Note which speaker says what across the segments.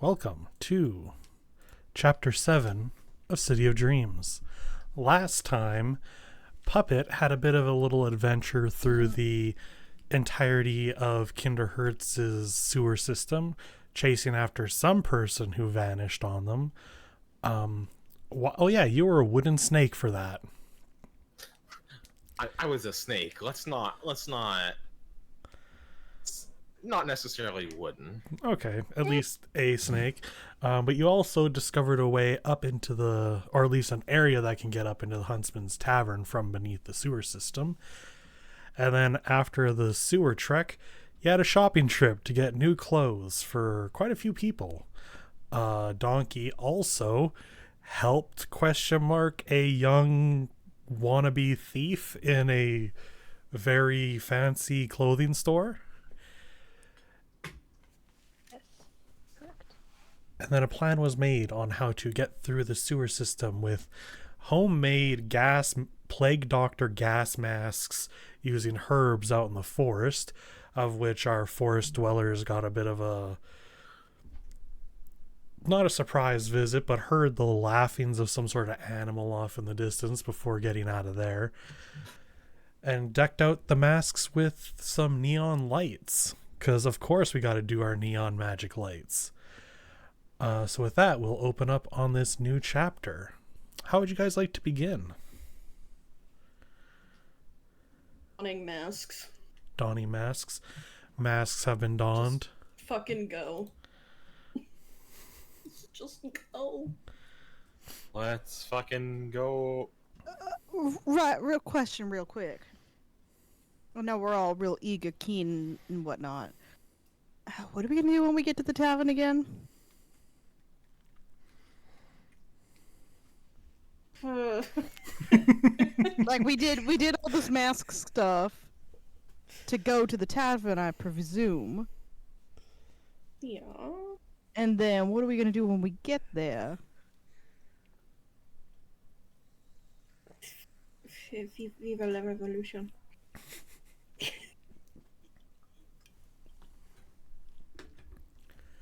Speaker 1: Welcome to Chapter 7 of City of Dreams. Last time, Puppet had a bit of a little adventure through the entirety of Kinderhertz's sewer system, chasing after some person who vanished on them. Oh yeah, you were a wooden snake for that.
Speaker 2: I was a snake. Let's not necessarily wooden.
Speaker 1: Okay, at least a snake. But you also discovered a way up into or at least an area that can get up into the Huntsman's Tavern from beneath the sewer system. And then after the sewer trek, you had a shopping trip to get new clothes for quite a few people. Donkey also helped a young wannabe thief in a very fancy clothing store. And then a plan was made on how to get through the sewer system with homemade plague doctor gas masks using herbs out in the forest, of which our forest dwellers got a bit of not a surprise visit, but heard the laughings of some sort of animal off in the distance before getting out of there. And decked out the masks with some neon lights, because of course we got to do our neon magic lights. So with that, we'll open up on this new chapter. How would you guys like to begin?
Speaker 3: Donning masks.
Speaker 1: Donning masks. Masks have been donned.
Speaker 3: Just fucking go. Just go.
Speaker 2: Let's fucking go.
Speaker 4: Right, real question, real quick. I know we're all real eager, keen, and whatnot. What are we gonna do when we get to the tavern again? Like we did all this mask stuff to go to the tavern, I presume.
Speaker 3: Yeah.
Speaker 4: And then what are we gonna do when we get there?
Speaker 3: Viva la revolution.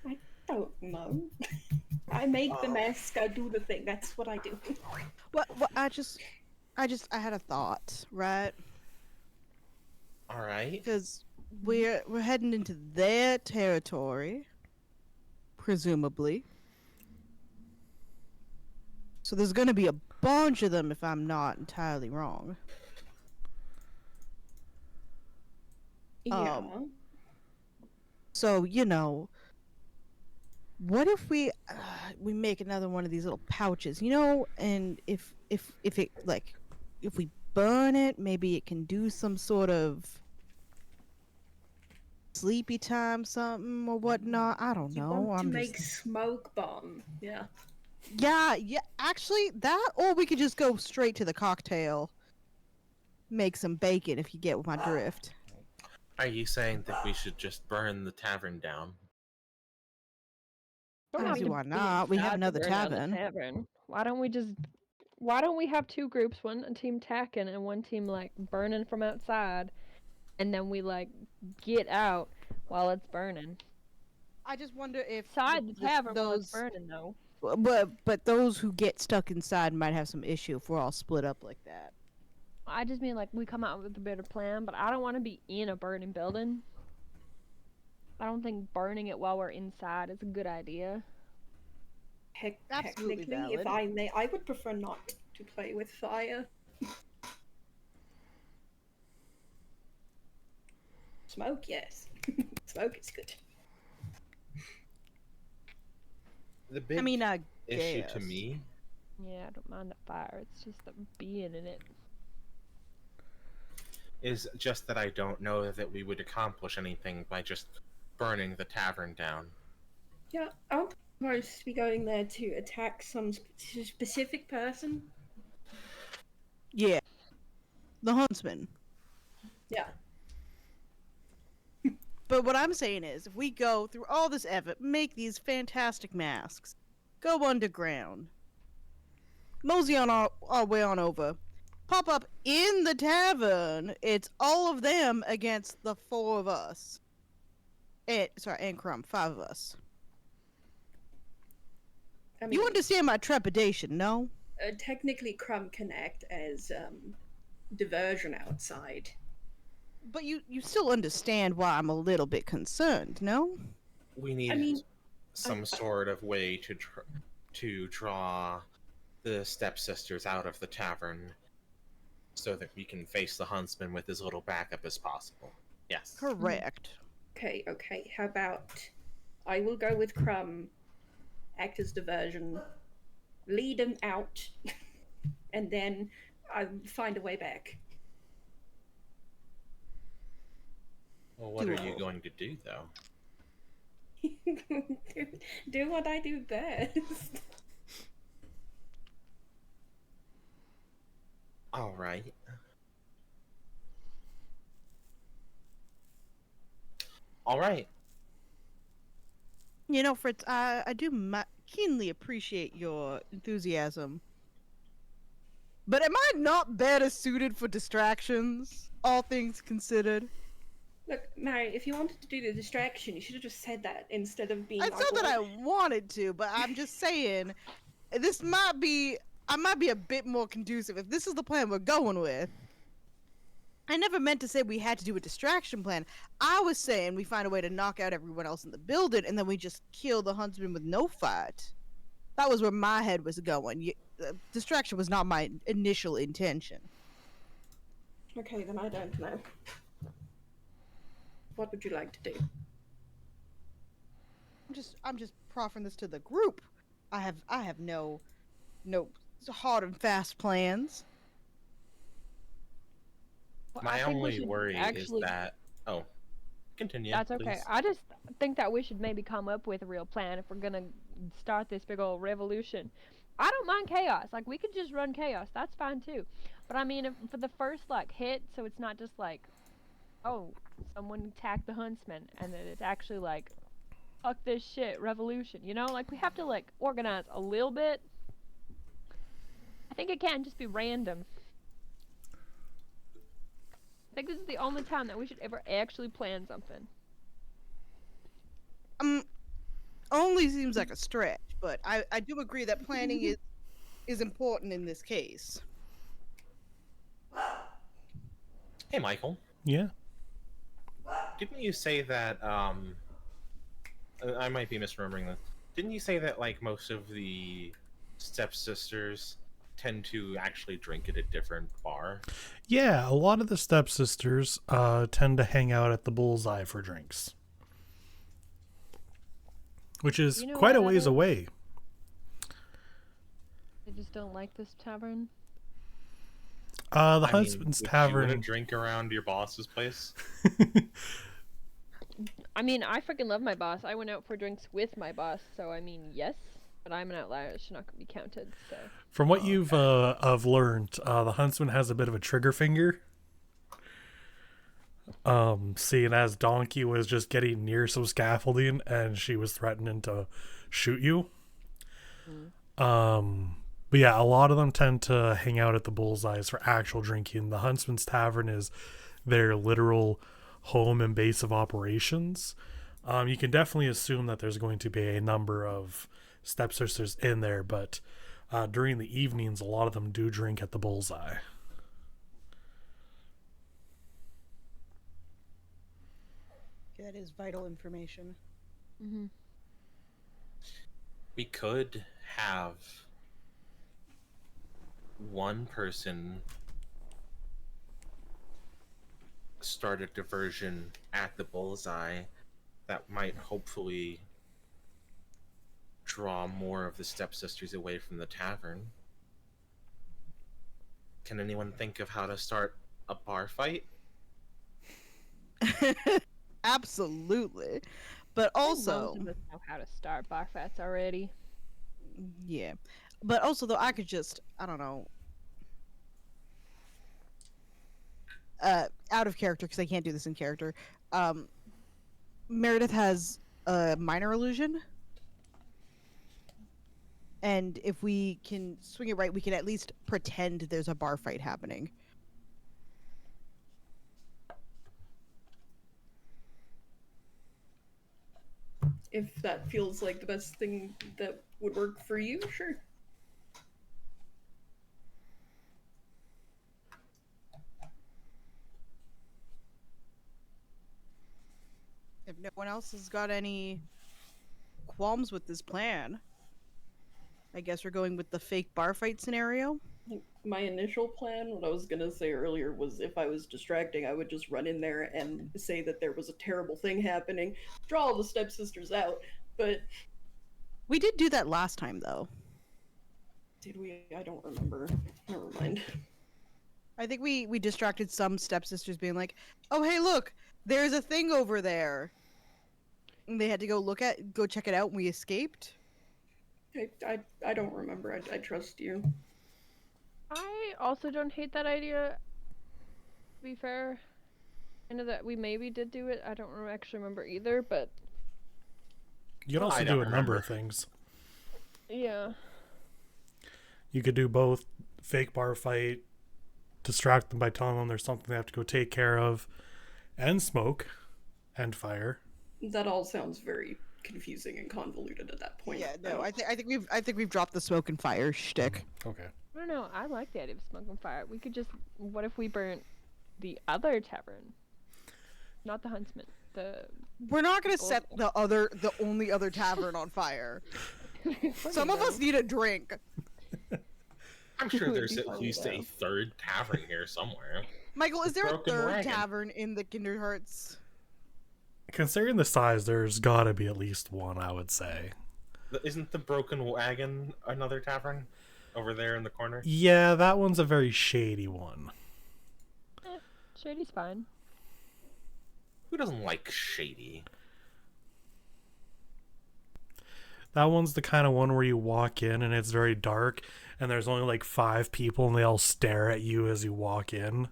Speaker 3: I don't know. I make the mask, I do the thing. That's what I do.
Speaker 4: What I had a thought, right?
Speaker 2: All right.
Speaker 4: Because we're heading into their territory, presumably. So there's gonna be a bunch of them if I'm not entirely wrong.
Speaker 3: Yeah.
Speaker 4: So what if we make another one of these little pouches, and if it like if we burn it, maybe it can do some sort of sleepy time something or whatnot. I don't
Speaker 3: You
Speaker 4: know.
Speaker 3: want to
Speaker 4: I'm
Speaker 3: make
Speaker 4: just
Speaker 3: smoke bomb. Yeah.
Speaker 4: yeah. Actually, that or we could just go straight to the cocktail. Make some bacon if you get my drift.
Speaker 2: Are you saying that we should just burn the tavern down?
Speaker 4: I
Speaker 5: Don't
Speaker 4: don't
Speaker 5: have
Speaker 4: see
Speaker 5: to
Speaker 4: why
Speaker 5: be
Speaker 4: not. We have
Speaker 5: inside to
Speaker 4: another
Speaker 5: burn down the
Speaker 4: tavern.
Speaker 5: tavern. Why don't we have two groups, one a team tacking and one team like burning from outside, and then we like get out while it's burning.
Speaker 4: I just wonder if
Speaker 5: Inside the tavern while it's
Speaker 4: those
Speaker 5: burning though.
Speaker 4: but those who get stuck inside might have some issue if we're all split up like that.
Speaker 5: I just mean like we come out with a better plan, but I don't want to be in a burning building. I don't think burning it while we're inside is a good idea.
Speaker 4: Absolutely
Speaker 3: Technically, if
Speaker 4: valid.
Speaker 3: I may, I would prefer not to play with fire. Smoke, yes. Smoke is good.
Speaker 2: The big
Speaker 4: I mean, I
Speaker 2: issue
Speaker 4: guess.
Speaker 2: to me
Speaker 5: Yeah, I don't mind the fire. It's just the being in it.
Speaker 2: is just that I don't know that we would accomplish anything by just burning the tavern down.
Speaker 3: Yeah, I'm supposed to be going there to attack some specific person.
Speaker 4: Yeah. The huntsman.
Speaker 3: Yeah.
Speaker 4: But what I'm saying is, if we go through all this effort, make these fantastic masks, go underground, mosey on our way on over, pop up in the tavern, it's all of them against the four of us. And Crumb, five of us.
Speaker 3: I mean,
Speaker 4: You understand my trepidation, no?
Speaker 3: technically, Crumb can act as diversion outside.
Speaker 4: But you still understand why I'm a little bit concerned, no?
Speaker 2: We need
Speaker 3: I mean,
Speaker 2: some sort of way to draw the stepsisters out of the tavern so that we can face the huntsman with as little backup as possible. Yes.
Speaker 4: Correct.
Speaker 3: Okay. How about I will go with Crumb, act as diversion, lead him out, and then I'll find a way back.
Speaker 2: Well, what are you
Speaker 3: Doable.
Speaker 2: going to do, though?
Speaker 3: do what I do best.
Speaker 2: All right. All right.
Speaker 4: Fritz, I do keenly appreciate your enthusiasm. But am I not better suited for distractions, all things considered?
Speaker 3: Look, Mary, if you wanted to do the distraction, you should have just said that instead of being.
Speaker 4: It's not that I wanted to, but I'm just saying, I might be a bit more conducive if this is the plan we're going with. I never meant to say we had to do a distraction plan. I was saying we find a way to knock out everyone else in the building, and then we just kill the huntsman with no fight. That was where my head was going. Distraction was not my initial intention.
Speaker 3: Okay, then I don't know. What would you like to do?
Speaker 4: I'm just proffering this to the group. I have no hard and fast plans.
Speaker 5: Well,
Speaker 2: My
Speaker 5: I think we
Speaker 2: only
Speaker 5: should
Speaker 2: worry
Speaker 5: actually...
Speaker 2: is that. Oh, continue.
Speaker 5: That's okay.
Speaker 2: Please.
Speaker 5: I just think that we should maybe come up with a real plan if we're gonna start this big old revolution. I don't mind chaos. Like, we could just run chaos. That's fine too. But I mean, if, for the first like hit, so it's not just like, oh, someone attacked the huntsman, and then it's actually like, fuck this shit, revolution. Like we have to like organize a little bit. I think it can't just be random. I think this is the only time that we should ever actually plan something.
Speaker 4: Only seems like a stretch, but I do agree that planning is important in this case.
Speaker 2: Hey, Michael.
Speaker 1: Yeah.
Speaker 2: didn't you say that I might be misremembering this. Didn't you say that like most of the stepsisters tend to actually drink at a different bar?
Speaker 1: Yeah, a lot of the stepsisters tend to hang out at the Bullseye for drinks, which is
Speaker 5: You know
Speaker 1: quite
Speaker 5: why
Speaker 1: a
Speaker 5: that
Speaker 1: ways
Speaker 5: is?
Speaker 1: away.
Speaker 5: I just don't like this tavern.
Speaker 1: The
Speaker 2: I mean,
Speaker 1: Huntsman's
Speaker 2: would you want to
Speaker 1: Tavern.
Speaker 2: drink around your boss's place?
Speaker 5: I mean, I freaking love my boss. I went out for drinks with my boss, so I mean, yes. But I'm an outlier. It's not gonna be counted. So
Speaker 1: From what
Speaker 2: Okay.
Speaker 1: you've have learned, the Huntsman has a bit of a trigger finger. Seeing as Donkey was just getting near some scaffolding and she was threatening to shoot you. But yeah, a lot of them tend to hang out at the Bullseyes for actual drinking. The Huntsman's Tavern is their literal home and base of operations. You can definitely assume that there's going to be a number of stepsisters in there, but during the evenings, a lot of them do drink at the Bullseye.
Speaker 4: That is vital information.
Speaker 2: We could have one person start a diversion at the Bullseye that might hopefully draw more of the stepsisters away from the tavern. Can anyone think of how to start a bar fight?
Speaker 4: Absolutely. But also,
Speaker 5: most of us know how to start bar fights already.
Speaker 4: yeah. But also, though, I could just, I don't know, out of character, because I can't do this in character. Meredith has a minor illusion. And if we can swing it right, we can at least pretend there's a bar fight happening.
Speaker 3: If that feels like the best thing that would work for you, sure.
Speaker 4: If no one else has got any qualms with this plan, I guess we're going with the fake bar fight scenario.
Speaker 3: My initial plan, what I was gonna say earlier, was if I was distracting, I would just run in there and say that there was a terrible thing happening, draw all the stepsisters out. But
Speaker 4: We did do that last time, though.
Speaker 3: did we? I don't remember. Never mind.
Speaker 4: I think we distracted some stepsisters being like, "Oh, hey, look, there's a thing over there." And they had to go check it out, and we escaped.
Speaker 3: I don't remember. I trust you.
Speaker 5: I also don't hate that idea. To be fair, I know that we maybe did do it. I don't actually remember either, but
Speaker 1: You can also
Speaker 2: I
Speaker 1: do
Speaker 2: don't
Speaker 1: a number
Speaker 2: remember.
Speaker 1: of things.
Speaker 5: yeah.
Speaker 1: You could do both fake bar fight, distract them by telling them there's something they have to go take care of, and smoke and fire.
Speaker 3: That all sounds very confusing and convoluted at that point.
Speaker 4: Yeah, no, I think we've dropped the smoke and fire shtick.
Speaker 1: Okay.
Speaker 5: I don't know. I like the idea of smoking fire. We could just. What if we burnt the other tavern? Not the Huntsman. The.
Speaker 4: We're not gonna
Speaker 5: Old-
Speaker 4: set the only other tavern on fire. Some of us need a drink.
Speaker 2: I'm sure there's
Speaker 3: Would
Speaker 2: at
Speaker 3: be
Speaker 2: least
Speaker 3: fun,
Speaker 2: a
Speaker 3: though.
Speaker 2: third tavern here somewhere.
Speaker 4: Michael, is there a
Speaker 2: Broken
Speaker 4: third
Speaker 2: Wagon.
Speaker 4: tavern in the Kinderhearts?
Speaker 1: Considering the size, there's got to be at least one, I would say.
Speaker 2: Isn't the Broken Wagon another tavern over there in the corner?
Speaker 1: Yeah, that one's a very shady one.
Speaker 5: Shady's fine.
Speaker 2: Who doesn't like shady?
Speaker 1: That one's the kind of one where you walk in and it's very dark and there's only like 5 people and they all stare at you as you walk in.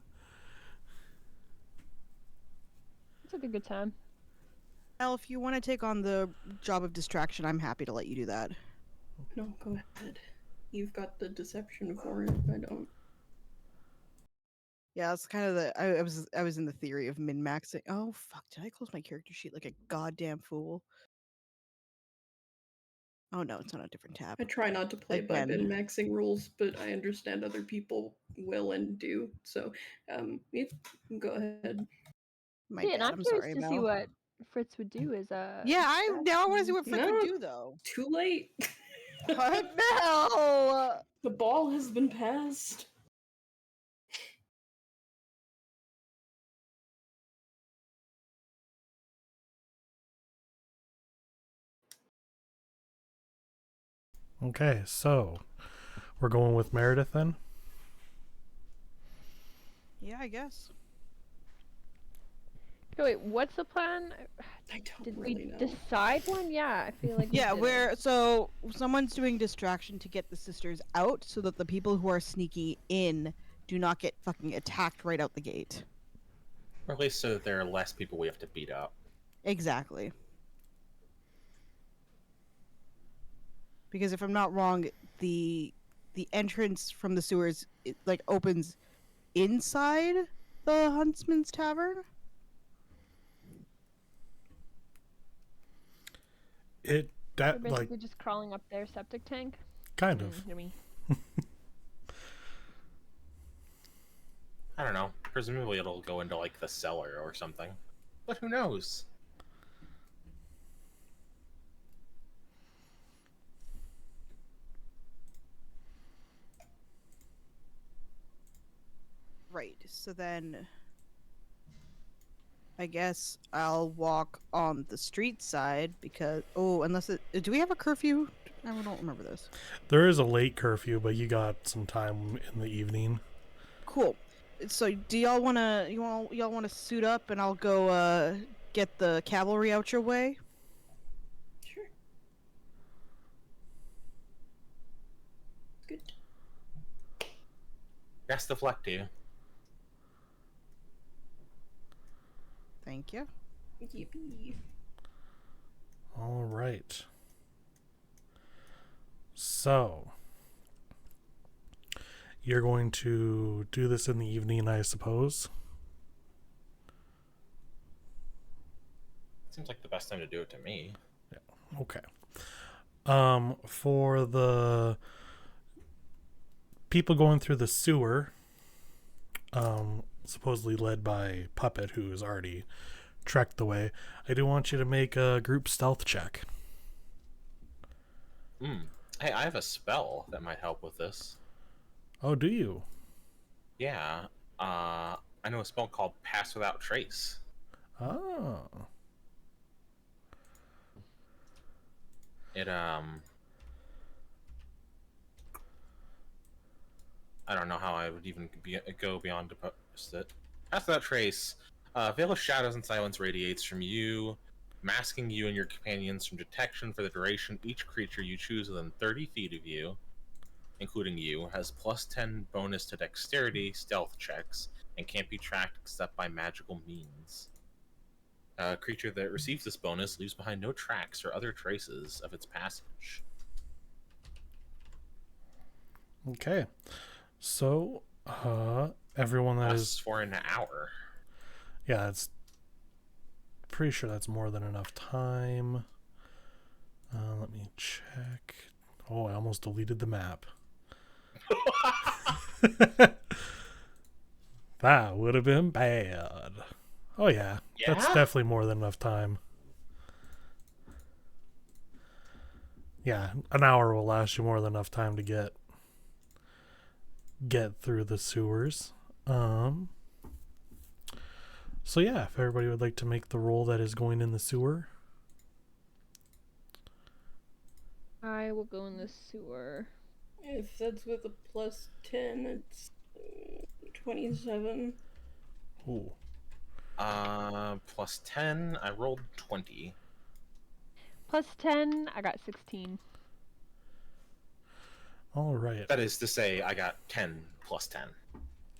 Speaker 5: It's like a good time.
Speaker 4: Elle, if you want to take on the job of distraction, I'm happy to let you do that.
Speaker 3: No, go ahead. You've got the deception for it. I don't.
Speaker 4: Yeah, that's kind of the. I was in the theory of min maxing. Oh fuck! Did I close my character sheet like a goddamn fool? Oh no, it's on a different tab.
Speaker 3: I try not to play by
Speaker 4: Again.
Speaker 3: min-maxing rules, but I understand other people will and do. So, yeah, go ahead.
Speaker 4: My
Speaker 5: Yeah, and
Speaker 4: bad.
Speaker 5: I'm
Speaker 4: I'm
Speaker 5: curious
Speaker 4: sorry,
Speaker 5: to see
Speaker 4: Mel.
Speaker 5: what Fritz would do as a
Speaker 4: Yeah, I want to see what Fritz
Speaker 3: No.
Speaker 4: would do though.
Speaker 3: Too late.
Speaker 4: What? No.
Speaker 3: The ball has been passed.
Speaker 1: Okay, so we're going with Meredith then.
Speaker 4: Yeah, I guess.
Speaker 5: So wait, what's the plan?
Speaker 3: I don't
Speaker 5: Did
Speaker 3: really
Speaker 5: we
Speaker 3: know.
Speaker 5: decide one? Yeah, I feel like we
Speaker 4: Yeah,
Speaker 5: didn't.
Speaker 4: so someone's doing distraction to get the sisters out so that the people who are sneaking in do not get fucking attacked right out the gate.
Speaker 2: Or at least so that there are less people we have to beat up.
Speaker 4: Exactly. Because if I'm not wrong, the entrance from the sewers like opens inside the Huntsman's Tavern.
Speaker 1: It
Speaker 5: We're
Speaker 1: that
Speaker 5: basically
Speaker 1: like
Speaker 5: just crawling up their septic tank.
Speaker 1: kind of.
Speaker 5: I mean,
Speaker 2: I don't know. Presumably it'll go into like the cellar or something. But who knows?
Speaker 4: Right. So then I guess I'll walk on the street side because unless do we have a curfew? I don't remember this.
Speaker 1: There is a late curfew, but you got some time in the evening.
Speaker 4: Cool. So do y'all wanna suit up and I'll go get the cavalry out your way?
Speaker 3: Sure. Good.
Speaker 2: Best of luck to you.
Speaker 4: Thank you.
Speaker 3: Yippee.
Speaker 1: All right. So you're going to do this in the evening, I suppose.
Speaker 2: Seems like the best time to do it to me.
Speaker 1: Okay. For the people going through the sewer, supposedly led by Puppet, who has already trekked the way, I do want you to make a group stealth check.
Speaker 2: Hey, I have a spell that might help with this.
Speaker 1: Oh, do you?
Speaker 2: Yeah. I know a spell called Pass Without Trace.
Speaker 1: Oh.
Speaker 2: It I don't know how I would even go beyond to post it. Pass Without Trace. Veil of Shadows and Silence radiates from you, masking you and your companions from detection for the duration. Each creature you choose within 30 feet of you, including you, has plus 10 bonus to dexterity stealth checks and can't be tracked except by magical means. A creature that receives this bonus leaves behind no tracks or other traces of its passage.
Speaker 1: Okay. So, everyone that
Speaker 2: Lasts
Speaker 1: is...
Speaker 2: for an hour.
Speaker 1: Yeah, it's... Pretty sure that's more than enough time. Let me check. Oh, I almost deleted the map. That would have been bad. Oh yeah, that's
Speaker 2: Yeah?
Speaker 1: definitely more than enough time. Yeah, an hour will last you more than enough time to get through the sewers. So yeah, if everybody would like to make the roll that is going in the sewer.
Speaker 5: I will go in the sewer.
Speaker 3: If that's with a plus 10, it's 27.
Speaker 1: Ooh.
Speaker 2: Plus 10, I rolled 20.
Speaker 5: Plus 10, I got 16.
Speaker 1: All right.
Speaker 2: That is to say, I got 10 plus 10.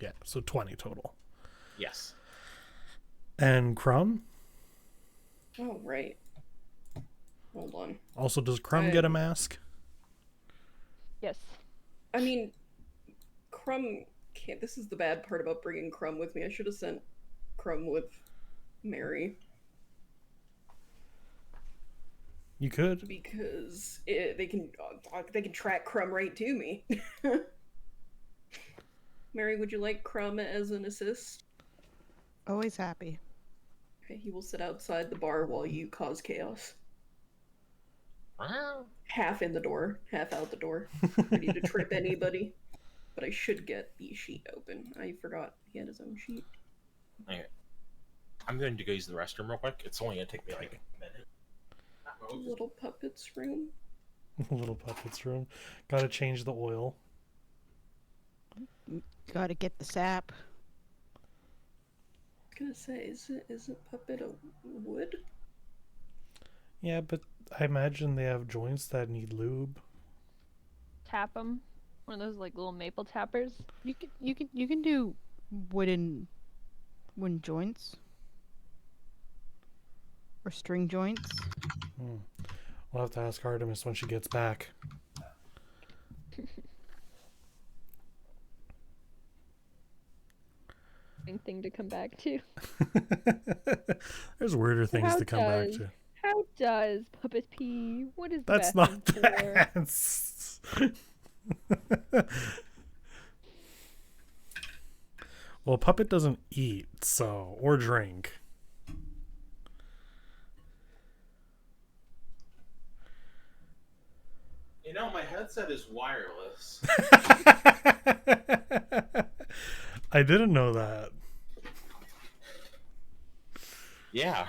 Speaker 1: Yeah, so 20 total.
Speaker 2: Yes.
Speaker 1: And Crumb?
Speaker 3: Oh, right. Hold on.
Speaker 1: Also, does Crumb get a mask?
Speaker 5: Yes.
Speaker 3: I mean, Crumb can't. This is the bad part about bringing Crumb with me. I should have sent Crumb with Mary.
Speaker 1: You could.
Speaker 3: Because they can track Crumb right to me. Mary, would you like Crumb as an assist?
Speaker 4: Always happy.
Speaker 3: Okay, he will sit outside the bar while you cause chaos.
Speaker 2: Wow.
Speaker 3: Half in the door, half out the door, ready to trip anybody. But I should get the sheet open. I forgot he had his own sheet.
Speaker 2: Okay. I'm going to go use the restroom real quick. It's only going to take me like a minute.
Speaker 3: Little puppet's room.
Speaker 1: Little puppet's room. Gotta change the oil.
Speaker 4: Gotta get the sap.
Speaker 3: I was gonna say, isn't puppet a wood?
Speaker 1: Yeah, but I imagine they have joints that need lube.
Speaker 5: Tap them. One of those like little maple tappers.
Speaker 4: You can do wooden joints or string joints.
Speaker 1: We'll have to ask Artemis when she gets back.
Speaker 5: Thing to come back to.
Speaker 1: There's weirder things
Speaker 5: How
Speaker 1: to come back
Speaker 5: does-
Speaker 1: to.
Speaker 5: How does puppet pee? What is the
Speaker 1: That's
Speaker 5: bathroom
Speaker 1: not the
Speaker 5: for?
Speaker 1: answer. Well, puppet doesn't eat, so, or drink.
Speaker 2: You know, my headset is wireless.
Speaker 1: I didn't know that.
Speaker 2: Yeah.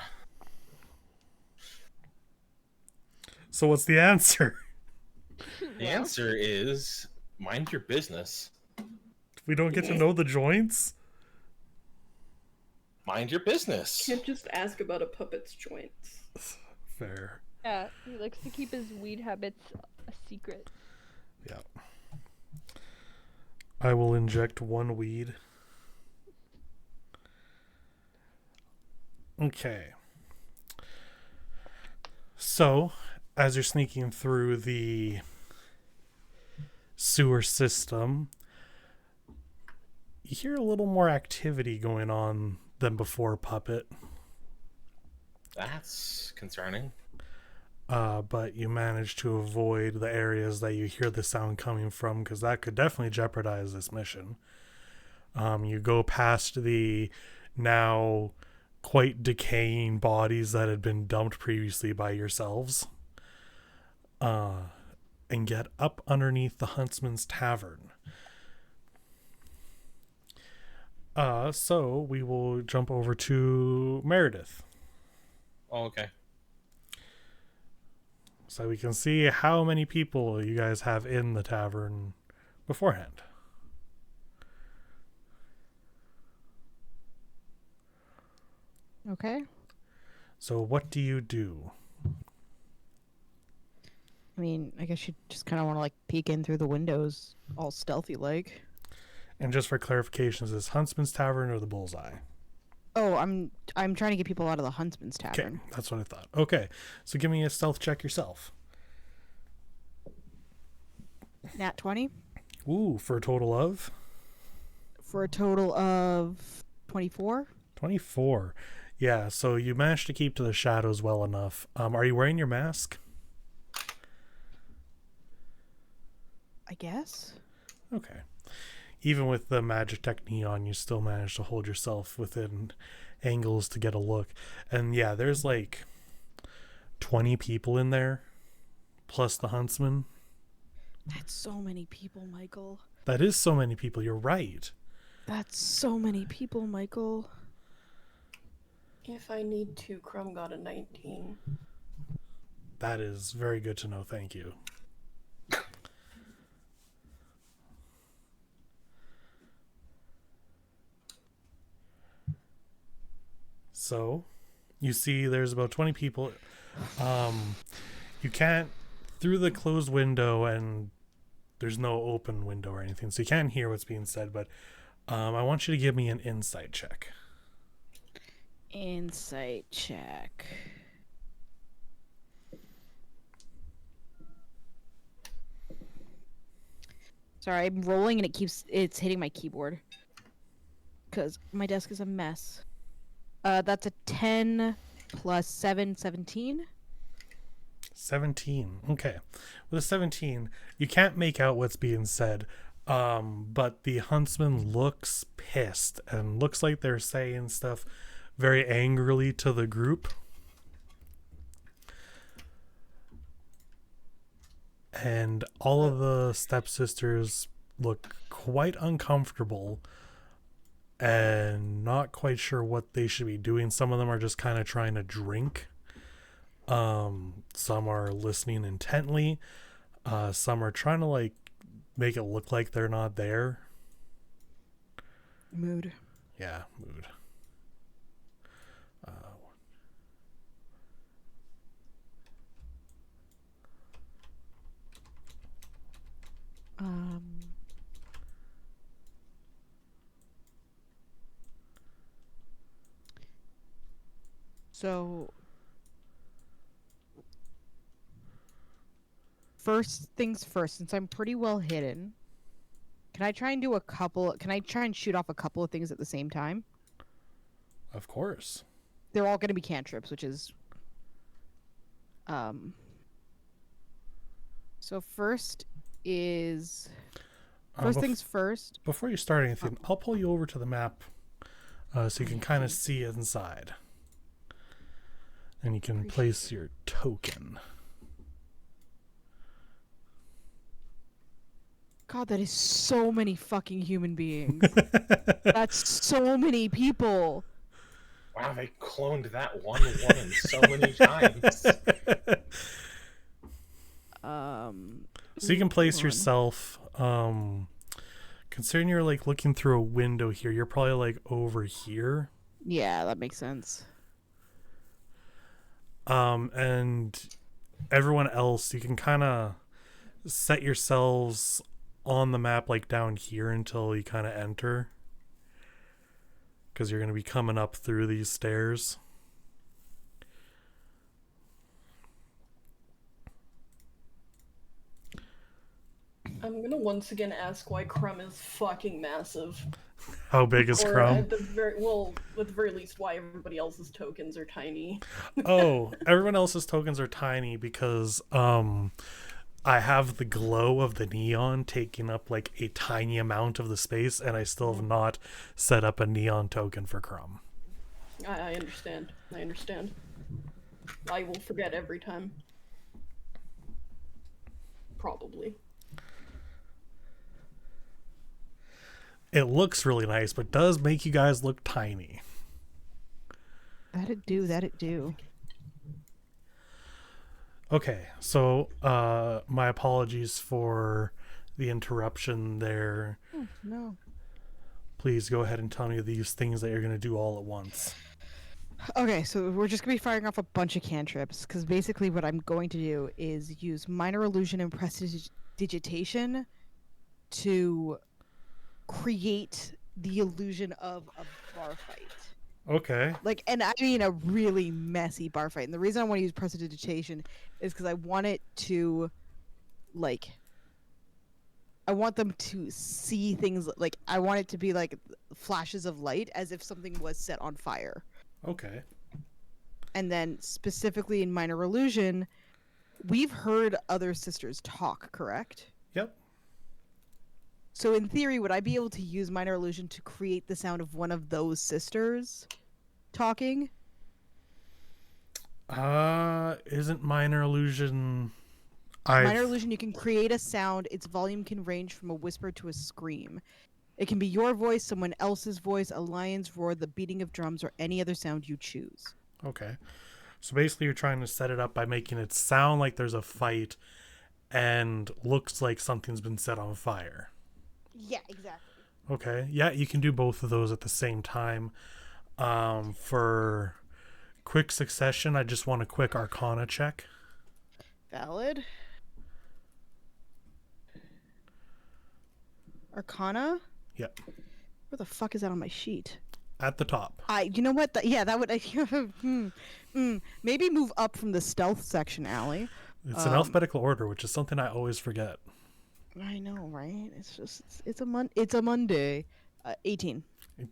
Speaker 1: So what's the answer?
Speaker 2: The answer is mind your business.
Speaker 1: We don't get to know the joints?
Speaker 2: Mind your business.
Speaker 3: Can't just ask about a puppet's joints.
Speaker 1: Fair.
Speaker 5: Yeah, he likes to keep his weed habits a secret.
Speaker 1: Yeah. I will inject one weed. Okay. So, as you're sneaking through the sewer system, you hear a little more activity going on than before, Puppet.
Speaker 2: That's concerning.
Speaker 1: But you manage to avoid the areas that you hear the sound coming from, because that could definitely jeopardize this mission. You go past the now quite decaying bodies that had been dumped previously by yourselves, and get up underneath the Huntsman's Tavern. So we will jump over to Meredith,
Speaker 2: Oh, okay.
Speaker 1: so we can see how many people you guys have in the tavern beforehand.
Speaker 4: Okay.
Speaker 1: So what do you do?
Speaker 4: I mean, I guess you just kind of want to like peek in through the windows, all stealthy like.
Speaker 1: And just for clarification, is this Huntsman's Tavern or the Bullseye?
Speaker 4: Oh, I'm trying to get people out of the Huntsman's
Speaker 1: Okay,
Speaker 4: Tavern.
Speaker 1: that's what I thought. Okay, so give me a stealth check yourself.
Speaker 4: Nat 20
Speaker 1: Ooh, for a total of?
Speaker 4: for a total of 24.
Speaker 1: 24. Yeah, so you managed to keep to the shadows well enough. Are you wearing your mask?
Speaker 4: I guess.
Speaker 1: Okay. Even with the Magitech neon, you still managed to hold yourself within angles to get a look. And yeah, there's like 20 people in there, plus the huntsman.
Speaker 4: That's so many people, Michael.
Speaker 1: That is so many people. You're right.
Speaker 4: That's so many people, Michael.
Speaker 3: If I need to, Crumb got a 19.
Speaker 1: That is very good to know. Thank you. So, you see there's about 20 people. You can't, through the closed window, and there's no open window or anything, so you can't hear what's being said, but I want you to give me an insight check.
Speaker 4: Insight check. Sorry, I'm rolling and it's hitting my keyboard. Because my desk is a mess. That's a 10 plus 7, 17.
Speaker 1: 17. Okay. With a 17, you can't make out what's being said, but the huntsman looks pissed and looks like they're saying stuff very angrily to the group. And all of the stepsisters look quite uncomfortable and not quite sure what they should be doing. Some of them are just kind of trying to drink. Some are listening intently. Some are trying to like make it look like they're not there.
Speaker 4: Mood.
Speaker 1: Yeah, mood.
Speaker 4: Um. So, first things first, since I'm pretty well hidden, can I try and do a couple? Can I try and shoot off a couple of things at the same time?
Speaker 1: Of course.
Speaker 4: They're all going to be cantrips, which is So first is things first.
Speaker 1: Before you start anything, I'll pull you over to the map so you can kind of see inside. And you can place your token.
Speaker 4: God, that is so many fucking human beings. That's so many people.
Speaker 2: Wow, they cloned that one woman so many times.
Speaker 1: So you can place yourself, considering you're like looking through a window here, you're probably like over here.
Speaker 4: Yeah, that makes sense.
Speaker 1: And everyone else, you can kind of set yourselves on the map like down here until you kind of enter, because you're going to be coming up through these stairs.
Speaker 6: I'm gonna once again ask why Crumb is fucking massive.
Speaker 1: How big is
Speaker 6: Or
Speaker 1: Crumb?
Speaker 6: at the very least, why everybody else's tokens are tiny.
Speaker 1: Oh, everyone else's tokens are tiny because I have the glow of the neon taking up like a tiny amount of the space, and I still have not set up a neon token for Crumb.
Speaker 6: I understand. I understand. I will forget every time. Probably.
Speaker 1: It looks really nice, but does make you guys look tiny.
Speaker 4: That'd do.
Speaker 1: Okay, so my apologies for the interruption there.
Speaker 4: Oh, no.
Speaker 1: Please go ahead and tell me these things that you're going to do all at once.
Speaker 4: Okay, so we're just going to be firing off a bunch of cantrips, because basically what I'm going to do is use Minor Illusion and Prestidigitation to create the illusion of a bar fight.
Speaker 1: Okay.
Speaker 4: Like, and I mean a really messy bar fight. And the reason I want to use Prestidigitation is because I want it to, like, I want them to see things, like, I want it to be like flashes of light as if something was set on fire.
Speaker 1: Okay.
Speaker 4: And then specifically in Minor Illusion, we've heard other sisters talk, correct?
Speaker 1: Yep.
Speaker 4: So in theory, would I be able to use Minor Illusion to create the sound of one of those sisters talking?
Speaker 1: Isn't Minor Illusion...
Speaker 4: Minor Illusion, you can create a sound. Its volume can range from a whisper to a scream. It can be your voice, someone else's voice, a lion's roar, the beating of drums, or any other sound you choose.
Speaker 1: Okay. So basically you're trying to set it up by making it sound like there's a fight and looks like something's been set on fire.
Speaker 4: Yeah, exactly.
Speaker 1: Okay. Yeah, you can do both of those at the same time. For quick succession, I just want a quick Arcana check.
Speaker 4: Valid. Arcana?
Speaker 1: Yep.
Speaker 4: Where the fuck is that on my sheet?
Speaker 1: At the top.
Speaker 4: You know what? That would. Maybe move up from the stealth section, Allie.
Speaker 1: It's an alphabetical order, which is something I always forget.
Speaker 4: I know, right? It's just it's a Monday. 18.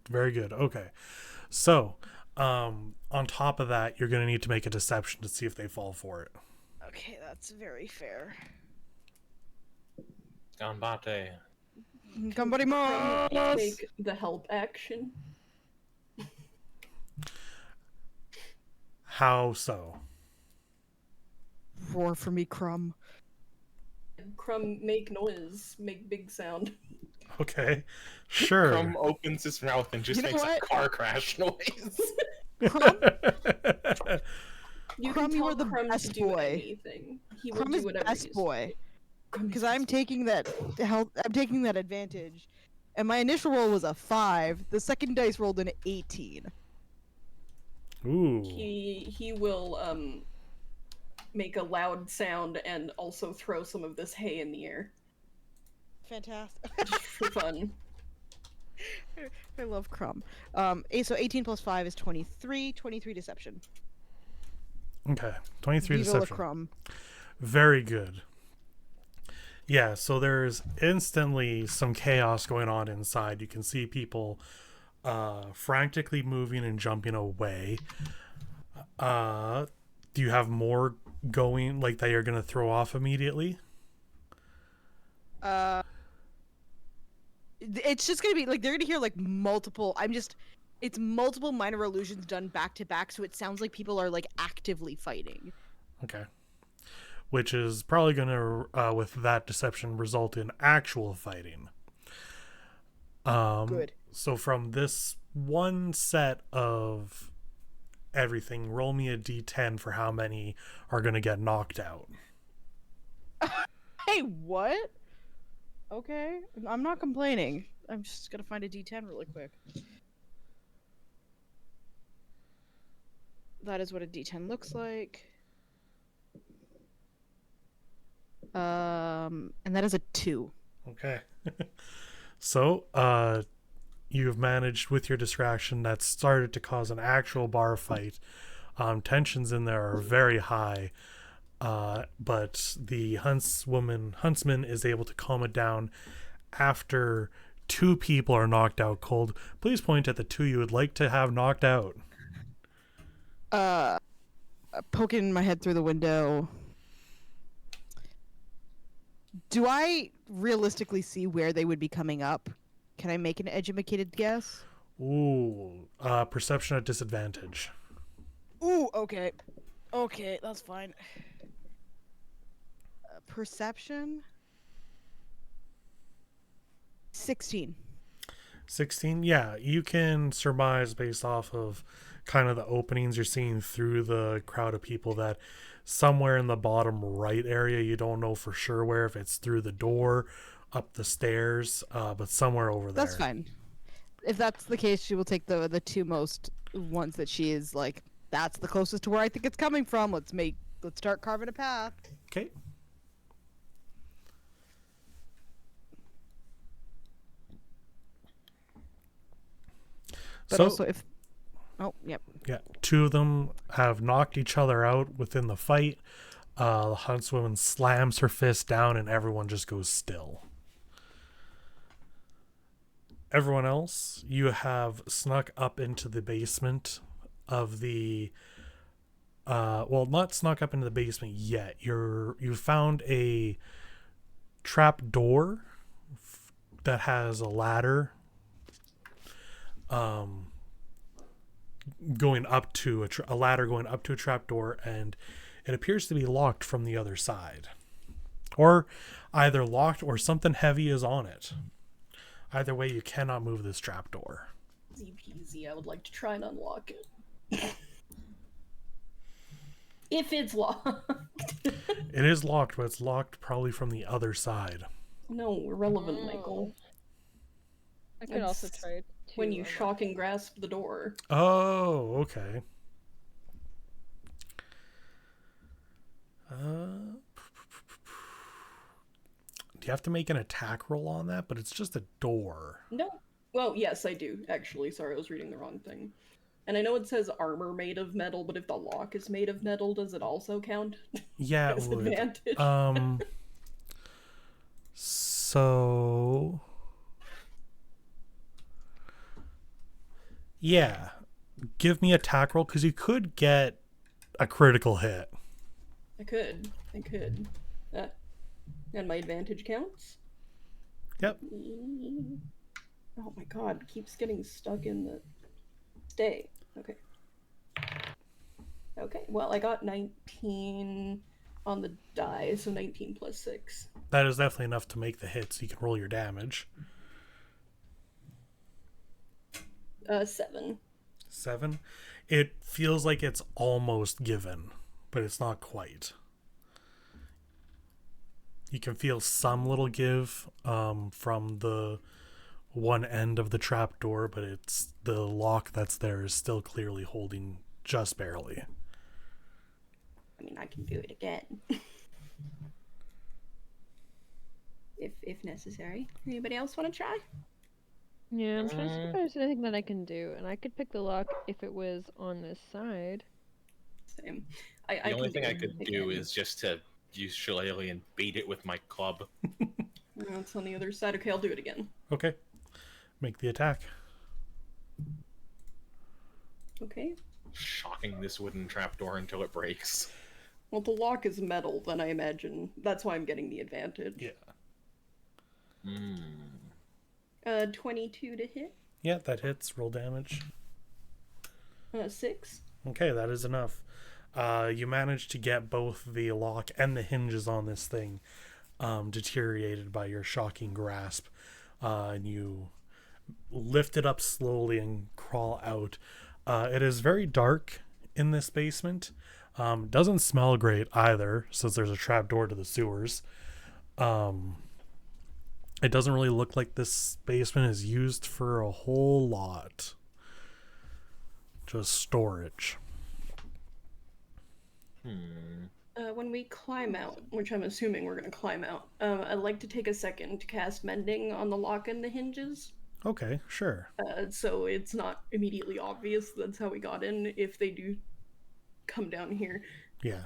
Speaker 1: Very good. Okay. So, on top of that, you're going to need to make a deception to see if they fall for it.
Speaker 4: Okay, that's very fair.
Speaker 2: Ganbate.
Speaker 4: Somebody more.
Speaker 6: Take the help action.
Speaker 1: How so?
Speaker 4: Roar for me, Crumb.
Speaker 6: Crumb, make noise, make big sound.
Speaker 1: Okay, sure.
Speaker 2: Crumb opens his mouth and just
Speaker 4: You know
Speaker 2: makes a
Speaker 4: what?
Speaker 2: car crash noise.
Speaker 4: Crumb,
Speaker 6: You
Speaker 4: Crumb,
Speaker 6: can
Speaker 4: you
Speaker 6: tell
Speaker 4: are the
Speaker 6: Crumb to
Speaker 4: best
Speaker 6: do
Speaker 4: boy.
Speaker 6: anything. He will
Speaker 4: Crumb
Speaker 6: do
Speaker 4: is
Speaker 6: whatever
Speaker 4: best
Speaker 6: you
Speaker 4: boy.
Speaker 6: say. Crumb is
Speaker 4: Because
Speaker 6: best
Speaker 4: I'm
Speaker 6: boy.
Speaker 4: taking that health. I'm taking that advantage, and my initial roll was a 5. The second dice rolled an 18.
Speaker 1: Ooh.
Speaker 6: He will make a loud sound and also throw some of this hay in the air
Speaker 4: Fantastic.
Speaker 6: just for fun.
Speaker 4: I love Crumb. So 18 plus 5 is 23. 23 deception.
Speaker 1: Okay, 23
Speaker 4: Viva la
Speaker 1: deception.
Speaker 4: Crumb.
Speaker 1: Very good. Yeah, so there's instantly some chaos going on inside. You can see people frantically moving and jumping away. Do you have more going, like, that you're going to throw off immediately?
Speaker 4: It's just gonna be like they're gonna hear like multiple. It's multiple minor illusions done back to back, so it sounds like people are like actively fighting.
Speaker 1: Okay. Which is probably going to, with that deception, result in actual fighting.
Speaker 4: Good.
Speaker 1: So from this one set of everything, roll me a d10 for how many are going to get knocked out.
Speaker 4: Hey, what? Okay, I'm not complaining. I'm just gonna find a D10 really quick. That is what a D10 looks like. And that is a 2.
Speaker 1: Okay. So, you've managed with your distraction that started to cause an actual bar fight. Tensions in there are very high. But the huntsman is able to calm it down after 2 people are knocked out cold. Please point at the 2 you would like to have knocked out.
Speaker 4: Poking my head through the window. Do I realistically see where they would be coming up? Can I make an educated guess?
Speaker 1: Ooh, perception at disadvantage.
Speaker 4: Ooh, okay. Okay, that's fine. Perception? 16.
Speaker 1: 16, yeah, you can surmise based off of kind of the openings you're seeing through the crowd of people that somewhere in the bottom right area, you don't know for sure where, if it's through the door, up the stairs, but somewhere over there.
Speaker 4: That's fine. If that's the case, she will take the 2 most ones that she is like, that's the closest to where I think it's coming from. Let's start carving a path.
Speaker 1: Okay.
Speaker 4: But also if yep.
Speaker 1: Yeah, 2 of them have knocked each other out within the fight. The huntswoman slams her fist down and everyone just goes still. Everyone else, you have snuck up into the basement of the well, not snuck up into the basement yet. You found a trap door that has a ladder going up to a ladder going up to a trap door, and it appears to be locked from the other side, or either locked or something heavy is on it. Either way, you cannot move this trap door.
Speaker 6: Easy peasy. I would like to try and unlock it. If it's locked.
Speaker 1: It is locked, but it's locked probably from the other side.
Speaker 6: No, irrelevant, Michael.
Speaker 5: I could also try it.
Speaker 6: When you shock and grasp the door.
Speaker 1: Oh, okay. Do you have to make an attack roll on that? But it's just a door.
Speaker 6: No. Well, yes, I do, actually. Sorry, I was reading the wrong thing. And I know it says armor made of metal, but if the lock is made of metal, does it also count?
Speaker 1: Yeah, it
Speaker 6: as
Speaker 1: would.
Speaker 6: advantage?
Speaker 1: So... yeah. Give me attack roll, because you could get a critical hit.
Speaker 6: I could. And my advantage counts?
Speaker 1: Yep.
Speaker 6: Oh my god, keeps getting stuck in the... Stay. Okay. Okay, well, I got 19 on the die, so 19 plus 6.
Speaker 1: That is definitely enough to make the hit, so you can roll your damage.
Speaker 6: 7.
Speaker 1: 7. It feels like it's almost given, but it's not quite. You can feel some little give from the one end of the trapdoor, but it's the lock that's there is still clearly holding just barely.
Speaker 6: I mean, I can do it again. if necessary. Anybody else want to try?
Speaker 5: Yeah, I'm trying to see if there's anything that I can do, and I could pick the lock if it was on this side.
Speaker 6: Same.
Speaker 2: The only thing I could do is just to use Shillelagh and beat it with my club.
Speaker 6: No, it's on the other side. Okay, I'll do it again.
Speaker 1: Okay. Make the attack.
Speaker 6: Okay.
Speaker 2: Shocking this wooden trapdoor until it breaks.
Speaker 6: Well, the lock is metal, then I imagine. That's why I'm getting the advantage.
Speaker 1: Yeah.
Speaker 6: 22 to hit.
Speaker 1: Yeah, that hits. Roll damage.
Speaker 6: 6.
Speaker 1: Okay, that is enough. You managed to get both the lock and the hinges on this thing deteriorated by your shocking grasp. And you lift it up slowly and crawl out. It is very dark in this basement. Doesn't smell great either, since there's a trap door to the sewers. It doesn't really look like this basement is used for a whole lot. Just storage.
Speaker 6: When we climb out, which I'm assuming we're going to climb out, I'd like to take a second to cast Mending on the lock and the hinges.
Speaker 1: Okay, sure.
Speaker 6: So it's not immediately obvious that's how we got in if they do come down here.
Speaker 1: Yeah.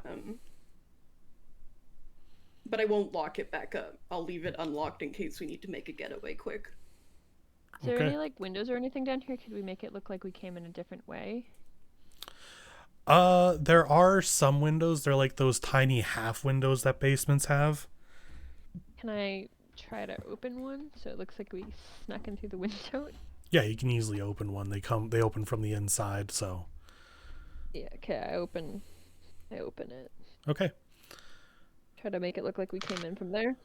Speaker 6: But I won't lock it back up. I'll leave it unlocked in case we need to make a getaway quick.
Speaker 5: Is there
Speaker 1: Okay.
Speaker 5: any like windows or anything down here? Could we make it look like we came in a different way?
Speaker 1: There are some windows. They're like those tiny half windows that basements have.
Speaker 5: Can I try to open one so it looks like we snuck in through the window?
Speaker 1: Yeah, you can easily open one. They open from the inside, so.
Speaker 5: Yeah, okay, I open it.
Speaker 1: Okay.
Speaker 5: Try to make it look like we came in from there.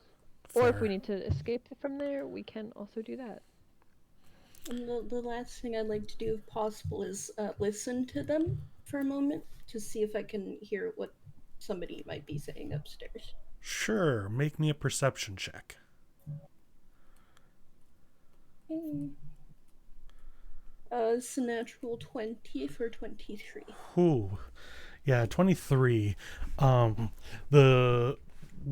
Speaker 5: Or if we
Speaker 1: Fair.
Speaker 5: need to escape from there, we can also do that.
Speaker 6: And the last thing I'd like to do, if possible, is listen to them for a moment to see if I can hear what somebody might be saying upstairs.
Speaker 1: Sure, make me a perception check.
Speaker 6: It's a natural 20 for 23.
Speaker 1: Ooh. Yeah, 23. The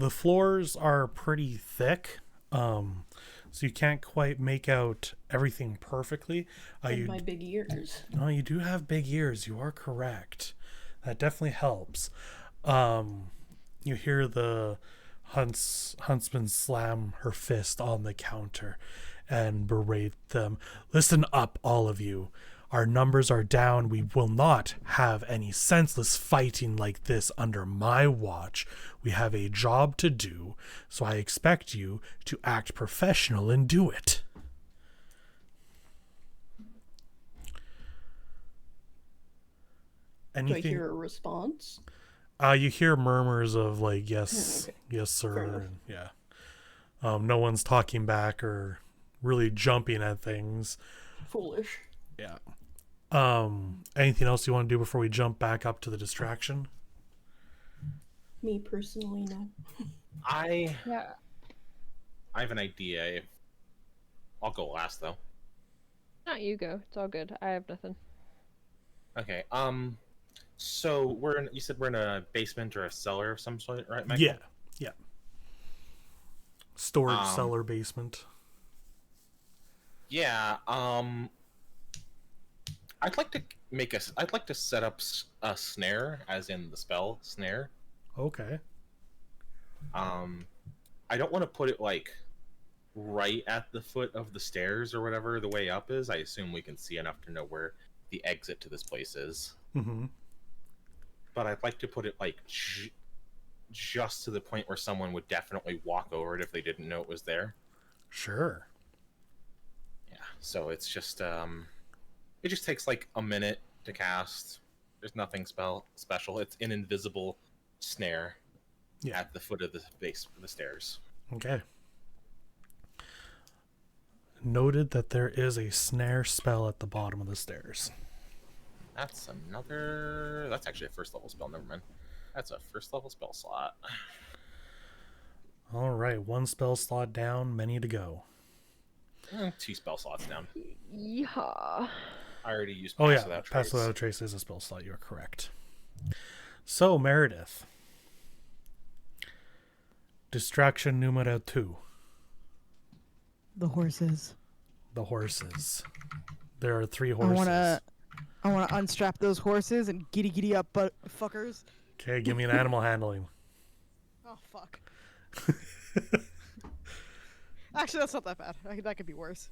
Speaker 1: floors are pretty thick. So you can't quite make out everything perfectly.
Speaker 6: And my big ears.
Speaker 1: Oh, you do have big ears. You are correct. That definitely helps. You hear the huntsman slam her fist on the counter and berate them. Listen up, all of you. Our numbers are down. We will not have any senseless fighting like this under my watch. We have a job to do, so I expect you to act professional and do it. Anything?
Speaker 6: Do I hear a response?
Speaker 1: You hear murmurs of like, yes,
Speaker 6: Okay.
Speaker 1: yes, sir.
Speaker 6: enough.
Speaker 1: And, yeah. No one's talking back or really jumping at things.
Speaker 6: Foolish.
Speaker 1: Yeah. Anything else you want to do before we jump back up to the distraction?
Speaker 6: Me personally, no.
Speaker 5: Yeah.
Speaker 2: I have an idea. I'll go last though.
Speaker 5: Not you go. It's all good. I have nothing.
Speaker 2: Okay. So you said we're in a basement or a cellar of some sort, right, Michael?
Speaker 1: Yeah. Yeah. Storage cellar basement.
Speaker 2: Yeah. I'd like to set up a snare, as in the spell snare.
Speaker 1: Okay.
Speaker 2: I don't want to put it like right at the foot of the stairs or whatever the way up is. I assume we can see enough to know where the exit to this place is.
Speaker 1: Mm-hmm.
Speaker 2: But I'd like to put it like just to the point where someone would definitely walk over it if they didn't know it was there.
Speaker 1: Sure.
Speaker 2: Yeah. So it's just it just takes like a minute to cast. There's nothing special. It's an invisible snare at the foot of the base of the stairs.
Speaker 1: Okay. Noted that there is a snare spell at the bottom of the stairs.
Speaker 2: That's actually a first level spell. Never mind. That's a first level spell slot.
Speaker 1: All right, 1 spell slot down, many to go.
Speaker 2: 2 spell slots down.
Speaker 5: Yeah.
Speaker 2: I already used
Speaker 1: Oh
Speaker 2: Pass
Speaker 1: yeah,
Speaker 2: Without
Speaker 1: Pass
Speaker 2: Trace.
Speaker 1: Without Trace is a spell slot. You're correct. So Meredith, distraction numero 2.
Speaker 4: The horses.
Speaker 1: The horses. There are 3 horses.
Speaker 4: I wanna unstrap those horses and giddy up, but fuckers.
Speaker 1: Okay, give me an animal handling.
Speaker 4: Oh fuck. Actually, that's not that bad. That could be worse.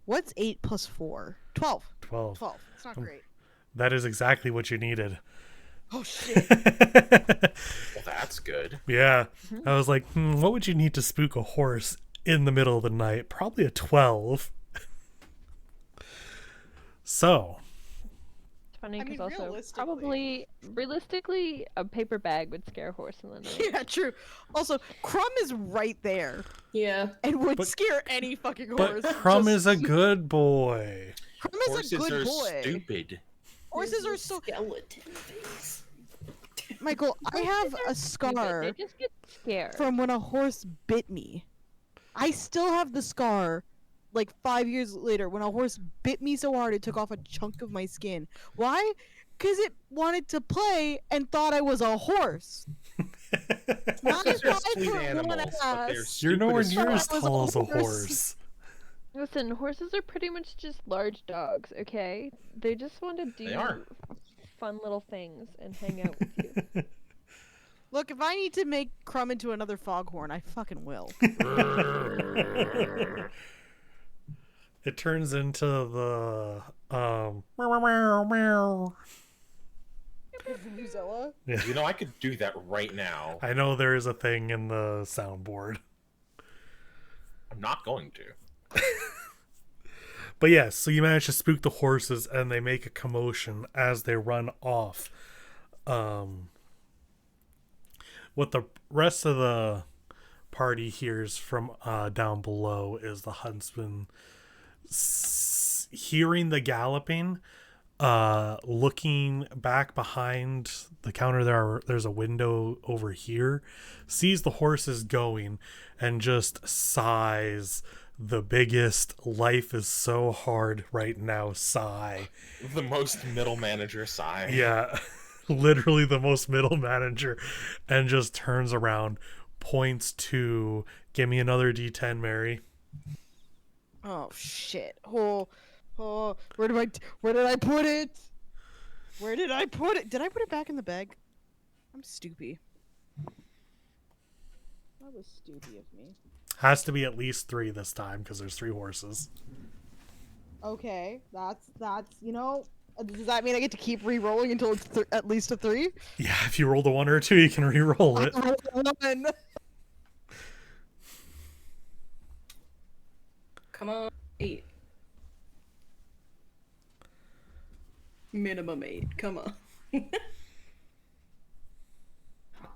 Speaker 4: What's 8 plus 4? 12.
Speaker 1: 12.
Speaker 4: 12. It's not great.
Speaker 1: That is exactly what you needed.
Speaker 4: Oh shit.
Speaker 2: Well, that's good.
Speaker 1: Yeah. I was like, what would you need to spook a horse in the middle of the night? Probably a 12. So.
Speaker 5: It's funny
Speaker 4: I
Speaker 5: because
Speaker 4: mean,
Speaker 5: also realistically, a paper bag would scare a horse in the night.
Speaker 4: Yeah, true. Also, Crumb is right there
Speaker 6: Yeah.
Speaker 4: and would
Speaker 1: But-
Speaker 4: scare any fucking
Speaker 1: But
Speaker 4: horse.
Speaker 1: Crumb
Speaker 4: Just-
Speaker 1: is a good boy.
Speaker 4: Crumb is
Speaker 2: Horses
Speaker 4: a good
Speaker 2: are
Speaker 4: boy.
Speaker 2: stupid.
Speaker 4: Horses are so.
Speaker 6: skeleton face.
Speaker 4: Michael, I have a
Speaker 5: Stupid,
Speaker 4: scar
Speaker 5: They just get scared.
Speaker 4: from when a horse bit me. I still have the scar, like 5 years later, when a horse bit me so hard it took off a chunk of my skin. Why? Because it wanted to play and thought I was a horse. Not
Speaker 2: Horses
Speaker 4: a
Speaker 2: are
Speaker 4: guy
Speaker 2: sweet
Speaker 4: for one
Speaker 2: animals, but they're
Speaker 4: ass.
Speaker 1: You're nowhere
Speaker 2: stupid
Speaker 1: near
Speaker 2: as
Speaker 1: as
Speaker 2: fuck.
Speaker 1: tall as a
Speaker 4: horse.
Speaker 1: horse.
Speaker 5: Listen, horses are pretty much just large dogs, okay? They just want to do
Speaker 2: They are.
Speaker 5: fun little things and hang out with you.
Speaker 4: Look, if I need to make Crumb into another foghorn, I fucking will.
Speaker 1: It turns into the meow, meow, meow.
Speaker 4: Zilla?
Speaker 1: Yeah.
Speaker 2: You know, I could do that right now.
Speaker 1: I know there is a thing in the soundboard.
Speaker 2: I'm not going to.
Speaker 1: But yes, so you manage to spook the horses and they make a commotion as they run off. What the rest of the party hears from down below is the huntsman hearing the galloping, looking back behind the counter. There's a window over here, sees the horses going and just sighs the biggest "life is so hard right now" sigh.
Speaker 2: The most middle manager sigh.
Speaker 1: Yeah. Literally the most middle manager, and just turns around, points to, give me another D10, Mary.
Speaker 4: Oh shit! Oh, where did I put it? Where did I put it? Did I put it back in the bag? I'm stupid. That was stupid of me.
Speaker 1: Has to be at least 3 this time because there's 3 horses.
Speaker 4: Okay, that's you know. Does that mean I get to keep re-rolling until it's at least a 3?
Speaker 1: Yeah, if you rolled a 1 or a 2, you can re-roll it.
Speaker 4: I rolled a 1.
Speaker 6: Come on. 8. Minimum 8. Come on.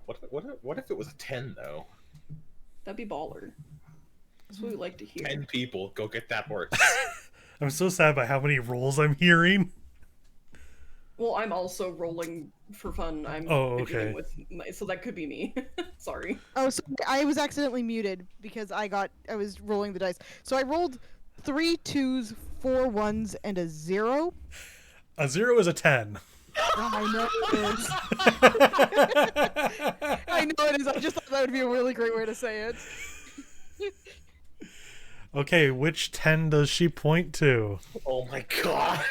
Speaker 2: What if it was a 10 though?
Speaker 6: That'd be baller. That's what we like to hear.
Speaker 2: 10 people, go get that horse.
Speaker 1: I'm so sad by how many rolls I'm hearing.
Speaker 6: Well, I'm also rolling for fun. I'm
Speaker 1: Oh,
Speaker 6: competing
Speaker 1: okay.
Speaker 6: with so that could be me. Sorry.
Speaker 4: Oh, so I was accidentally muted because I was rolling the dice. So I rolled 3 2s, 4 1s, and a 0.
Speaker 1: A 0 is a 10.
Speaker 4: I know it is. I know it is. I just thought that would be a really great way to say it.
Speaker 1: Okay, which 10 does she point to?
Speaker 2: Oh my god.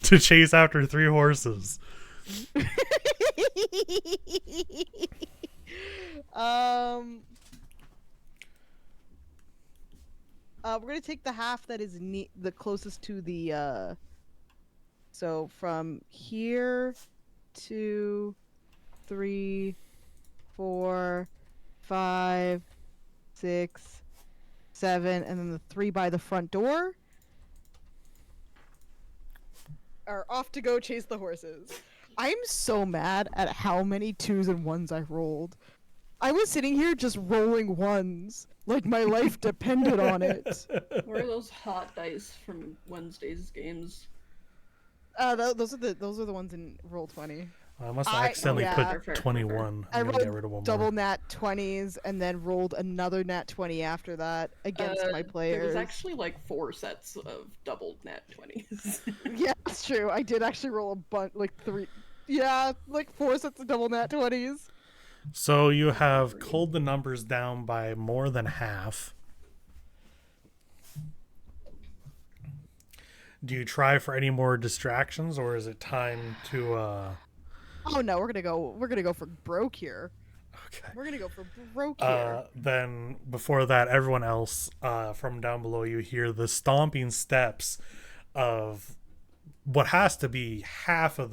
Speaker 1: To chase after 3 horses.
Speaker 4: We're gonna take the half that is the closest to the so from here 2 3 4 5 6 7, and then the 3 by the front door are off to go chase the horses. I'm so mad at how many 2s and 1s I rolled. I was sitting here just rolling 1s, like my life depended on it.
Speaker 6: Where are those hot dice from Wednesday's games?
Speaker 4: Those are the ones in Roll20.
Speaker 1: I must have accidentally
Speaker 4: yeah.
Speaker 1: put 21.
Speaker 4: I
Speaker 1: I'm gonna get
Speaker 4: rolled
Speaker 1: rid of one
Speaker 4: double
Speaker 1: more.
Speaker 4: nat 20s and then rolled another nat 20 after that against my
Speaker 6: There
Speaker 4: players.
Speaker 6: was actually like 4 sets of doubled nat 20s.
Speaker 4: Yeah, that's true. I did actually roll a bunch, like 3. Yeah, like 4 sets of double nat 20s.
Speaker 1: So you have culled the numbers down by more than half. Do you try for any more distractions, or is it time to?
Speaker 4: Oh no, we're gonna go for broke here.
Speaker 1: Okay.
Speaker 4: We're gonna go for broke here.
Speaker 1: Then before that, everyone else from down below you hear the stomping steps of what has to be half of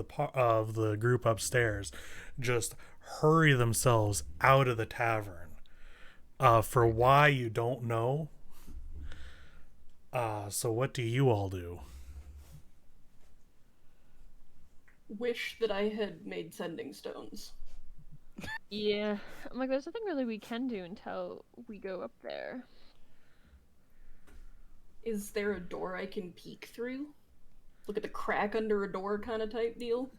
Speaker 1: the group upstairs, just hurry themselves out of the tavern. For why you don't know. So what do you all do?
Speaker 6: Wish that I had made sending stones.
Speaker 5: Yeah. I'm like, there's nothing really we can do until we go up there.
Speaker 6: Is there a door I can peek through? Look at the crack under a door kind of type deal?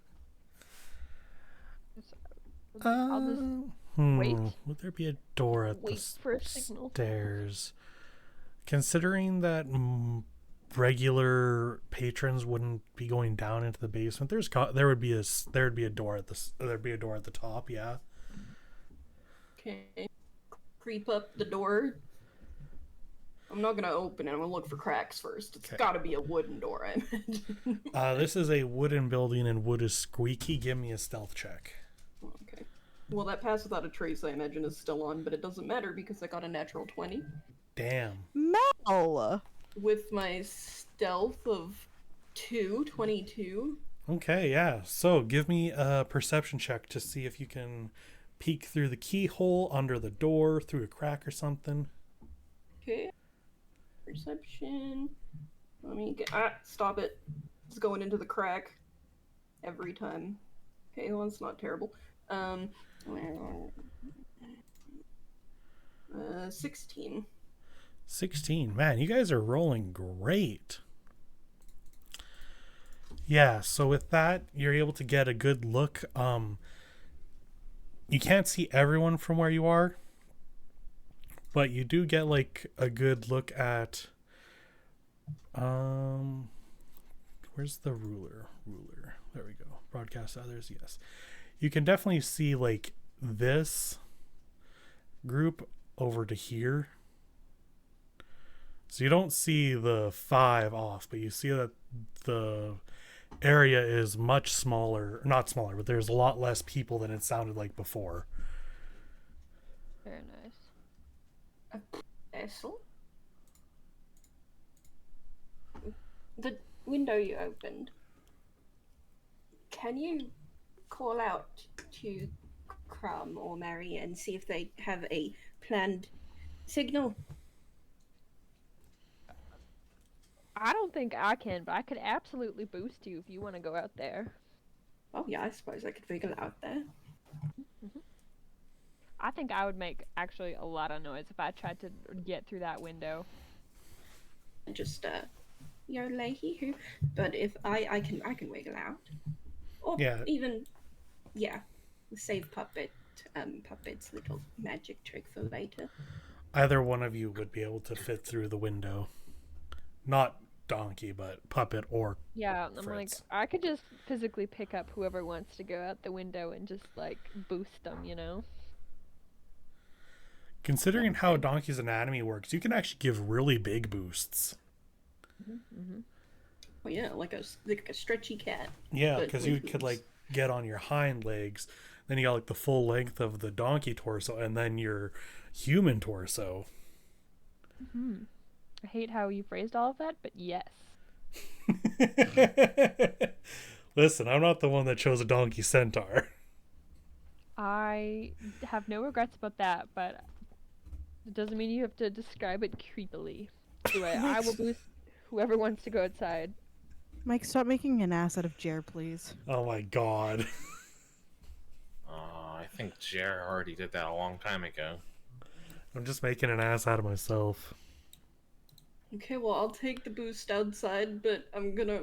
Speaker 5: I'll just wait.
Speaker 1: Would there be a door at
Speaker 5: Wait
Speaker 1: the
Speaker 5: for a signal.
Speaker 1: stairs? Considering that regular patrons wouldn't be going down into the basement, there would be a door at the top. Yeah.
Speaker 6: Okay. Creep up the door. I'm not gonna open it. I'm gonna look for cracks first. It's
Speaker 1: Okay.
Speaker 6: gotta be a wooden door, I imagine.
Speaker 1: This is a wooden building and wood is squeaky. Give me a stealth check.
Speaker 6: Okay. Well, that pass without a trace, I imagine, is still on, but it doesn't matter because I got a natural 20.
Speaker 1: Damn.
Speaker 4: Mel.
Speaker 6: With my stealth of 22.
Speaker 1: Okay, yeah. So give me a perception check to see if you can peek through the keyhole, under the door, through a crack or something.
Speaker 6: Okay. Perception. Let me get. Stop it. It's going into the crack. Every time. Okay, well, it's not terrible. 16.
Speaker 1: 16. Man, you guys are rolling great. Yeah, so with that, you're able to get a good look. You can't see everyone from where you are, but you do get like a good look at where's the ruler? There we go. Broadcast others, yes. You can definitely see like this group over to here. So you don't see the 5 off, but you see that the area is much smaller. Not smaller, but there's a lot less people than it sounded like before.
Speaker 5: Very nice.
Speaker 6: Excellent. The window you opened. Can you call out to Crumb or Mary and see if they have a planned signal?
Speaker 5: I don't think I can, but I could absolutely boost you if you want to go out there.
Speaker 6: Oh yeah, I suppose I could figure it out there.
Speaker 5: I think I would make actually a lot of noise if I tried to get through that window.
Speaker 6: Just leahy who, but if I can wiggle out, or
Speaker 1: Yeah.
Speaker 6: even save Puppet's little magic trick for later.
Speaker 1: Either one of you would be able to fit through the window. Not Donkey, but Puppet or
Speaker 5: Yeah, I'm like,
Speaker 1: Fritz.
Speaker 5: I could just physically pick up whoever wants to go out the window and just like boost them, you know?
Speaker 1: Considering how Donkey's anatomy works, you can actually give really big boosts.
Speaker 6: Oh yeah, like a stretchy cat.
Speaker 1: Yeah,
Speaker 6: But
Speaker 1: because you
Speaker 6: with
Speaker 1: could
Speaker 6: hooves.
Speaker 1: like get on your hind legs, then you got like the full length of the donkey torso, and then your human torso.
Speaker 5: I hate how you phrased all of that, but yes.
Speaker 1: Listen, I'm not the one that chose a donkey centaur.
Speaker 5: I have no regrets about that, but It doesn't mean you have to describe it creepily. Anyway, I will boost whoever wants to go outside.
Speaker 4: Mike, stop making an ass out of Jer, please.
Speaker 1: Oh my god.
Speaker 2: I think Jer already did that a long time ago.
Speaker 1: I'm just making an ass out of myself.
Speaker 6: Okay, well, I'll take the boost outside, but I'm gonna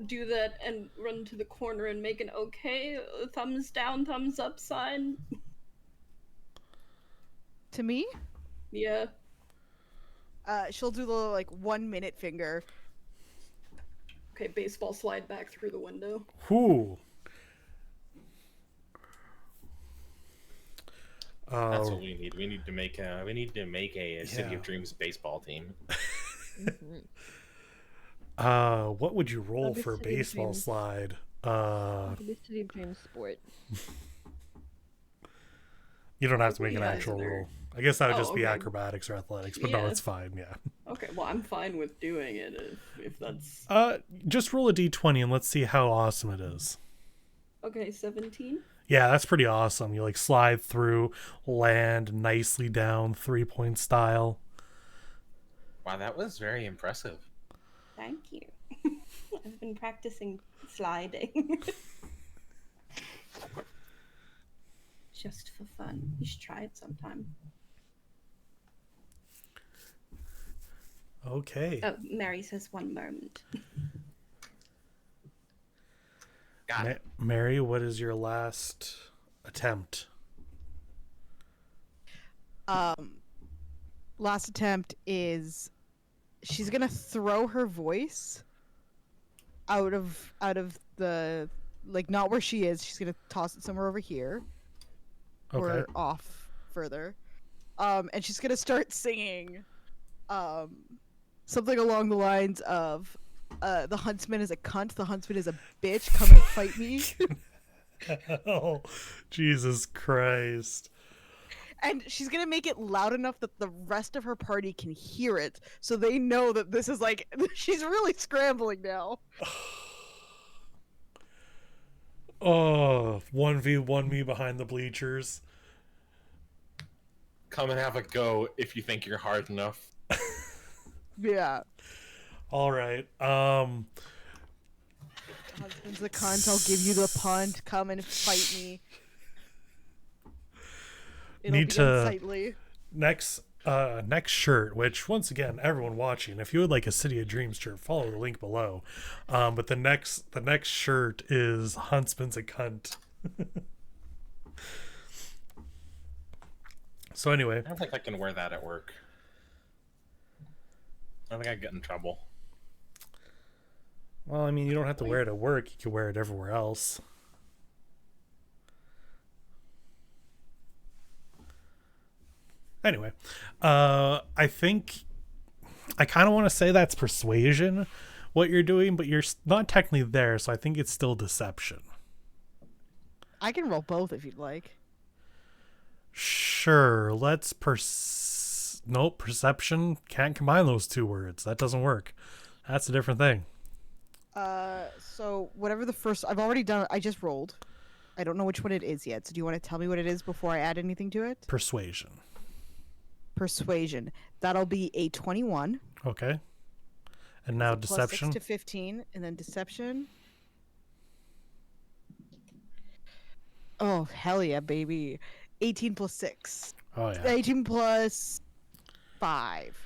Speaker 6: do that and run to the corner and make an okay thumbs down, thumbs up sign.
Speaker 4: To me?
Speaker 6: Yeah.
Speaker 4: She'll do the like 1 minute finger.
Speaker 6: Okay, baseball slide back through the window.
Speaker 1: Whew.
Speaker 2: That's what we need. We need to make a City
Speaker 1: Yeah.
Speaker 2: of Dreams baseball team.
Speaker 1: What would you roll
Speaker 5: That'd be
Speaker 1: for a
Speaker 5: City of
Speaker 1: baseball
Speaker 5: Dreams.
Speaker 1: slide?
Speaker 5: The City of Dreams sport.
Speaker 1: You don't have to make an
Speaker 6: Yeah,
Speaker 1: actual
Speaker 6: isn't there-
Speaker 1: roll. I guess that would
Speaker 6: Oh,
Speaker 1: just be
Speaker 6: okay.
Speaker 1: acrobatics or athletics, but no,
Speaker 6: Yeah.
Speaker 1: it's fine. Yeah.
Speaker 6: Okay, well, I'm fine with doing it if that's...
Speaker 1: Just roll a d20 and let's see how awesome it is.
Speaker 6: Okay, 17?
Speaker 1: Yeah, that's pretty awesome. You like slide through, land nicely down, 3-point style.
Speaker 2: Wow, that was very impressive.
Speaker 6: Thank you. I've been practicing sliding. Just for fun. You should try it sometime.
Speaker 1: Okay.
Speaker 6: Oh, Mary says 1 moment.
Speaker 2: Got it.
Speaker 1: Mary, what is your last attempt?
Speaker 4: Last attempt is she's gonna throw her voice out of the like not where she is. She's gonna toss it somewhere over here
Speaker 1: Okay.
Speaker 4: or off further. And she's gonna start singing something along the lines of the huntsman is a cunt, the huntsman is a bitch, come and fight me.
Speaker 1: Oh, Jesus Christ.
Speaker 4: And she's gonna make it loud enough that the rest of her party can hear it, so they know that this is like she's really scrambling now.
Speaker 1: Oh, 1v1 me behind the bleachers.
Speaker 2: Come and have a go if you think you're hard enough.
Speaker 4: Yeah.
Speaker 1: All right.
Speaker 4: Husband's the cunt, I'll give you the punt, come and fight me. It'll
Speaker 1: Need
Speaker 4: be
Speaker 1: to-
Speaker 4: unsightly.
Speaker 1: Next shirt, which once again, everyone watching, if you would like a City of Dreams shirt, follow the link below. But the next shirt is Huntsman's a cunt. So anyway,
Speaker 2: I don't think I can wear that at work. I think I'd get in trouble.
Speaker 1: well, I mean, you don't have to wear it at work. You can wear it everywhere else. Anyway, I think I kind of want to say that's persuasion, what you're doing, but you're not technically there, so I think it's still deception.
Speaker 4: I can roll both if you'd like.
Speaker 1: Sure, let's nope, perception can't combine those two words. That doesn't work. That's a different thing.
Speaker 4: So whatever the first I've already done, I just rolled. I don't know which one it is yet. So do you want to tell me what it is before I add anything to it?
Speaker 1: Persuasion.
Speaker 4: Persuasion. That'll be a 21.
Speaker 1: Okay. And now
Speaker 4: Plus
Speaker 1: deception.
Speaker 4: 6 to 15, and then deception. Oh, hell yeah, baby. 18 plus 6.
Speaker 1: Oh yeah.
Speaker 4: 18 plus 5.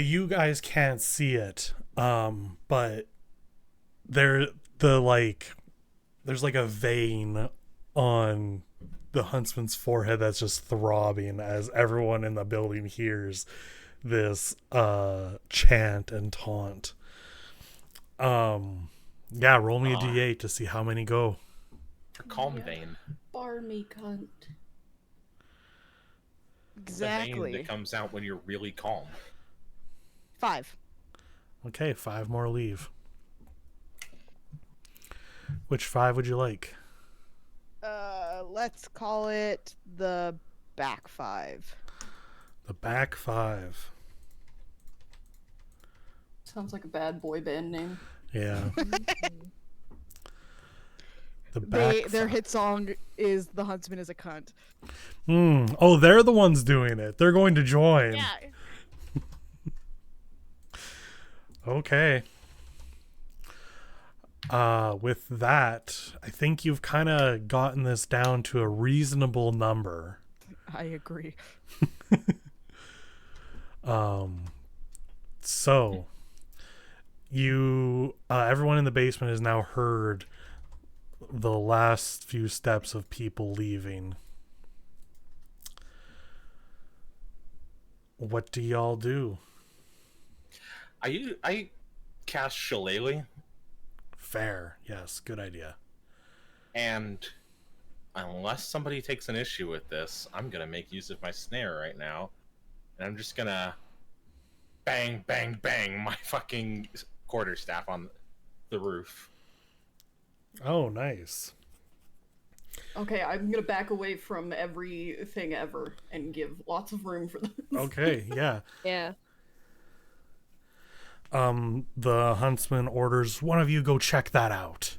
Speaker 1: You guys can't see it, but there's like a vein on the huntsman's forehead that's just throbbing as everyone in the building hears this chant and taunt. Yeah, roll me a d8 to see how many go.
Speaker 2: Calm vein.
Speaker 6: Bar me, cunt.
Speaker 2: The vein
Speaker 4: Exactly.
Speaker 2: that comes out when you're really calm.
Speaker 4: 5.
Speaker 1: Okay, 5 more leave. Which 5 would you like?
Speaker 4: Let's call it the back 5.
Speaker 1: The back 5.
Speaker 6: Sounds like a bad boy band name.
Speaker 1: Yeah. The back
Speaker 4: Their
Speaker 1: fuck.
Speaker 4: hit song is "The Huntsman is a Cunt."
Speaker 1: Oh, they're the ones doing it. They're going to join.
Speaker 4: Yeah.
Speaker 1: Okay. With that, I think you've kind of gotten this down to a reasonable number.
Speaker 4: I agree.
Speaker 1: So you, everyone in the basement has now heard the last few steps of people leaving. What do y'all do?
Speaker 2: I cast Shillelagh,
Speaker 1: Fair. Yes, good idea.
Speaker 2: and unless somebody takes an issue with this, I'm gonna make use of my snare right now, and I'm just gonna bang, bang, bang my fucking quarterstaff on the roof.
Speaker 1: Oh, nice.
Speaker 6: Okay, I'm gonna back away from everything ever and give lots of room for this.
Speaker 1: Okay, yeah.
Speaker 5: Yeah.
Speaker 1: The huntsman orders one of you go check that out.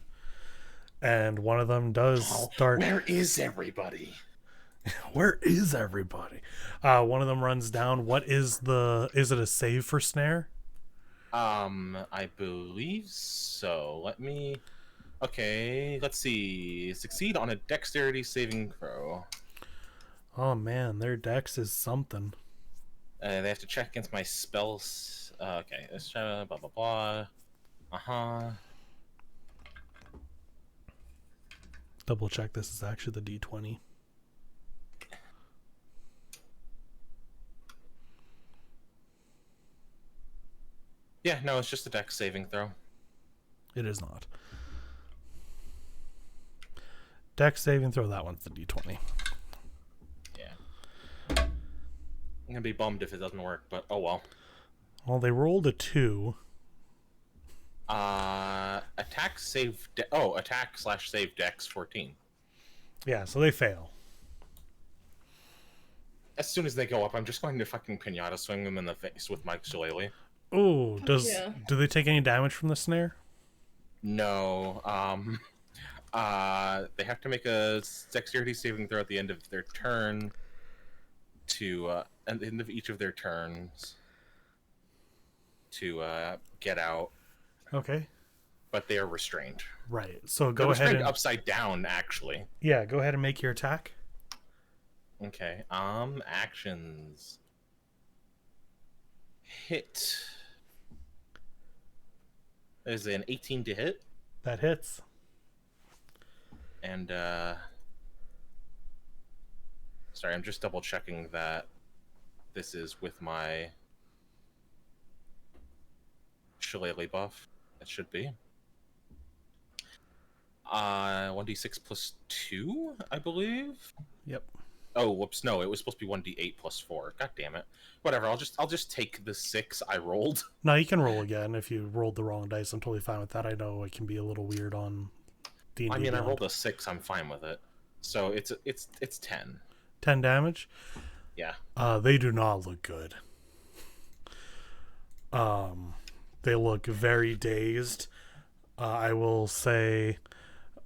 Speaker 1: And one of them does start.
Speaker 2: Where is everybody?
Speaker 1: Where is everybody? One of them runs down. What is is it a save for snare?
Speaker 2: I believe so. Okay, let's see. Succeed on a dexterity saving throw.
Speaker 1: Oh man, their dex is something.
Speaker 2: They have to check against my spells. Okay, let's try blah blah blah.
Speaker 1: Double check this is actually the D20.
Speaker 2: Yeah, no, it's just a dex saving throw.
Speaker 1: It is not. Dex saving throw, that one's the D20.
Speaker 2: Yeah. I'm gonna be bummed if it doesn't work, but oh well.
Speaker 1: Well, they rolled a 2.
Speaker 2: Attack / save dex 14.
Speaker 1: Yeah, so they fail.
Speaker 2: As soon as they go up, I'm just going to fucking pinata swing them in the face with my shillelagh.
Speaker 1: Oh,
Speaker 6: Yeah.
Speaker 1: do they take any damage from the snare?
Speaker 2: No. They have to make a dexterity saving throw at the end of their turn at the end of each of their turns to get out,
Speaker 1: Okay.
Speaker 2: but they are restrained.
Speaker 1: Right. So
Speaker 2: They're
Speaker 1: go ahead
Speaker 2: restrained
Speaker 1: and
Speaker 2: upside down, actually.
Speaker 1: yeah, go ahead and make your attack.
Speaker 2: Okay. Actions. Hit. Is an 18 to hit,
Speaker 1: That hits.
Speaker 2: and sorry, I'm just double checking that this is with my shillelagh buff. That should be 1d6 plus 2, I believe.
Speaker 1: Yep.
Speaker 2: Oh, whoops! No, it was supposed to be 1d8 plus 4. God damn it! Whatever. I'll just take the 6 I rolled.
Speaker 1: No, you can roll again if you rolled the wrong dice. I'm totally fine with that. I know it can be a little weird on D&D.
Speaker 2: I mean, I
Speaker 1: Beyond.
Speaker 2: rolled a 6. I'm fine with it. So it's 10.
Speaker 1: 10 damage.
Speaker 2: Yeah.
Speaker 1: They do not look good. They look very dazed. I will say.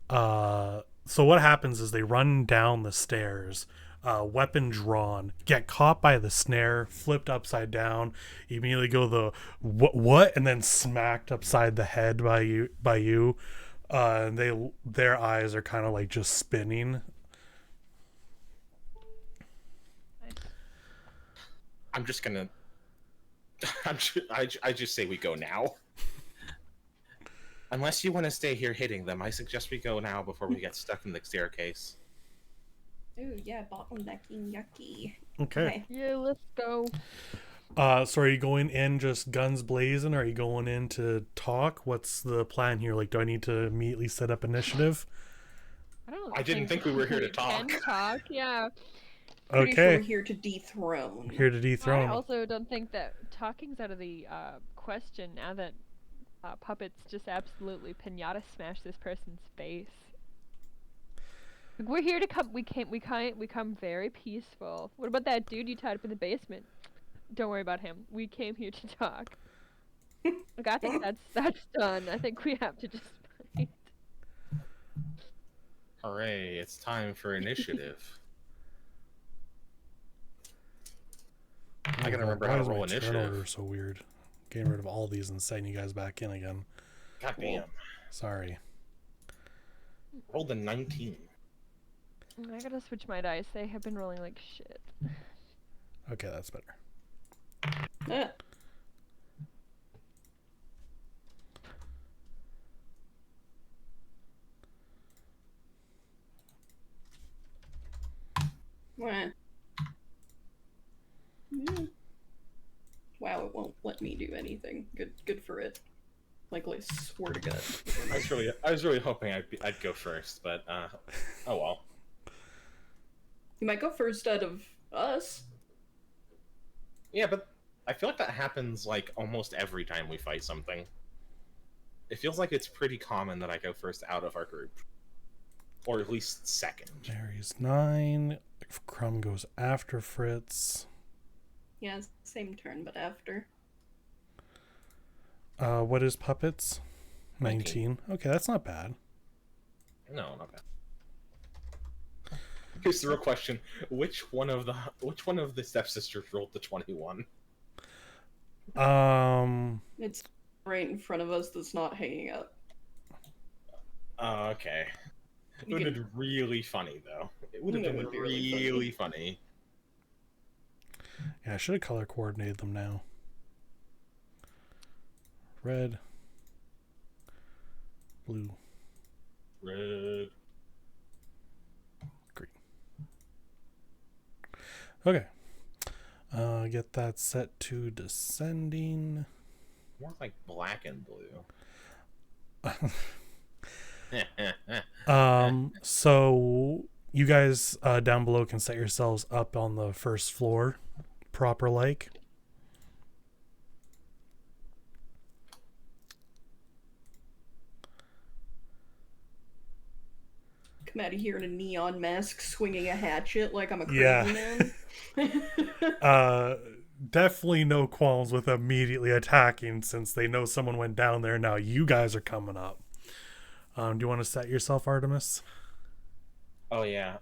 Speaker 1: So what happens is they run down the stairs, weapon drawn, get caught by the snare, flipped upside down, immediately go the what, and then smacked upside the head by you. And their eyes are kind of like just spinning.
Speaker 2: I'm just gonna. I just say we go now. Unless you want to stay here hitting them, I suggest we go now before we get stuck in the staircase.
Speaker 3: Ooh, yeah, bottlenecking, yucky.
Speaker 1: Okay.
Speaker 5: Yeah, let's go.
Speaker 1: So are you going in just guns blazing, or are you going in to talk? What's the plan here? Like, do I need to immediately set up initiative?
Speaker 2: I didn't think we were here to
Speaker 5: we can
Speaker 2: talk.
Speaker 5: talk, yeah.
Speaker 6: Pretty sure
Speaker 1: Okay.
Speaker 6: we're here to dethrone.
Speaker 1: Here to dethrone.
Speaker 5: I also don't think that talking's out of the question now that puppets just absolutely pinata smash this person's face. Like, we're here to come. We come very peaceful. What about that dude you tied up in the basement? Don't worry about him. We came here to talk. Like, I think that's done. I think we have to just fight.
Speaker 2: Hooray, it's time for initiative. I gotta remember how to roll
Speaker 1: Why is my turn
Speaker 2: initiative.
Speaker 1: order so weird? Getting rid of all these and setting you guys back in again.
Speaker 2: God damn.
Speaker 1: Sorry.
Speaker 2: Rolled a 19.
Speaker 5: I gotta switch my dice. They have been rolling like shit.
Speaker 1: Okay, that's better.
Speaker 6: Ah, wah. Wow, it won't let me do anything. Good for it. Like, I swear to God.
Speaker 2: I was really hoping I'd go first, but oh well.
Speaker 6: You might go first out of us.
Speaker 2: Yeah, but I feel like that happens like almost every time we fight something. It feels like it's pretty common that I go first out of our group, or at least second.
Speaker 1: Mary's 9. Crumb goes after Fritz.
Speaker 6: Yeah, it's the same turn, but after.
Speaker 1: What is puppets? 19. Okay, that's not bad.
Speaker 2: No, not bad. Here's the real question: which one of the stepsisters rolled the 21?
Speaker 6: It's right in front of us that's not hanging up.
Speaker 2: Okay. It would have been really funny, though. It would have
Speaker 6: That
Speaker 2: been
Speaker 6: would be really
Speaker 2: really funny.
Speaker 1: Yeah, I should have color coordinated them now. Red. Blue.
Speaker 2: Red.
Speaker 1: Green. Okay. Get that set to descending.
Speaker 2: More like black and blue.
Speaker 1: So you guys down below can set yourselves up on the first floor, proper like.
Speaker 6: Come out of here in a neon mask, swinging a hatchet like I'm a crazy
Speaker 1: Yeah.
Speaker 6: man.
Speaker 1: Definitely no qualms with immediately attacking since they know someone went down there. Now you guys are coming up. Do you want to set yourself, Artemis?
Speaker 2: Oh yeah.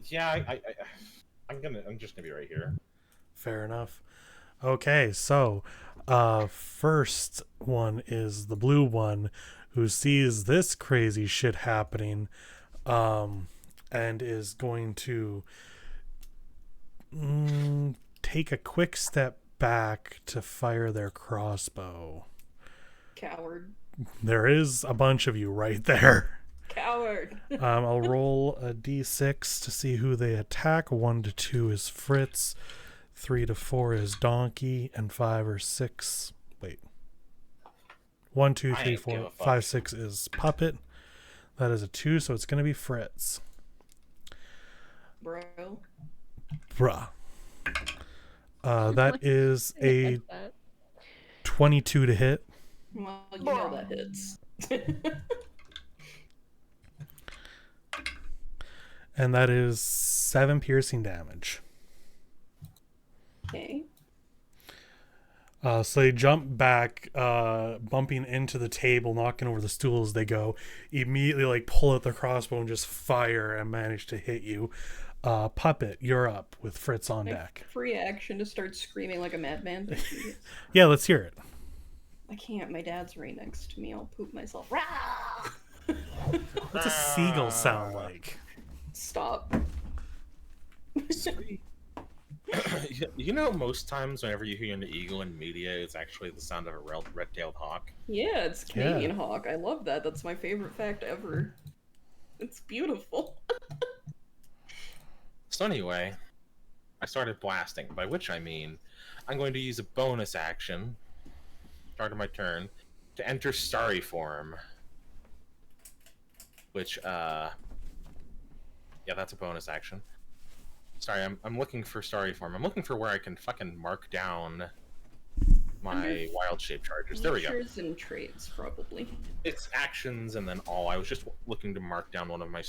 Speaker 2: Yeah, I'm just gonna be right here.
Speaker 1: Fair enough. Okay, so first one is the blue one who sees this crazy shit happening and is going to take a quick step back to fire their crossbow.
Speaker 6: Coward.
Speaker 1: There is a bunch of you right there.
Speaker 6: Coward.
Speaker 1: I'll roll a d6 to see who they attack. 1 to 2 is Fritz. 3 to 4 is Donkey, and 5 or 6. Wait. 1, 2, 3, 4, 5, 6 is Puppet. That is a 2, so it's going to be Fritz.
Speaker 6: Bro.
Speaker 1: Bruh. That is a
Speaker 5: That.
Speaker 1: 22 to hit.
Speaker 6: Well, you know that hits.
Speaker 1: And that is 7 piercing damage.
Speaker 6: Okay.
Speaker 1: So they jump back, bumping into the table, knocking over the stool as they go. Immediately, like, pull out the crossbow and just fire and manage to hit you. Puppet, you're up with Fritz on deck.
Speaker 6: Free action to start screaming like a madman.
Speaker 1: Yeah, let's hear it.
Speaker 6: I can't. My dad's right next to me. I'll poop myself.
Speaker 1: What's a seagull sound like?
Speaker 6: Stop.
Speaker 2: You know, most times whenever you hear an eagle in media, it's actually the sound of a red-tailed hawk.
Speaker 6: Yeah, it's Canadian hawk. I love that. That's my favorite fact ever. It's beautiful.
Speaker 2: So anyway, I started blasting, by which I mean I'm going to use a bonus action, start of my turn, to enter Starry form. Which, yeah, that's a bonus action. Sorry, I'm looking for Starry form. I'm looking for where I can fucking mark down my wild shape charges. There we go.
Speaker 6: Features and traits, probably.
Speaker 2: It's actions and then all. I was just looking to mark down one of my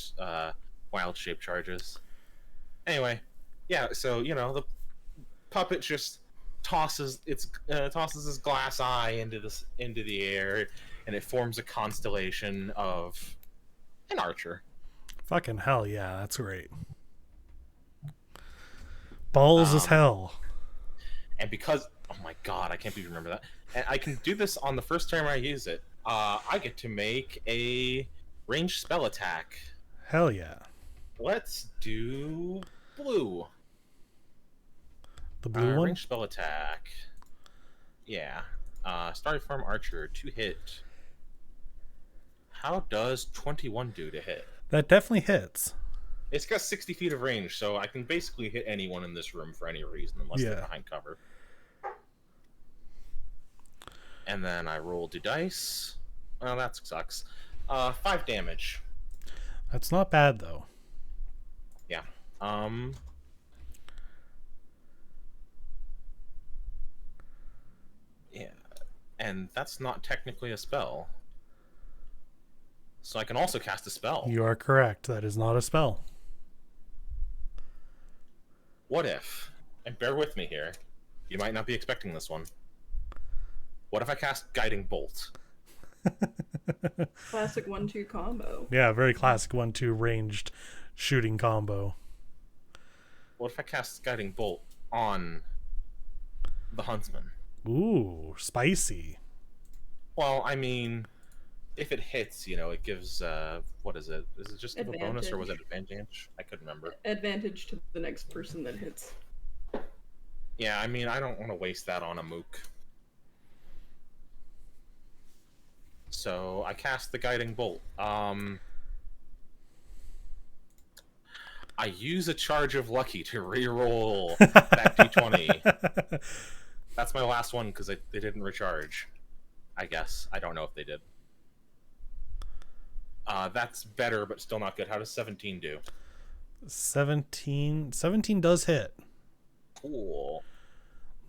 Speaker 2: wild shape charges. Anyway, yeah, so, you know, the puppet just tosses his glass eye into the air, and it forms a constellation of an archer.
Speaker 1: Fucking hell yeah, that's great. Balls as hell.
Speaker 2: And because, oh my god, I can't even remember that. And I can do this on the first time I use it. I get to make a ranged spell attack.
Speaker 1: Hell yeah.
Speaker 2: Let's do blue.
Speaker 1: The blue one?
Speaker 2: Ranged spell attack. Yeah. Starry Farm Archer, 2 hit. How does 21 do to hit?
Speaker 1: That definitely hits.
Speaker 2: It's got 60 feet of range, so I can basically hit anyone in this room for any reason, unless they're behind cover. And then I roll 2 dice. Oh, that sucks. 5 damage.
Speaker 1: That's not bad, though.
Speaker 2: Yeah. Yeah. And that's not technically a spell. So I can also cast a spell.
Speaker 1: You are correct. That is not a spell.
Speaker 2: What if, and bear with me here, you might not be expecting this one. What if I cast Guiding Bolt?
Speaker 6: Classic 1-2 combo.
Speaker 1: Yeah, very classic 1-2 ranged shooting combo.
Speaker 2: What if I cast Guiding Bolt on the Huntsman?
Speaker 1: Ooh, spicy.
Speaker 2: Well, I mean, if it hits, it gives, what is it? Does it just give a bonus, or was it advantage? I couldn't remember.
Speaker 6: Advantage to the next person that hits.
Speaker 2: Yeah, I mean, I don't want to waste that on a mook. So I cast the Guiding Bolt. I use a charge of lucky to re-roll that d20. That's my last one because they didn't recharge. I guess. I don't know if they did. That's better, but still not good. How does 17 do?
Speaker 1: 17 does hit.
Speaker 2: Cool.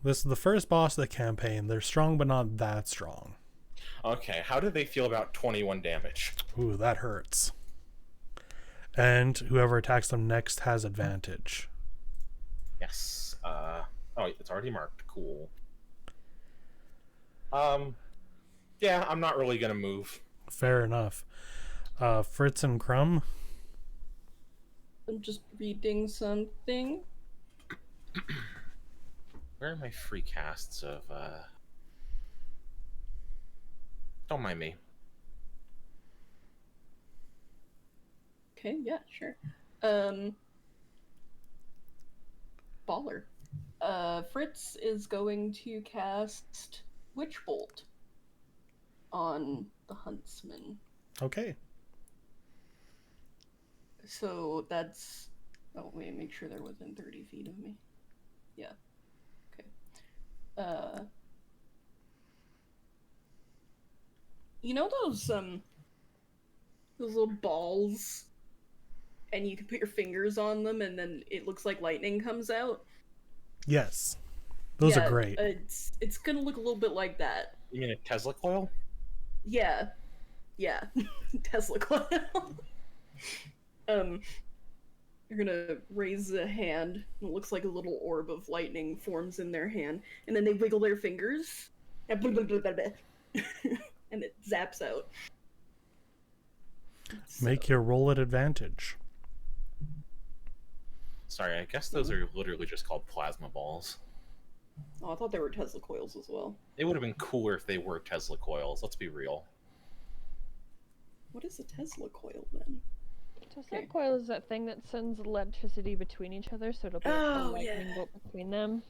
Speaker 1: This is the first boss of the campaign. They're strong, but not that strong.
Speaker 2: Okay, how do they feel about 21 damage?
Speaker 1: Ooh, that hurts. And whoever attacks them next has advantage.
Speaker 2: Yes. Oh, it's already marked. Cool. Yeah, I'm not really gonna move.
Speaker 1: Fair enough. Fritz and Crumb.
Speaker 6: I'm just reading something.
Speaker 2: Where are my free casts of, Don't mind me.
Speaker 6: Okay, yeah, sure. Baller. Fritz is going to cast Witch Bolt on the Huntsman.
Speaker 1: Okay.
Speaker 6: So that's... Oh, wait, make sure they're within 30 feet of me. Yeah. Okay. You know those little balls, and you can put your fingers on them, and then it looks like lightning comes out?
Speaker 1: Yes. Those are great.
Speaker 6: It's gonna look a little bit like that.
Speaker 2: You mean a Tesla coil?
Speaker 6: Yeah. Yeah. Tesla coil. You're gonna raise a hand, and it looks like a little orb of lightning forms in their hand, and then they wiggle their fingers, and and it zaps out.
Speaker 1: Make your roll at advantage.
Speaker 2: Sorry, I guess those are literally just called plasma balls.
Speaker 6: Oh, I thought they were Tesla coils as well.
Speaker 2: It would have been cooler if they were Tesla coils, let's be real.
Speaker 6: What is a Tesla coil then?
Speaker 5: Tesla coil is that thing that sends electricity between each other, so it'll be a lightning bolt between them.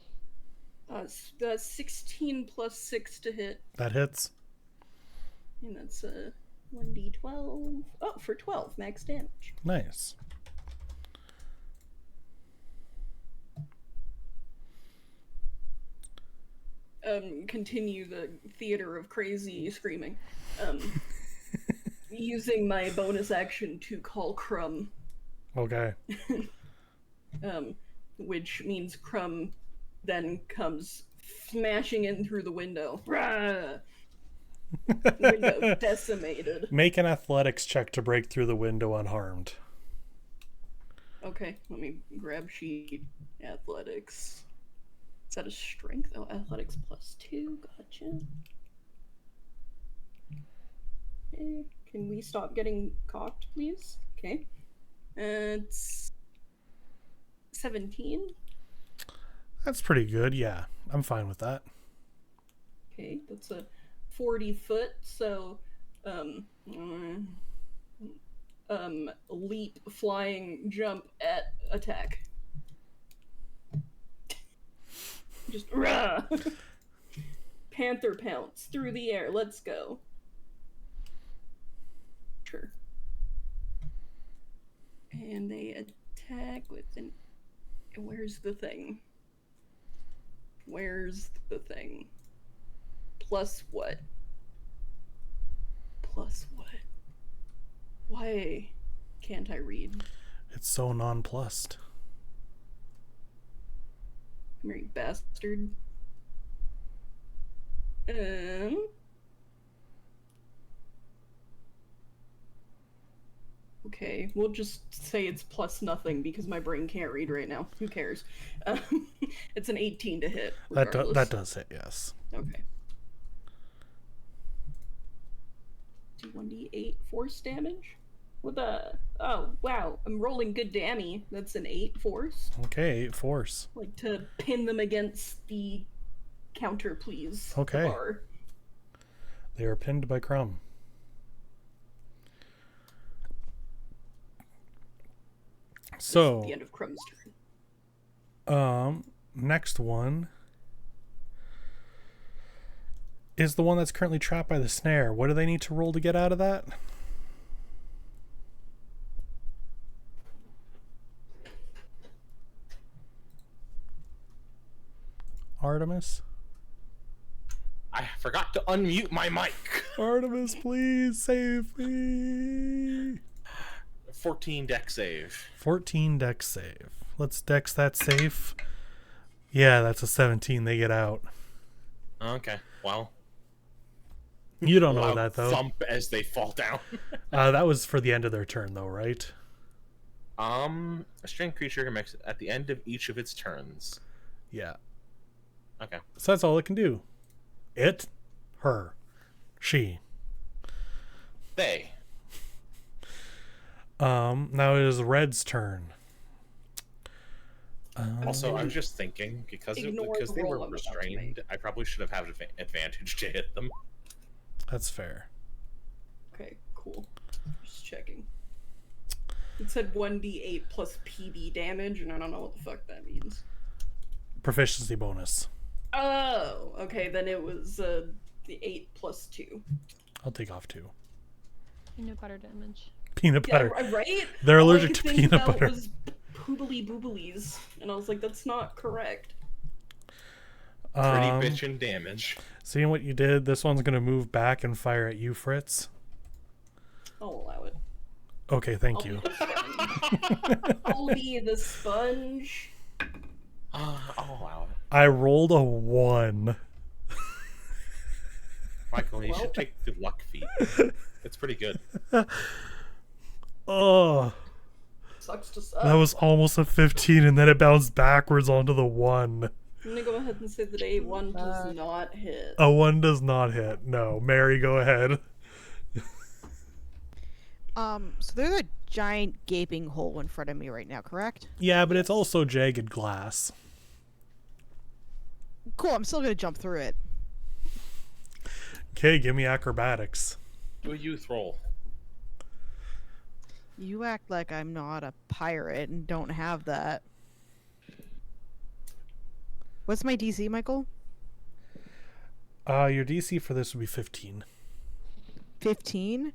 Speaker 6: 16 plus 6 to hit.
Speaker 1: That hits.
Speaker 6: And that's 1d12. Oh, for 12 max damage.
Speaker 1: Nice.
Speaker 6: Continue the theater of crazy screaming. Using my bonus action to call Crumb.
Speaker 1: Okay.
Speaker 6: Which means Crumb then comes smashing in through the window. Rah! Window decimated.
Speaker 1: Make an athletics check to break through the window unharmed.
Speaker 6: Okay, let me grab sheet. Athletics. Is that a strength? Oh, athletics +2. Gotcha. Okay. Can we stop getting cocked, please? Okay. It's 17.
Speaker 1: That's pretty good. Yeah, I'm fine with that.
Speaker 6: Okay, that's a 40 foot, so mm, leap, flying, jump at attack. Just rah! Panther pounce through the air. Let's go. Sure. And they attack with an. Where's the thing? Where's the thing? Plus what? Plus what? Why can't I read?
Speaker 1: It's so nonplussed.
Speaker 6: Come here, you bastard. Okay, we'll just say it's plus nothing because my brain can't read right now. Who cares? It's an 18 to hit.
Speaker 1: That does hit, yes.
Speaker 6: Okay. 1d8 force damage? What the? Oh, wow. I'm rolling good dammy. That's an 8 force.
Speaker 1: Okay, 8 force.
Speaker 6: Like to pin them against the counter, please.
Speaker 1: Okay.
Speaker 6: The bar.
Speaker 1: They are pinned by Crumb. So,
Speaker 6: This is the end of Crumb's turn.
Speaker 1: next one is the one that's currently trapped by the snare. What do they need to roll to get out of that? Artemis?
Speaker 2: I forgot to unmute my mic.
Speaker 1: Artemis, please save me.
Speaker 2: 14 deck save.
Speaker 1: 14 dex save. Let's dex that safe. Yeah, that's a 17. They get out.
Speaker 2: Okay, well.
Speaker 1: You don't know
Speaker 2: Loud
Speaker 1: that, though.
Speaker 2: Thump as they fall down.
Speaker 1: That was for the end of their turn, though, right?
Speaker 2: A string creature can make at the end of each of its turns.
Speaker 1: Yeah.
Speaker 2: Okay.
Speaker 1: So that's all it can do. It, her, she.
Speaker 2: They.
Speaker 1: Now it is Red's turn.
Speaker 2: Also, I'm just thinking because
Speaker 6: Ignore
Speaker 2: because
Speaker 6: the
Speaker 2: they
Speaker 6: roll
Speaker 2: were
Speaker 6: I'm about to
Speaker 2: restrained, I probably should have had advantage to hit them.
Speaker 1: That's fair.
Speaker 6: Okay, cool. Just checking. It said 1d8 plus PB damage, and I don't know what the fuck that means.
Speaker 1: Proficiency bonus.
Speaker 6: Oh, okay, then it was the 8 plus 2.
Speaker 1: I'll take off 2.
Speaker 5: Peanut butter damage.
Speaker 1: Peanut butter.
Speaker 6: Yeah, right?
Speaker 1: They're
Speaker 6: All I
Speaker 1: allergic
Speaker 6: could
Speaker 1: to
Speaker 6: think
Speaker 1: peanut
Speaker 6: about
Speaker 1: butter.
Speaker 6: was poobly booblies, and I was like, that's not correct.
Speaker 2: Pretty bitchin' damage.
Speaker 1: Seeing what you did, this one's going to move back and fire at you, Fritz.
Speaker 6: I'll allow it.
Speaker 1: Okay, thank you.
Speaker 6: I'll be the sponge.
Speaker 2: I'll allow it.
Speaker 1: I rolled a 1.
Speaker 2: Michael, you
Speaker 6: Well.
Speaker 2: should take the luck feat. It's pretty good.
Speaker 1: Oh,
Speaker 6: Sucks to suck.
Speaker 1: that was almost a 15, and then it bounced backwards onto the 1.
Speaker 6: I'm gonna go ahead and say that a 1 does not hit.
Speaker 1: A 1 does not hit. No. Mary, go ahead.
Speaker 4: So there's a giant gaping hole in front of me right now, correct?
Speaker 1: Yeah, but it's also jagged glass.
Speaker 4: Cool, I'm still gonna jump through it.
Speaker 1: Okay, give me acrobatics.
Speaker 2: Do a youth roll.
Speaker 4: You act like I'm not a pirate and don't have that. What's my DC, Michael?
Speaker 1: Your DC for this would be 15.
Speaker 4: 15?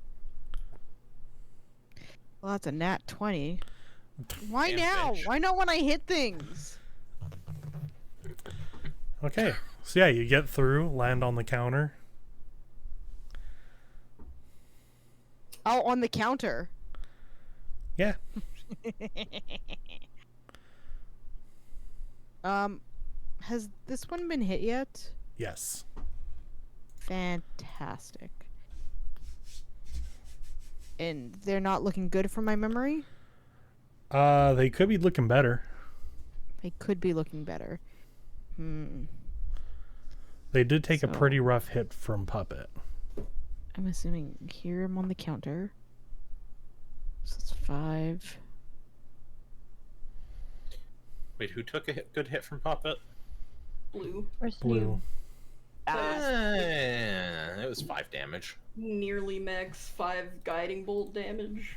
Speaker 4: Well, that's a nat 20. Why
Speaker 2: Damn
Speaker 4: now?
Speaker 2: bitch.
Speaker 4: Why not when I hit things?
Speaker 1: Okay, so yeah, you get through, land on the counter.
Speaker 4: Oh, on the counter.
Speaker 1: Yeah.
Speaker 4: Has this one been hit yet?
Speaker 1: Yes.
Speaker 4: Fantastic. And they're not looking good from my memory?
Speaker 1: They could be looking better.
Speaker 4: They could be looking better.
Speaker 1: They did take a
Speaker 4: So-
Speaker 1: pretty rough hit from Puppet.
Speaker 4: I'm assuming here I'm on the counter. So it's 5.
Speaker 2: Wait, who took a good hit from Puppet?
Speaker 6: Blue.
Speaker 5: Or
Speaker 1: Blue.
Speaker 2: It was 5 damage.
Speaker 6: Nearly max 5 guiding bolt damage.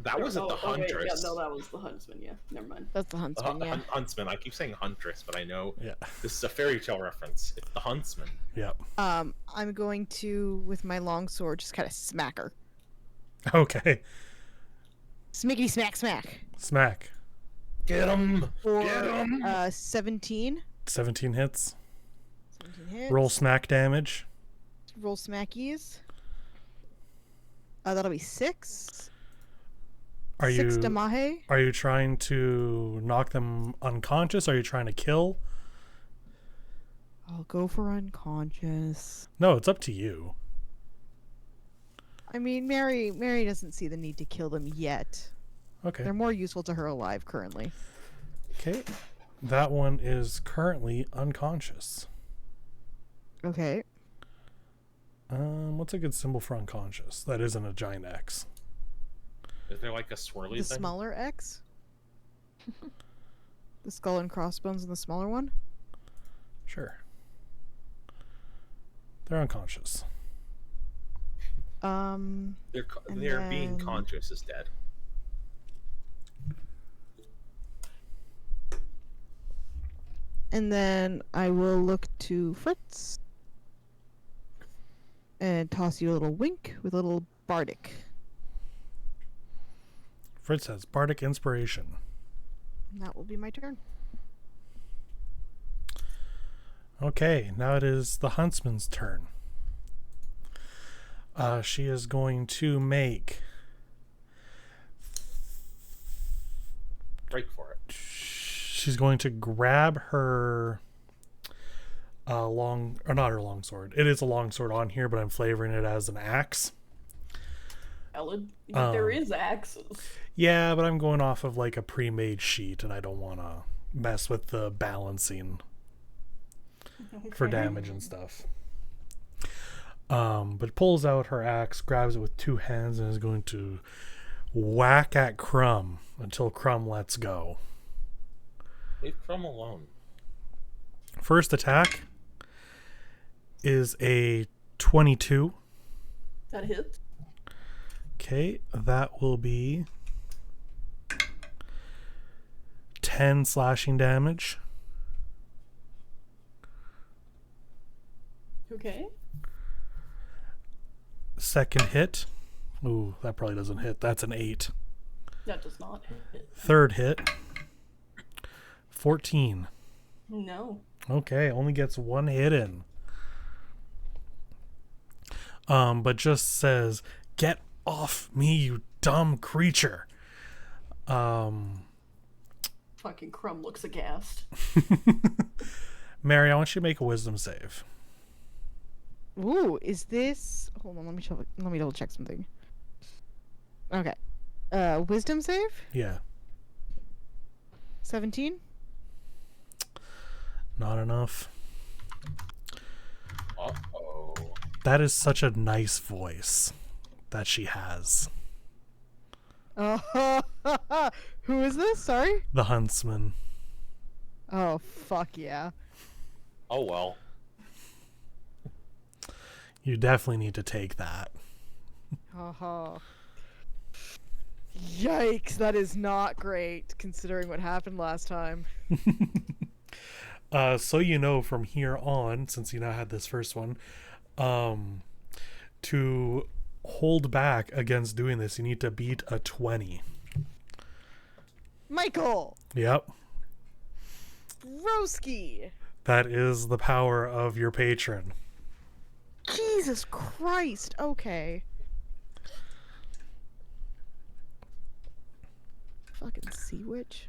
Speaker 2: That wasn't the
Speaker 6: Wait,
Speaker 2: Huntress.
Speaker 6: yeah, no, that was the huntsman. Yeah, never mind.
Speaker 4: That's the
Speaker 2: The
Speaker 4: huntsman, yeah.
Speaker 2: Huntsman. I keep saying Huntress, but I know
Speaker 1: Yeah.
Speaker 2: this is a fairy tale reference. It's the Huntsman.
Speaker 1: Yep.
Speaker 4: I'm going to, with my long sword, just kind of smack her.
Speaker 1: Okay.
Speaker 4: Smickety smack smack.
Speaker 1: Smack.
Speaker 2: Get him!
Speaker 4: For
Speaker 2: Get him!
Speaker 4: 17.
Speaker 1: 17 hits.
Speaker 4: 17 hits.
Speaker 1: Roll smack damage.
Speaker 4: Roll smackies. That'll be 6.
Speaker 1: Are
Speaker 4: 6
Speaker 1: you
Speaker 4: damahe.
Speaker 1: are you trying to knock them unconscious? Are you trying to kill?
Speaker 4: I'll go for unconscious.
Speaker 1: No, it's up to you.
Speaker 4: I mean, Mary doesn't see the need to kill them yet.
Speaker 1: Okay.
Speaker 4: They're more useful to her alive currently.
Speaker 1: Okay. That one is currently unconscious.
Speaker 4: Okay.
Speaker 1: What's a good symbol for unconscious? That isn't a giant X.
Speaker 2: Is there like a swirly
Speaker 4: The
Speaker 2: thing?
Speaker 4: smaller X? The skull and crossbones and the smaller one?
Speaker 1: Sure. They're unconscious.
Speaker 4: And
Speaker 2: Their being
Speaker 4: then-
Speaker 2: conscious is dead.
Speaker 4: And then I will look to Fritz and toss you a little wink with a little bardic.
Speaker 1: Fritz has bardic inspiration.
Speaker 4: And that will be my turn.
Speaker 1: Okay, now it is the huntsman's turn. She is going to make.
Speaker 2: Break for it.
Speaker 1: She's going to grab her long, or not her long sword. It is a long sword on here, but I'm flavoring it as an axe.
Speaker 6: Valid.
Speaker 1: Um,
Speaker 6: There is axes.
Speaker 1: Yeah, but I'm going off of like a pre-made sheet, and I don't want to mess with the balancing for
Speaker 6: Okay.
Speaker 1: damage and stuff. But pulls out her axe, grabs it with 2 hands, and is going to whack at Crumb until Crumb lets go.
Speaker 2: Leave Crumb alone.
Speaker 1: First attack is a 22.
Speaker 6: That hits.
Speaker 1: Okay, that will be 10 slashing damage.
Speaker 6: Okay.
Speaker 1: Second hit. Ooh, that probably doesn't hit. That's an 8.
Speaker 6: That does not hit.
Speaker 1: Third hit. 14.
Speaker 6: No.
Speaker 1: Okay, only gets 1 hit in. But just says, "Get off me, you dumb creature."
Speaker 6: Fucking Crumb looks aghast.
Speaker 1: Mary, I want you to make a wisdom save.
Speaker 4: Ooh, is this? Hold on, let me double check something. Okay. Wisdom save?
Speaker 1: Yeah,
Speaker 4: 17?
Speaker 1: not enough.
Speaker 2: Uh-oh.
Speaker 1: That is such a nice voice that she has.
Speaker 4: Oh, who is this? Sorry?
Speaker 1: The huntsman.
Speaker 4: Oh, fuck yeah.
Speaker 2: Oh well.
Speaker 1: You definitely need to take that.
Speaker 4: Haha. Yikes, that is not great considering what happened last time.
Speaker 1: So you know from here on, since you now had this first one, to hold back against doing this, you need to beat a 20.
Speaker 4: Michael!
Speaker 1: Yep.
Speaker 4: Broski!
Speaker 1: That is the power of your patron.
Speaker 4: Jesus Christ, okay. Fucking sea witch.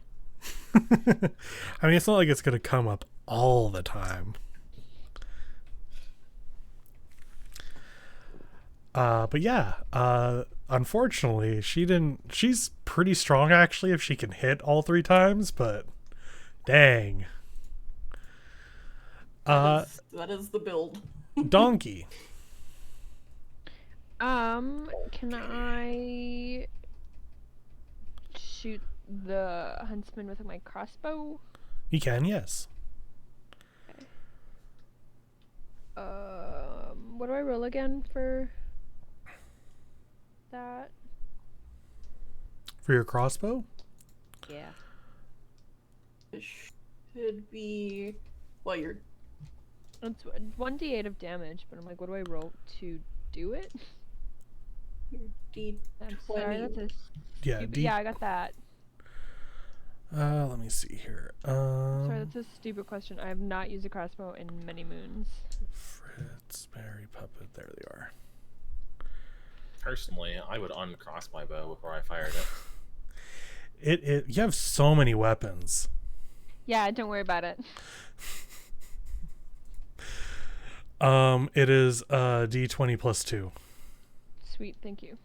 Speaker 1: I mean, it's not like it's going to come up all the time. But yeah, unfortunately, she's pretty strong actually if she can hit all 3 times, but dang.
Speaker 6: That is the build.
Speaker 1: Donkey.
Speaker 5: Can I shoot the huntsman with my crossbow?
Speaker 1: You can, yes.
Speaker 5: What do I roll again for that?
Speaker 1: For your crossbow?
Speaker 5: Yeah.
Speaker 6: It should be. Well, you're.
Speaker 5: It's 1d8 of damage, but I'm like, what do I roll to do it?
Speaker 6: D20.
Speaker 5: I'm sorry, that's a
Speaker 1: Yeah,
Speaker 5: stupid... Yeah, I got that.
Speaker 1: Let me see here.
Speaker 5: Sorry, that's a stupid question. I have not used a crossbow in many moons.
Speaker 1: Fritz, Mary, Puppet, there they are.
Speaker 2: Personally, I would uncross my bow before I fired it.
Speaker 1: You have so many weapons.
Speaker 5: Yeah, don't worry about it.
Speaker 1: It is D20 plus 2.
Speaker 5: Sweet, thank you.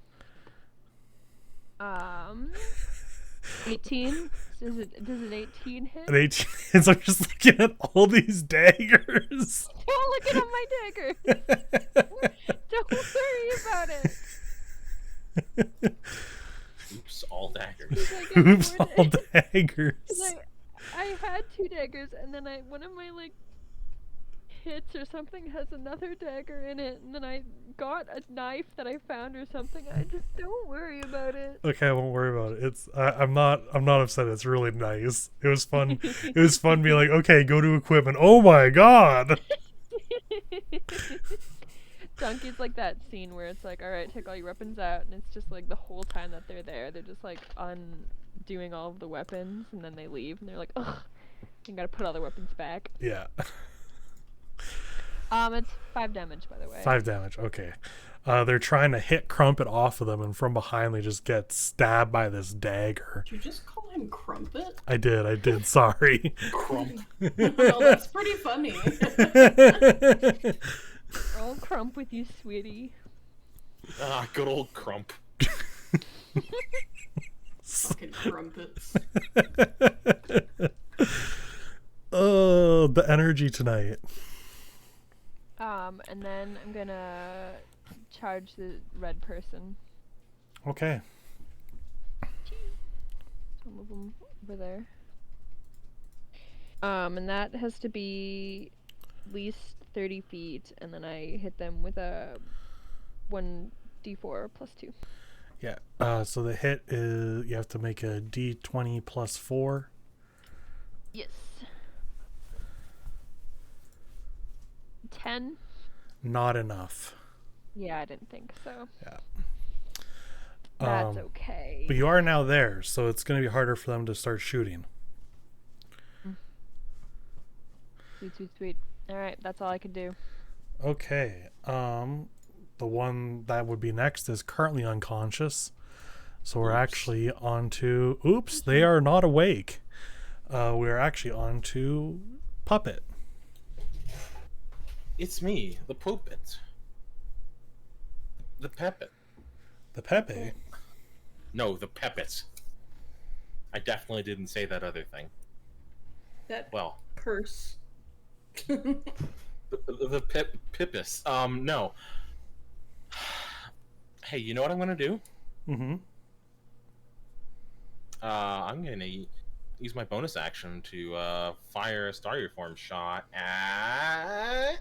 Speaker 5: 18? Does it 18 hit?
Speaker 1: An 18. So I'm just looking at all these daggers.
Speaker 5: Don't look at my dagger. Don't worry about it.
Speaker 2: Oops, all daggers.
Speaker 5: Like,
Speaker 1: Oops, all daggers.
Speaker 5: I had 2 daggers, and then one of my hits or something has another dagger in it, and then I got a knife that I found or something. I just don't worry about it.
Speaker 1: Okay, I won't worry about it. I'm not upset. It's really nice. It was fun. It was fun being like, okay, go to equipment. Oh my god.
Speaker 5: Donkey's like that scene where it's like, all right, take all your weapons out, and it's just like the whole time that they're there, they're just like undoing all of the weapons, and then they leave, and they're like, ugh, you gotta put all the weapons back.
Speaker 1: Yeah.
Speaker 5: It's 5 damage, by the way.
Speaker 1: 5 damage. Okay. They're trying to hit Crumpet off of them, and from behind they just get stabbed by this dagger.
Speaker 6: Did you just call him Crumpet?
Speaker 1: I did. Sorry.
Speaker 2: Crump.
Speaker 6: Well, that's pretty funny.
Speaker 5: Roll crump with you, sweetie.
Speaker 2: Ah, good old Crump.
Speaker 6: Fucking Crumpets.
Speaker 1: Oh, the energy tonight.
Speaker 5: And then I'm gonna charge the red person.
Speaker 1: Okay.
Speaker 5: So I'll move them over there. And that has to be at least 30 feet, and then I hit them with a 1d4 plus 2.
Speaker 1: Yeah. So the hit is you have to make a D20 plus 4.
Speaker 5: Yes. 10.
Speaker 1: Not enough.
Speaker 5: Yeah, I didn't think so.
Speaker 1: Yeah.
Speaker 5: That's okay.
Speaker 1: But you are now there, so it's going to be harder for them to start shooting.
Speaker 5: Sweet. All right, that's all I could do.
Speaker 1: Okay. The one that would be next is currently unconscious. So we're actually on to... Oops, they are not awake. We're actually on to Puppet.
Speaker 2: It's me, the Puppet. The Peppet.
Speaker 1: The Pepe.
Speaker 2: No, the Peppet. I definitely didn't say that other thing.
Speaker 6: That
Speaker 2: Well,
Speaker 6: curse.
Speaker 2: the Pippus. No. Hey, you know what I'm gonna do?
Speaker 1: Mm-hmm.
Speaker 2: I'm gonna use my bonus action to fire a Star Reform shot at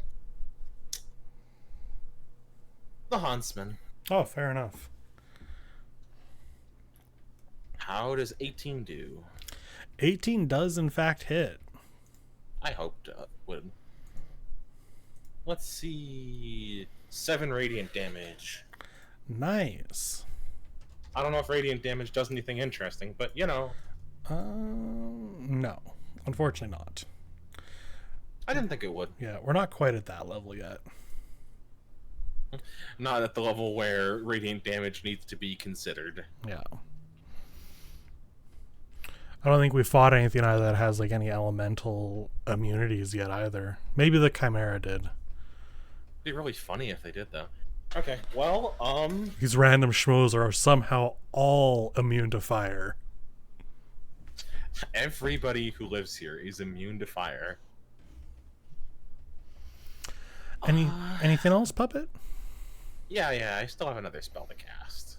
Speaker 2: the Huntsman.
Speaker 1: Oh, fair enough.
Speaker 2: How does 18 do?
Speaker 1: 18 does in fact hit.
Speaker 2: I hoped it would. Let's see. 7 radiant damage.
Speaker 1: Nice.
Speaker 2: I don't know if radiant damage does anything interesting, but you know.
Speaker 1: No. Unfortunately not.
Speaker 2: I didn't think it would.
Speaker 1: Yeah, we're not quite at that level yet.
Speaker 2: Not at the level where radiant damage needs to be considered.
Speaker 1: Yeah. I don't think we fought anything either that has like any elemental immunities yet either. Maybe the Chimera did.
Speaker 2: It'd be really funny if they did, though. Okay, well,
Speaker 1: These random schmoes are somehow all immune to fire.
Speaker 2: everybody who lives here is immune to fire.
Speaker 1: Anything else, Puppet?
Speaker 2: Yeah, I still have another spell to cast.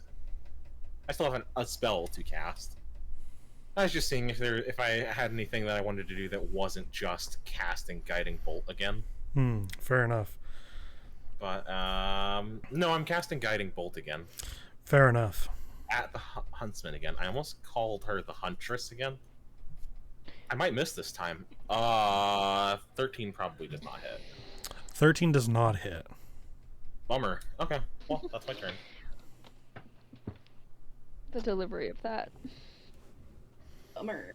Speaker 2: I still have a spell to cast. I was just seeing if I had anything that I wanted to do that wasn't just casting Guiding Bolt again.
Speaker 1: Fair enough.
Speaker 2: But no, I'm casting Guiding Bolt again
Speaker 1: Fair enough.
Speaker 2: at the Huntsman again. I almost called her the Huntress again. I might miss this time. 13 probably does not hit.
Speaker 1: 13 does not hit.
Speaker 2: Bummer. Okay, well, that's my turn.
Speaker 5: The delivery of that.
Speaker 3: Bummer.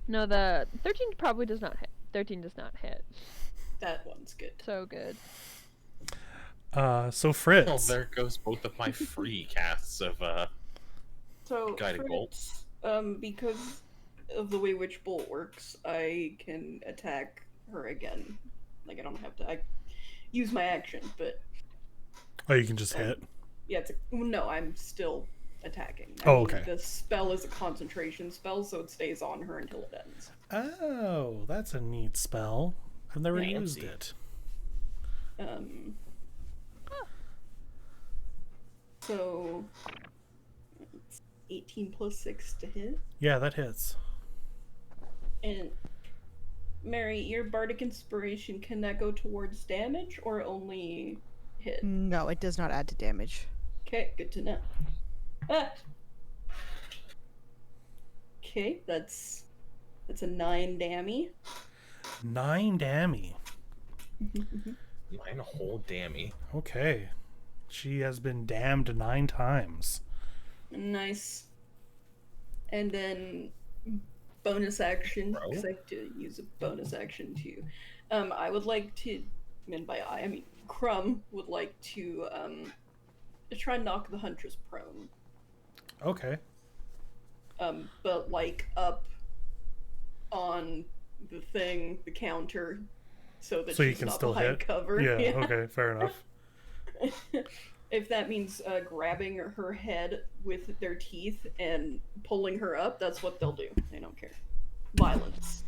Speaker 5: No, the 13 probably does not hit. 13 does not hit.
Speaker 3: That one's good.
Speaker 5: So good.
Speaker 1: So Fritz.
Speaker 2: Well, there goes both of my free casts of
Speaker 3: So,
Speaker 2: Guiding Bolt.
Speaker 3: because of the way Witch Bolt works, I can attack her again. Like, I don't have to use my action, but
Speaker 1: Oh, you can just hit.
Speaker 3: yeah, no, I'm still attacking. I
Speaker 1: Oh,
Speaker 3: mean,
Speaker 1: okay.
Speaker 3: The spell is a concentration spell, so it stays on her until it ends.
Speaker 1: Oh, that's a neat spell. I've never
Speaker 2: Yeah,
Speaker 1: used
Speaker 2: fancy.
Speaker 1: it.
Speaker 3: So, it's 18 plus 6 to hit.
Speaker 1: Yeah, that hits.
Speaker 3: And Mary, your bardic inspiration, can that go towards damage or only hit?
Speaker 4: No, it does not add to damage.
Speaker 3: Okay, good to know. Ah. Okay, that's a 9 dammy.
Speaker 1: 9 dammy.
Speaker 2: Mine whole dammy.
Speaker 1: Okay. She has been damned 9 times.
Speaker 3: Nice. And then bonus action,
Speaker 2: Bro.
Speaker 3: because I have to use a bonus action too. I would like to, and by I mean Crumb would like to try and knock the Huntress prone.
Speaker 1: Okay.
Speaker 3: But like up on the thing, the counter, so that
Speaker 1: So you
Speaker 3: she's
Speaker 1: can
Speaker 3: not
Speaker 1: still
Speaker 3: behind
Speaker 1: hit?
Speaker 3: cover.
Speaker 1: Yeah, okay, fair enough.
Speaker 3: If that means grabbing her head with their teeth and pulling her up, that's what they'll do. They don't care. Violence.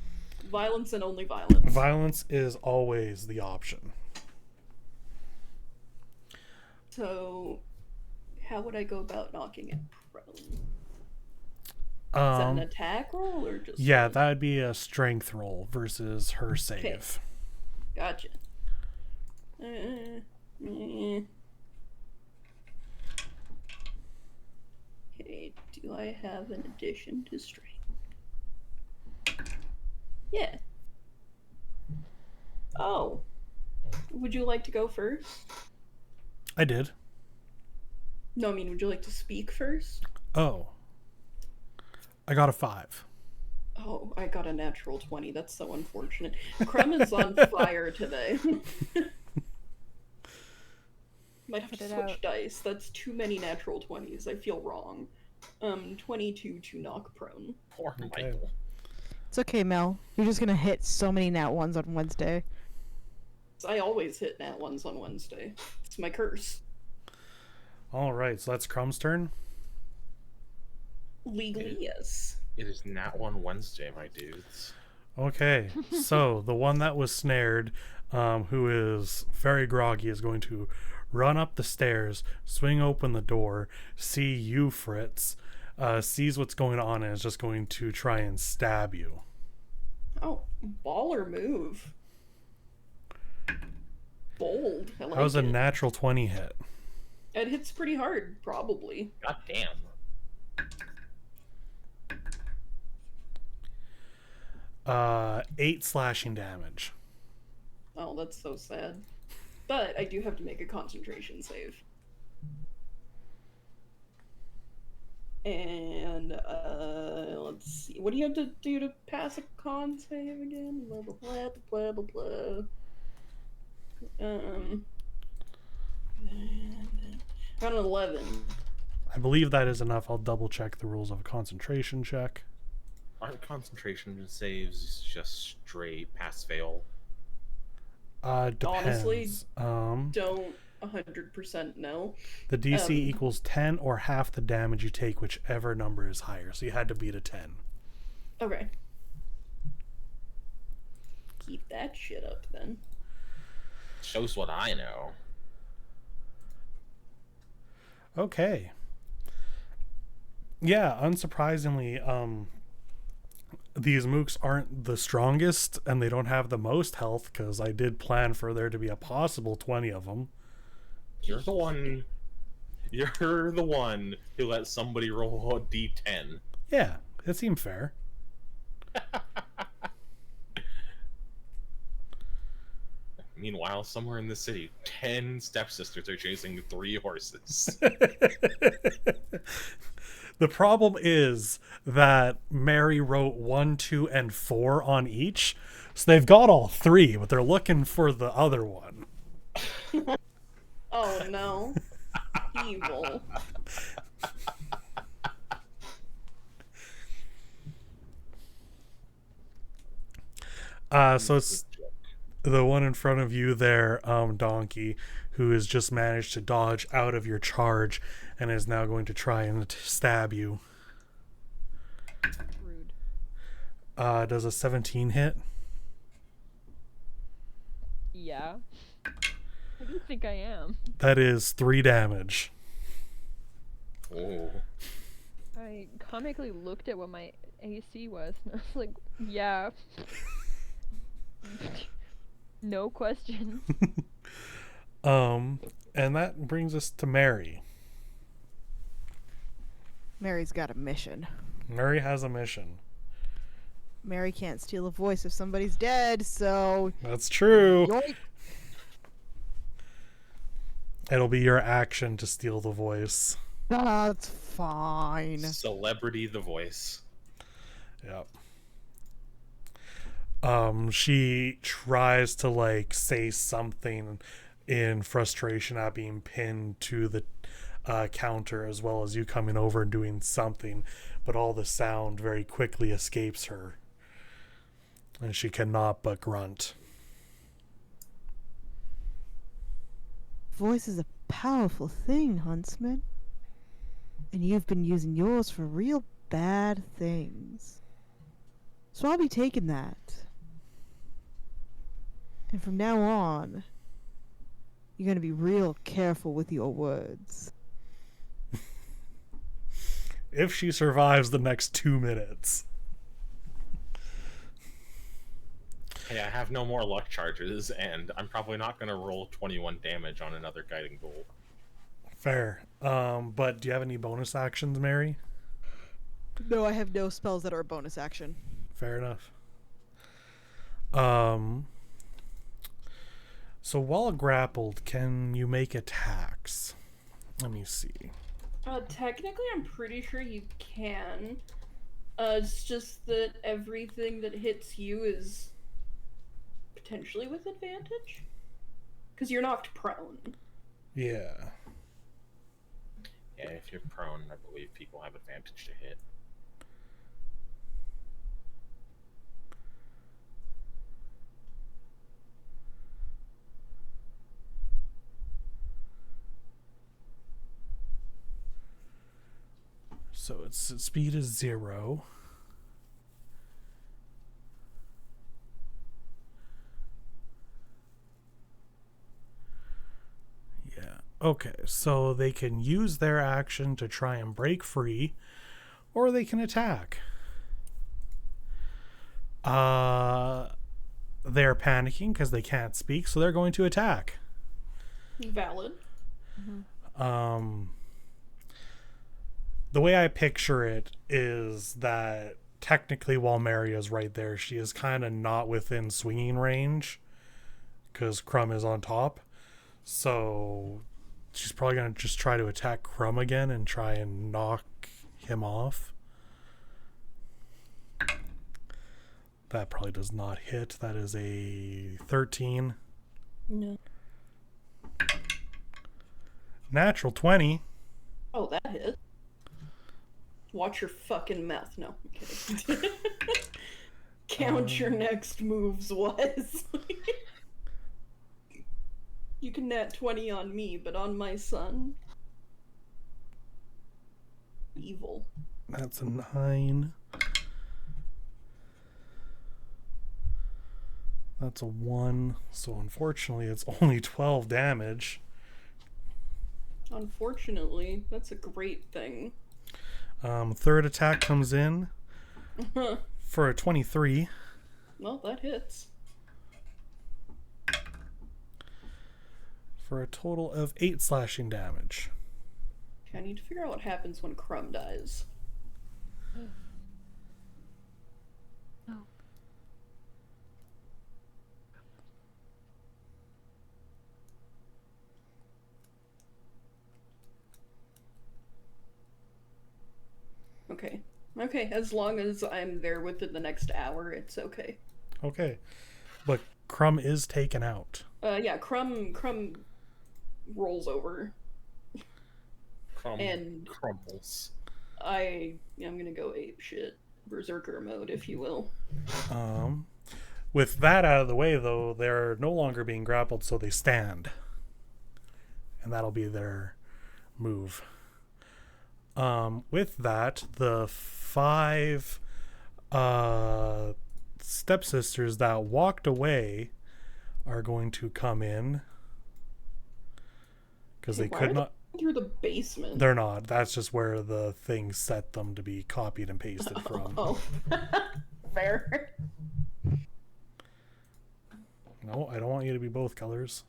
Speaker 3: Violence and only violence.
Speaker 1: Violence is always the option.
Speaker 3: So, how would I go about knocking it prone? Is that an attack roll or just?
Speaker 1: Yeah, that would be a strength roll versus her save.
Speaker 3: Gotcha. Okay, do I have an addition to strength? Yeah. Oh. Would you like to go first?
Speaker 1: I did.
Speaker 3: No, I mean, would you like to speak first?
Speaker 1: Oh. I got a 5.
Speaker 3: Oh, I got a natural 20. That's so unfortunate. Crumb is on fire today. Might have to
Speaker 5: Put it
Speaker 3: switch
Speaker 5: out.
Speaker 3: dice. That's too many natural 20s. I feel wrong. 22 to knock prone.
Speaker 2: Poor
Speaker 1: Okay.
Speaker 2: Michael.
Speaker 4: It's okay, Mel. You're just gonna hit so many nat ones on Wednesday.
Speaker 3: I always hit nat ones on Wednesday. It's my curse.
Speaker 1: Alright, so that's Crumb's turn.
Speaker 3: Legally, yes.
Speaker 2: It is Nat 1 Wednesday, my dudes.
Speaker 1: Okay, so the one that was snared, who is very groggy, is going to run up the stairs, swing open the door, see you, Fritz, sees what's going on, and is just going to try and stab you.
Speaker 3: Oh, baller move. Bold. I like
Speaker 1: How's a
Speaker 3: it.
Speaker 1: natural 20 hit?
Speaker 3: It hits pretty hard, probably.
Speaker 2: God damn.
Speaker 1: 8 slashing damage.
Speaker 3: Oh, that's so sad. But I do have to make a concentration save. And let's see. What do you have to do to pass a con save again? Blah blah blah blah blah blah. Got an 11.
Speaker 1: I believe that is enough. I'll double check the rules of a concentration check.
Speaker 2: Aren't concentration saves just straight pass fail?
Speaker 1: Depends.
Speaker 3: Honestly, Don't 100% know.
Speaker 1: The DC equals 10 or half the damage you take, whichever number is higher. So you had to beat a 10.
Speaker 3: Okay. Keep that shit up then.
Speaker 2: Shows what I know.
Speaker 1: Okay. Yeah, unsurprisingly, these mooks aren't the strongest and they don't have the most health because I did plan for there to be a possible 20 of them.
Speaker 2: You're the one. You're the one who let somebody roll a d10.
Speaker 1: Yeah, it seemed fair.
Speaker 2: Meanwhile, somewhere in the city, 10 stepsisters are chasing 3 horses.
Speaker 1: The problem is that Mary wrote 1, 2, and 4 on each. So they've got all 3, but they're looking for the other one.
Speaker 3: Oh no. Evil.
Speaker 1: So it's the one in front of you there, Donkey, who has just managed to dodge out of your charge and is now going to try and stab you.
Speaker 5: Rude.
Speaker 1: Does a 17 hit?
Speaker 5: Yeah. I do think I am.
Speaker 1: That is 3 damage.
Speaker 2: Oh.
Speaker 5: I comically looked at what my AC was, and I was like, yeah. No question.
Speaker 1: And that brings us to Mary.
Speaker 4: Mary's got a mission.
Speaker 1: Mary has a mission.
Speaker 4: Mary can't steal a voice if somebody's dead, so
Speaker 1: That's true.
Speaker 4: yoink.
Speaker 1: It'll be your action to steal the voice.
Speaker 4: That's fine.
Speaker 2: Celebrity the voice.
Speaker 1: Yep. She tries to like say something in frustration at being pinned to the counter, as well as you coming over and doing something, but all the sound very quickly escapes her, and she cannot but grunt.
Speaker 4: Voice is a powerful thing, Huntsman. And you've been using yours for real bad things. So I'll be taking that. And from now on, you're gonna be real careful with your words.
Speaker 1: If she survives the next 2 minutes.
Speaker 2: Hey, I have no more luck charges, and I'm probably not going to roll 21 damage on another guiding bolt.
Speaker 1: Fair. But do you have any bonus actions, Mary?
Speaker 4: No, I have no spells that are a bonus action.
Speaker 1: Fair enough. So while grappled, can you make attacks? Let me see.
Speaker 3: Technically, I'm pretty sure you can. It's just that everything that hits you is potentially with advantage. Because you're knocked prone.
Speaker 1: Yeah.
Speaker 2: Yeah, if you're prone, I believe people have advantage to hit.
Speaker 1: So its speed is 0. Yeah. Okay, so they can use their action to try and break free, or they can attack. They're panicking because they can't speak, so they're going to attack.
Speaker 3: Valid.
Speaker 1: The way I picture it is that technically while Mary is right there, she is kind of not within swinging range because Crumb is on top. So she's probably going to just try to attack Crumb again and try and knock him off. That probably does not hit. That is a 13.
Speaker 3: No.
Speaker 1: Natural 20.
Speaker 3: Oh, that hit. Watch your fucking mouth. No, I'm kidding. Count your next moves wisely. You can nat 20 on me, but on my son? Evil.
Speaker 1: That's a 9. That's a 1, so unfortunately it's only 12 damage.
Speaker 3: Unfortunately, that's a great thing.
Speaker 1: Third attack comes in for a 23.
Speaker 3: Well, that hits.
Speaker 1: For a total of 8 slashing damage.
Speaker 3: Okay, I need to figure out what happens when Crumb dies.
Speaker 5: Oh.
Speaker 3: Okay. Okay, as long as I'm there within the next hour, it's okay.
Speaker 1: Okay. But Crumb is taken out.
Speaker 3: Yeah, Crumb rolls over. And
Speaker 2: crumbles.
Speaker 3: I'm gonna go ape shit. Berserker mode, if you will.
Speaker 1: With that out of the way, though, they're no longer being grappled, so they stand. And that'll be their move. With that, the 5 stepsisters that walked away are going to come in. Because they could not...
Speaker 3: Through the basement.
Speaker 1: They're not. That's just where the thing set them to be copied and pasted from.
Speaker 3: Oh. Fair.
Speaker 1: No, I don't want you to be both colors.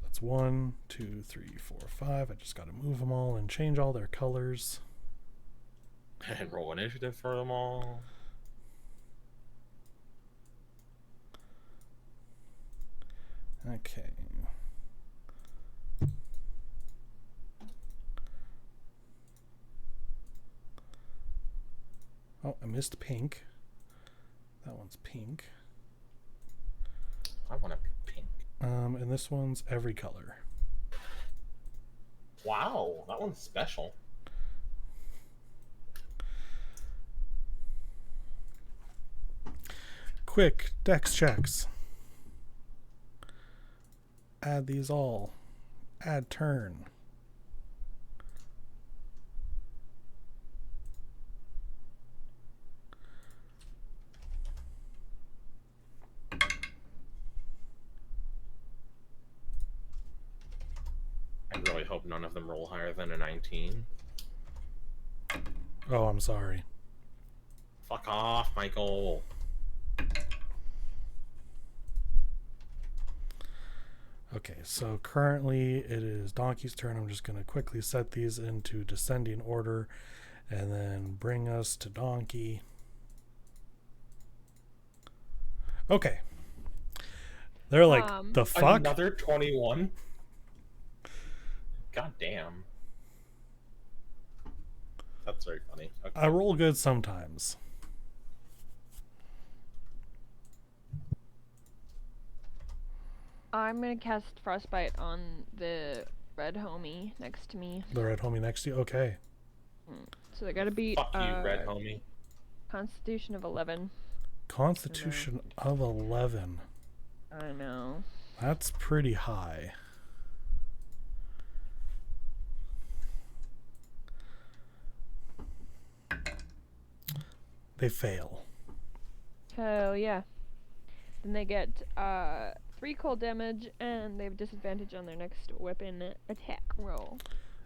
Speaker 1: That's 1, 2, 3, 4, 5. I just got to move them all and change all their colors.
Speaker 2: And roll initiative for them all.
Speaker 1: Okay. Oh, I missed pink. That one's pink.
Speaker 2: I want to be pink.
Speaker 1: And this one's every color.
Speaker 2: Wow, that one's special.
Speaker 1: Quick, dex checks. Add these all. Add turn.
Speaker 2: I really hope none of them roll higher than a 19.
Speaker 1: Oh, I'm sorry.
Speaker 2: Fuck off, Michael.
Speaker 1: Okay, so currently it is Donkey's turn. I'm just going to quickly set these into descending order and then bring us to Donkey. Okay. They're like, the fuck?
Speaker 2: Another 21? God damn. That's very funny. Okay.
Speaker 1: I roll good sometimes.
Speaker 5: I'm gonna cast Frostbite on the red homie next to me.
Speaker 1: The red homie next to you? Okay.
Speaker 5: So they gotta beat
Speaker 2: Fuck you, red homie.
Speaker 5: Constitution of 11.
Speaker 1: Constitution of 11.
Speaker 5: I know.
Speaker 1: That's pretty high. They fail.
Speaker 5: Hell yeah. Then they get 3 cold damage, and they have disadvantage on their next weapon attack roll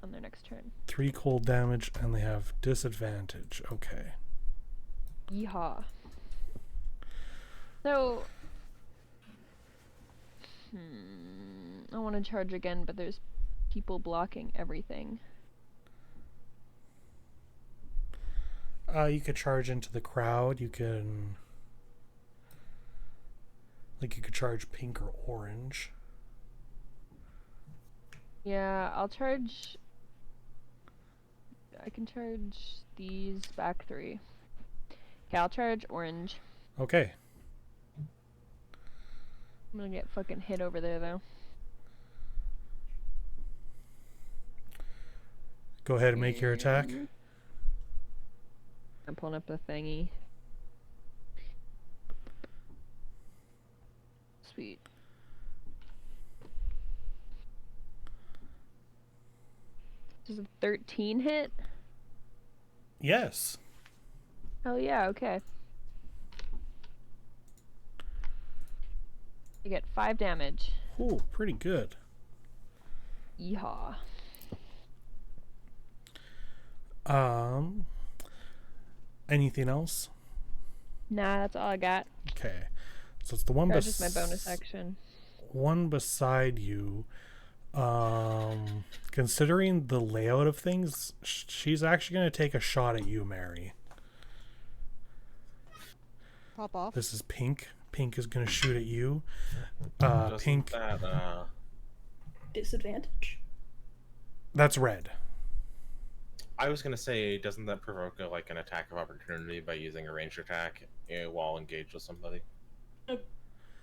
Speaker 5: on their next turn.
Speaker 1: 3 cold damage, and they have disadvantage. Okay.
Speaker 5: Yeehaw. So, I want to charge again, but there's people blocking everything.
Speaker 1: You could charge into the crowd. You can... Like, you could charge pink or orange.
Speaker 5: Yeah, I'll charge... I can charge these back 3. Okay, I'll charge orange.
Speaker 1: Okay.
Speaker 5: I'm gonna get fucking hit over there, though.
Speaker 1: Go ahead and make your attack.
Speaker 5: I'm pulling up the thingy. Sweet. Does a 13 hit?
Speaker 1: Yes.
Speaker 5: Oh yeah, okay. You get 5 damage.
Speaker 1: Ooh, pretty good.
Speaker 5: Yeehaw.
Speaker 1: Anything else?
Speaker 5: Nah, that's all I got.
Speaker 1: Okay. So it's the one
Speaker 5: That's just my bonus action.
Speaker 1: one beside you. Considering the layout of things, she's actually going to take a shot at you, Mary.
Speaker 4: Pop off.
Speaker 1: This is Pink. Pink is going to shoot at you.
Speaker 2: Doesn't
Speaker 1: Pink.
Speaker 2: that,
Speaker 3: Disadvantage.
Speaker 1: That's red.
Speaker 2: I was gonna say, doesn't that provoke like an attack of opportunity by using a ranged attack while engaged with somebody?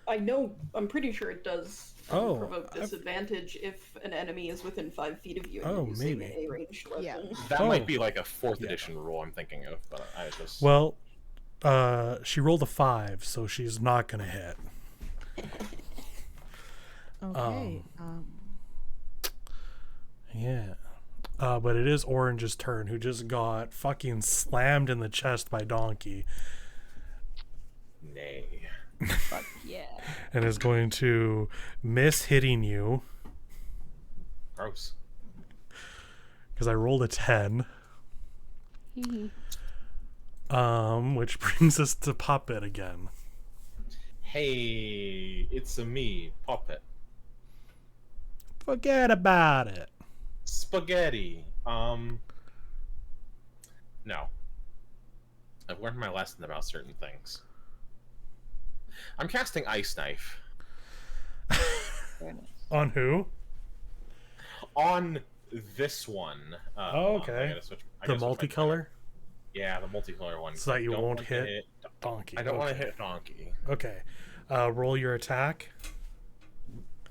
Speaker 3: I know. I'm pretty sure it does provoke
Speaker 1: I've-
Speaker 3: disadvantage if an enemy is within 5 feet of you and
Speaker 1: Oh,
Speaker 3: using
Speaker 1: maybe.
Speaker 3: a ranged weapon.
Speaker 4: Yeah.
Speaker 2: That
Speaker 1: Oh.
Speaker 2: might be like a 4th
Speaker 1: Yeah.
Speaker 2: edition rule I'm thinking of, but I just
Speaker 1: Well, she rolled a 5, so she's not going to hit.
Speaker 4: Okay.
Speaker 1: Yeah. But it is Orange's turn, who just got fucking slammed in the chest by Donkey
Speaker 2: nay.
Speaker 5: Fuck yeah.
Speaker 1: and is going to miss hitting you
Speaker 2: Gross.
Speaker 1: because I rolled a 10.
Speaker 5: Hee
Speaker 1: Which brings us to Puppet again.
Speaker 2: Hey, it's a me, Puppet.
Speaker 1: Forget about it.
Speaker 2: Spaghetti. No. I've learned my lesson about certain things. I'm casting Ice Knife
Speaker 5: Very nice.
Speaker 1: On who?
Speaker 2: on this one.
Speaker 1: Oh,
Speaker 2: hold on,
Speaker 1: okay.
Speaker 2: I gotta switch- I
Speaker 1: The
Speaker 2: gotta switch my
Speaker 1: multicolor?
Speaker 2: Yeah, the multicolor one.
Speaker 1: So that you
Speaker 2: Don't
Speaker 1: won't
Speaker 2: want to
Speaker 1: hit Donkey.
Speaker 2: I don't want to
Speaker 1: Okay.
Speaker 2: hit Donkey.
Speaker 1: Okay. Roll your attack.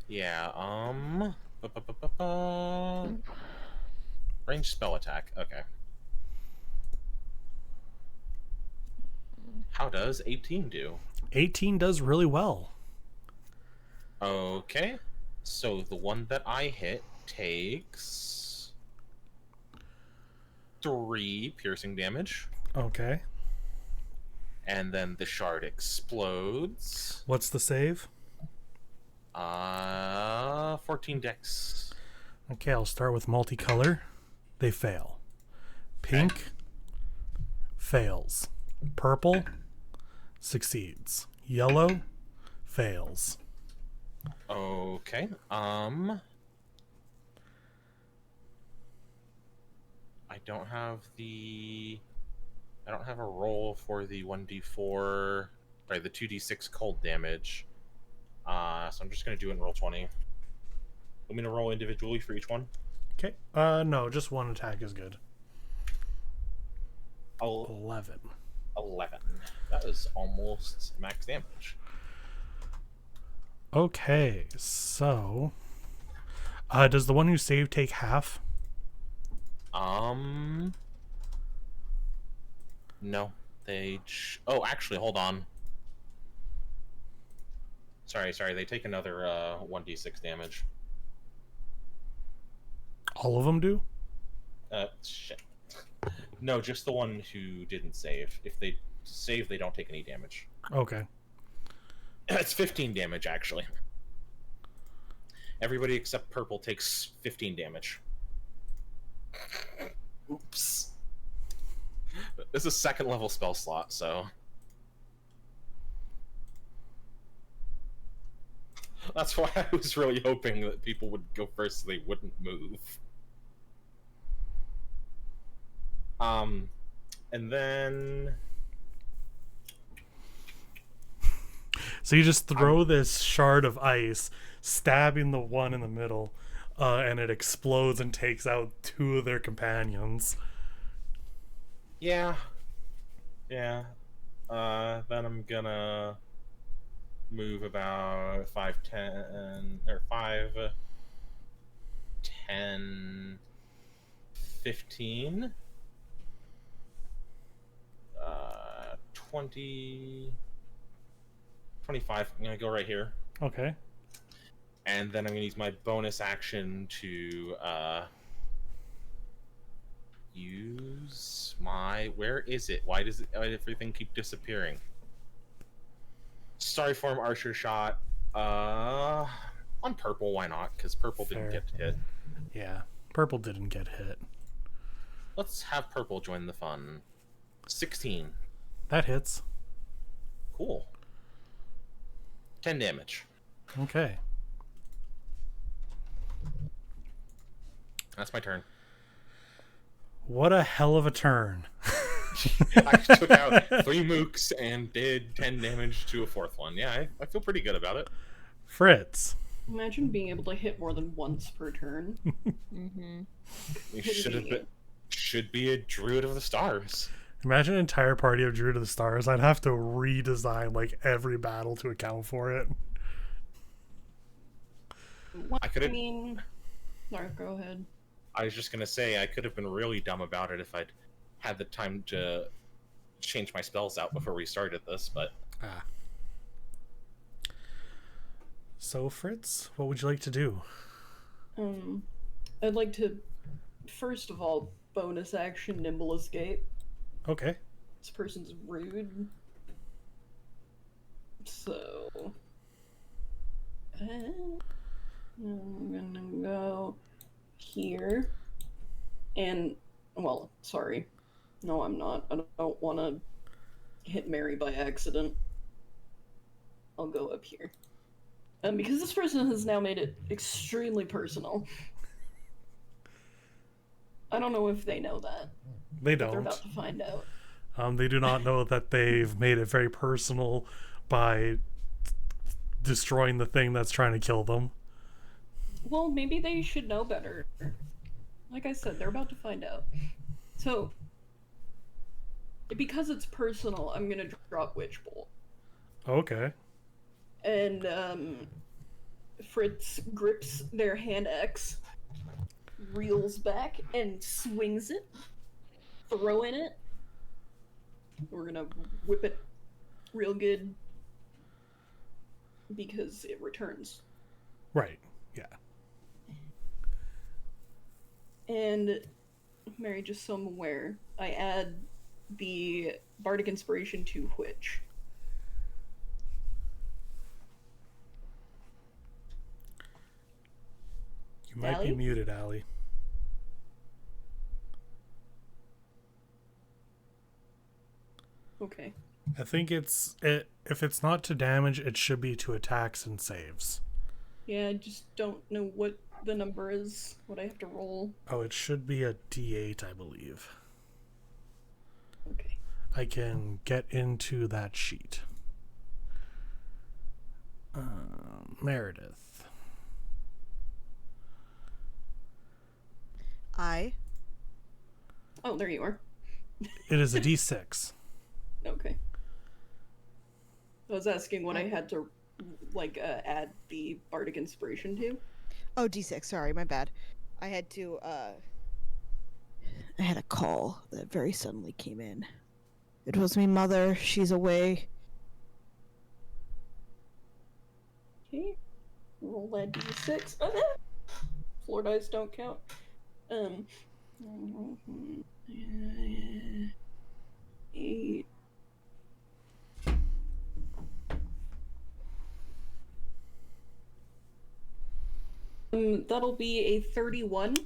Speaker 2: Yeah, range spell attack. Okay. How does 18 do?
Speaker 1: 18 does really well.
Speaker 2: Okay. So the one that I hit takes 3 piercing damage,
Speaker 1: Okay.
Speaker 2: and then the shard explodes.
Speaker 1: What's the save?
Speaker 2: 14 dex.
Speaker 1: Okay, I'll start with multicolor. They fail. Pink fails. Purple succeeds. Yellow fails.
Speaker 2: Okay. I don't have a roll for the 1d4, sorry, the 2d6 cold damage. So I'm just gonna do it in roll 20. Want me to roll individually for each one?
Speaker 1: Okay. No, just one attack is good. 11.
Speaker 2: 11. That is almost max damage.
Speaker 1: Okay, so does the one who saved take half?
Speaker 2: No. Oh, actually, hold on. Sorry, they take another 1d6 damage.
Speaker 1: All of them do?
Speaker 2: Shit. No, just the one who didn't save. If they save, they don't take any damage.
Speaker 1: Okay.
Speaker 2: It's 15 damage, actually. Everybody except purple takes 15 damage. Oops. This is a 2nd level spell slot, so... That's why I was really hoping that people would go first so they wouldn't move. And then...
Speaker 1: So you just throw this shard of ice, stabbing the one in the middle, and it explodes and takes out 2 of their companions.
Speaker 2: Yeah. Yeah. Then I'm gonna move about 5, 10, or 5, 10, 15, 20, 25. I'm gonna go right here.
Speaker 1: Okay.
Speaker 2: And then I'm gonna use my bonus action to use my... Where is it? Why does everything keep disappearing? Starry form archer shot. On purple, why not? Because purple
Speaker 1: Fair.
Speaker 2: didn't get hit.
Speaker 1: Yeah, purple didn't get hit.
Speaker 2: Let's have purple join the fun. 16.
Speaker 1: That hits.
Speaker 2: Cool. 10 damage.
Speaker 1: Okay.
Speaker 2: That's my turn.
Speaker 1: What a hell of a turn.
Speaker 2: I took out 3 mooks and did 10 damage to a 4th one. Yeah, I feel pretty good about it.
Speaker 1: Fritz.
Speaker 3: Imagine being able to hit more than once per turn.
Speaker 5: Mm-hmm.
Speaker 2: You should be a druid of the stars.
Speaker 1: Imagine an entire party of Druid of the Stars. I'd have to redesign like every battle to account for it.
Speaker 3: Well,
Speaker 2: I could've-
Speaker 3: mean, sorry, go ahead.
Speaker 2: I was just gonna say I could have been really dumb about it if I'd had the time to change my spells out before we started this, but
Speaker 1: Ah. So Fritz, what would you like to do?
Speaker 3: I'd like to, first of all, bonus action nimble escape.
Speaker 1: Okay.
Speaker 3: This person's rude. So, I'm gonna go here. And, well, sorry. No, I'm not. I don't want to hit Mary by accident. I'll go up here. Because this person has now made it extremely personal. I don't know if they know that.
Speaker 1: They
Speaker 3: But they're
Speaker 1: don't.
Speaker 3: about to find out.
Speaker 1: They do not know that they've made it very personal by destroying the thing that's trying to kill them.
Speaker 3: Well, maybe they should know better. Like I said, they're about to find out. So, because it's personal, I'm gonna drop Witch Bolt.
Speaker 1: Okay.
Speaker 3: And, Fritz grips their hand axe, reels back, and swings it, throwing it. We're gonna whip it real good because it returns.
Speaker 1: Right. Yeah.
Speaker 3: And Mary, just so I'm aware, I add the Bardic Inspiration to which.
Speaker 1: You might be
Speaker 3: Allie?
Speaker 1: muted, Allie.
Speaker 3: Okay.
Speaker 1: I think if it's not to damage, it should be to attacks and saves.
Speaker 3: Yeah, I just don't know what the number is, what I have to roll.
Speaker 1: Oh, it should be a D8, I believe.
Speaker 3: Okay.
Speaker 1: I can get into that sheet. Meredith.
Speaker 3: Oh, there you are.
Speaker 1: It is a D6.
Speaker 3: Okay. I was asking what I had to, add the Bardic Inspiration to.
Speaker 4: Oh, D6. Sorry, my bad. I had to. I had a call that very suddenly came in. It was me mother. She's away.
Speaker 3: Okay. Roll that D6. Floor dice don't count. Eight. That'll be a 31.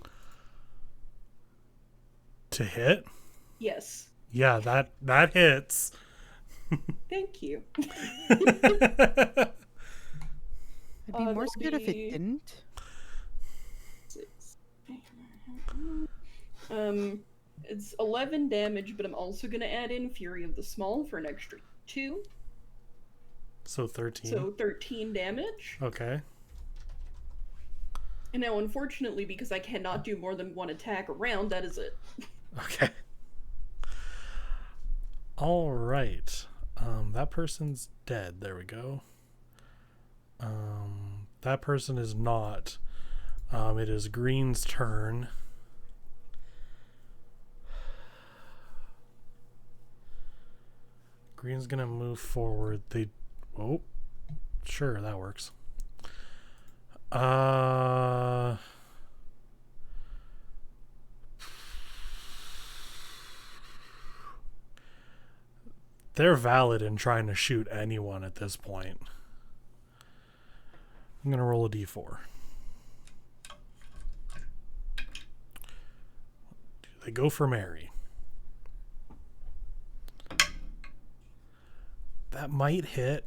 Speaker 1: To hit?
Speaker 3: Yes.
Speaker 1: Yeah, that hits.
Speaker 3: Thank you.
Speaker 4: I'd be more
Speaker 3: that'll
Speaker 4: scared if
Speaker 3: be-
Speaker 4: it didn't.
Speaker 3: Six. It's 11 damage, but I'm also gonna add in Fury of the Small for an extra 2.
Speaker 1: So 13.
Speaker 3: So 13 damage.
Speaker 1: Okay.
Speaker 3: And now, unfortunately, because I cannot do more than one attack a round, that is it.
Speaker 1: Okay. All right. That person's dead. There we go. That person is not. It is Green's turn. Green's gonna move forward. Oh, sure, that works. They're valid in trying to shoot anyone at this point. I'm going to roll a d4. They go for Mary. That might hit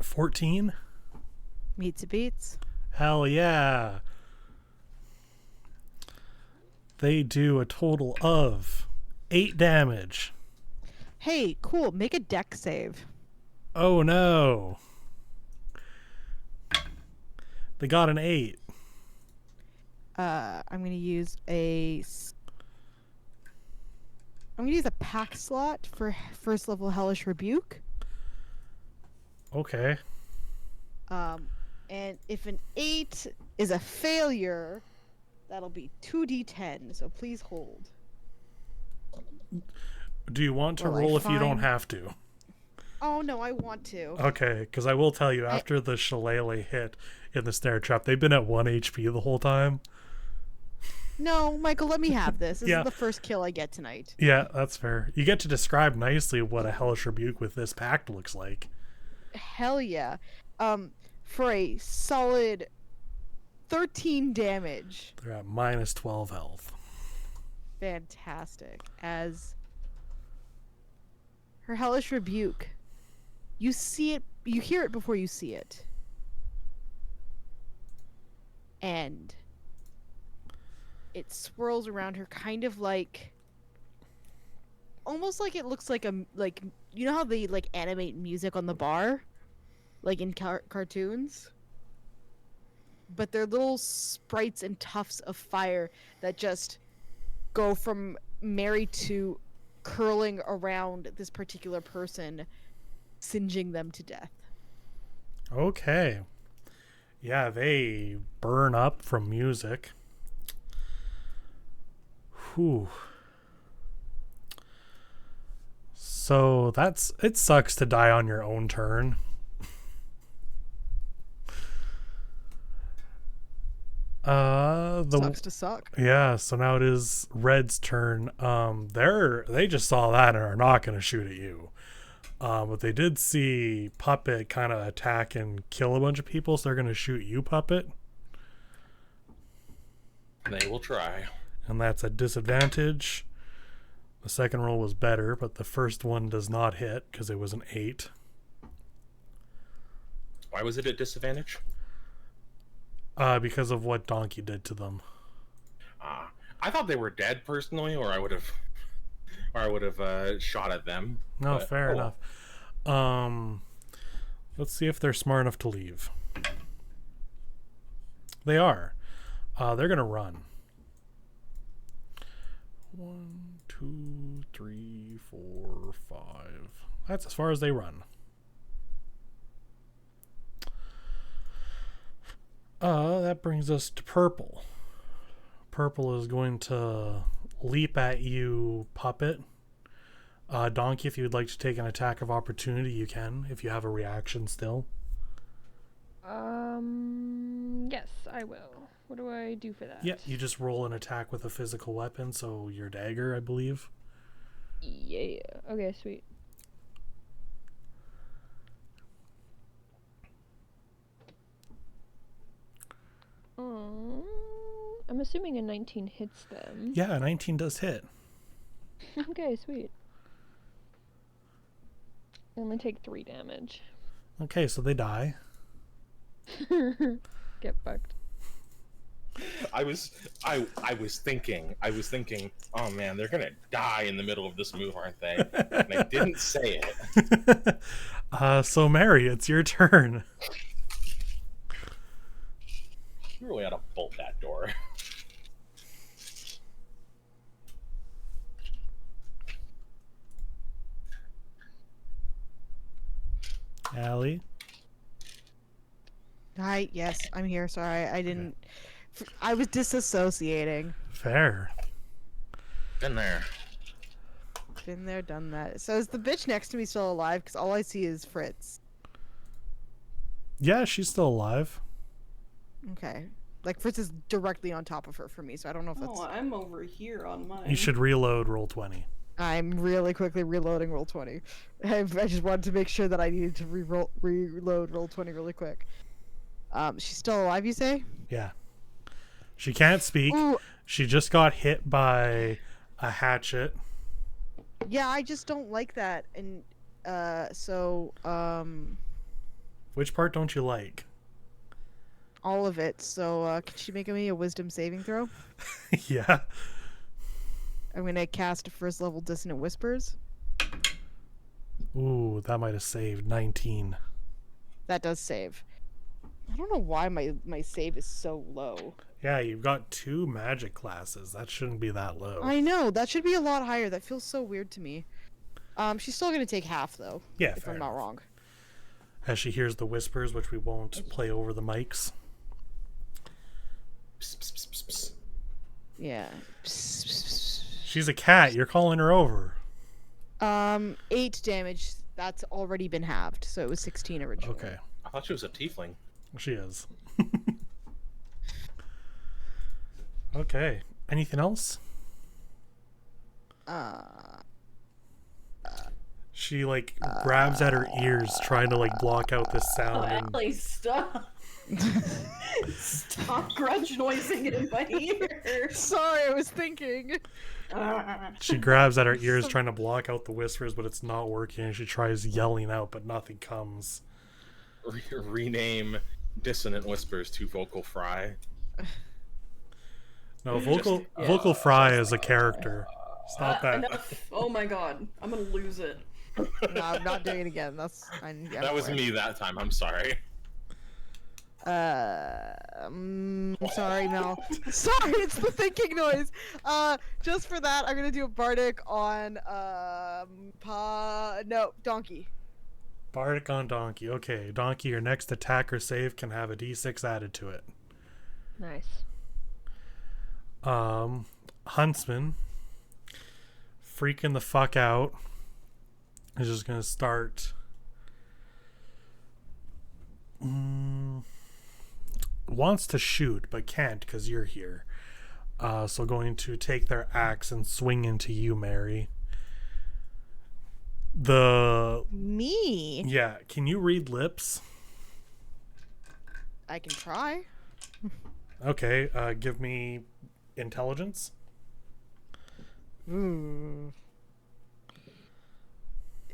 Speaker 1: 14.
Speaker 4: Meets a beats.
Speaker 1: Hell yeah. They do a total of 8 damage.
Speaker 4: Hey, cool. Make a deck save.
Speaker 1: Oh no. They got an 8.
Speaker 4: I'm gonna use a pack slot for first level Hellish Rebuke.
Speaker 1: Okay.
Speaker 4: And if an 8 is a failure, that'll be 2d10. So please hold.
Speaker 1: Do you want to
Speaker 4: Well, I
Speaker 1: roll if you don't
Speaker 4: find-
Speaker 1: have to?
Speaker 4: Oh no, I want to.
Speaker 1: Okay, because I will tell you, after the shillelagh hit in the snare trap, they've been at 1 HP the whole time.
Speaker 4: No, Michael, let me have this. This
Speaker 1: Yeah.
Speaker 4: is the first kill I get tonight.
Speaker 1: Yeah, that's fair. You get to describe nicely what a Hellish Rebuke with this pact looks like.
Speaker 4: Hell yeah. For a solid 13 damage.
Speaker 1: They're at minus 12 health.
Speaker 4: Fantastic. As her Hellish Rebuke, you see it, you hear it before you see it. And it swirls around her kind of like, almost like it looks like like, you know how they like animate music on the bar? Like in cartoons? But they're little sprites and tufts of fire that just go from Mary to curling around this particular person, singeing them to death.
Speaker 1: Okay. Yeah, they burn up from music. Whew. So it sucks to die on your own turn.
Speaker 4: Sucks to suck.
Speaker 1: Yeah, so now it is Red's turn. They just saw that and are not going to shoot at you. But they did see Puppet kind of attack and kill a bunch of people, so they're going to shoot you, Puppet.
Speaker 2: They will try.
Speaker 1: And that's a disadvantage. The second roll was better, but the first one does not hit because it was an 8.
Speaker 2: Why was it at disadvantage?
Speaker 1: Because of what Donkey did to them.
Speaker 2: I thought they were dead personally, or I would have shot at them.
Speaker 1: No,
Speaker 2: But,
Speaker 1: fair
Speaker 2: oh well.
Speaker 1: enough. Let's see if they're smart enough to leave. They are. They're gonna run. 1, 2, 3, 4, 5. That's as far as they run. That brings us to Purple. Purple is going to leap at you, Puppet. Donkey, if you would like to take an attack of opportunity, you can, if you have a reaction still.
Speaker 5: Yes, I will. What do I do for that?
Speaker 1: Yeah, you just roll an attack with a physical weapon, so your dagger, I believe.
Speaker 5: Yeah. Okay, sweet. I'm assuming a 19 hits them.
Speaker 1: Yeah, a 19 does hit.
Speaker 5: Okay, sweet. I only take 3 damage.
Speaker 1: Okay, so they die.
Speaker 5: Get fucked.
Speaker 2: I was thinking, oh man, they're gonna die in the middle of this move, aren't they? And I didn't say it.
Speaker 1: So Mary, it's your turn.
Speaker 2: You really ought to bolt that door.
Speaker 1: Allie.
Speaker 4: Hi, yes, I'm here. Sorry, I didn't. I was disassociating.
Speaker 1: Fair.
Speaker 2: Been there.
Speaker 4: Been there, done that. So is the bitch next to me still alive? Because all I see is Fritz.
Speaker 1: Yeah, she's still alive.
Speaker 4: Okay. Like, Fritz is directly on top of her for me, so I don't know if that's...
Speaker 6: Oh, I'm over here on mine.
Speaker 1: You should reload roll 20.
Speaker 4: I'm really quickly reloading roll 20. I just wanted to make sure that I needed to reload roll 20 really quick. She's still alive, you say?
Speaker 1: Yeah. She can't speak.
Speaker 4: Ooh,
Speaker 1: She just got hit by a hatchet.
Speaker 4: yeah, I just don't like that. And
Speaker 1: Which part don't you like?
Speaker 4: all of it. So can she make me a wisdom saving throw?
Speaker 1: Yeah.
Speaker 4: I'm gonna cast a first level dissonant whispers.
Speaker 1: Ooh, that might have saved 19.
Speaker 4: That does save. I don't know why my save is so low.
Speaker 1: Yeah, you've got 2 magic classes. That shouldn't be that low.
Speaker 4: I know, that should be a lot higher. That feels so weird to me. She's still gonna take half though.
Speaker 1: Yeah,
Speaker 4: if
Speaker 1: fair
Speaker 4: I'm not
Speaker 1: enough.
Speaker 4: wrong.
Speaker 1: As she hears the whispers, which we won't play over the mics.
Speaker 2: Psst, psst, psst, psst.
Speaker 4: Yeah.
Speaker 1: She's a cat. You're calling her over.
Speaker 4: 8 damage. That's already been halved, so it was 16 originally.
Speaker 1: Okay.
Speaker 2: I thought she was a tiefling.
Speaker 1: She is. Okay. Anything else? She like grabs at her ears, trying to like block out this
Speaker 3: Oh,
Speaker 1: sound. And
Speaker 3: Ellie, stop. Stop grudge noising in my ear.
Speaker 4: Sorry, I was thinking.
Speaker 1: she grabs at her ears, trying to block out the whispers, but it's not working. And she tries yelling out, but nothing comes.
Speaker 2: Rename Dissonant Whispers to Vocal Fry.
Speaker 1: No, vocal fry is a character. Stop that.
Speaker 3: Enough. Oh my god, I'm gonna lose it.
Speaker 4: No, I'm not doing it again.
Speaker 2: That was me that time. I'm sorry.
Speaker 4: Sorry, Mel. Sorry, it's the thinking noise. Just for that, I'm gonna do a bardic on donkey.
Speaker 1: Bardic on donkey. Okay, donkey. Your next attack or save can have a d6 added to it.
Speaker 5: Nice.
Speaker 1: Huntsman, freaking the fuck out, is just gonna start. Wants to shoot but can't because you're here. So going to take their axe and swing into you, Mary.
Speaker 4: Me?
Speaker 1: Yeah, can you read lips?
Speaker 4: I can try.
Speaker 1: Okay, give me intelligence.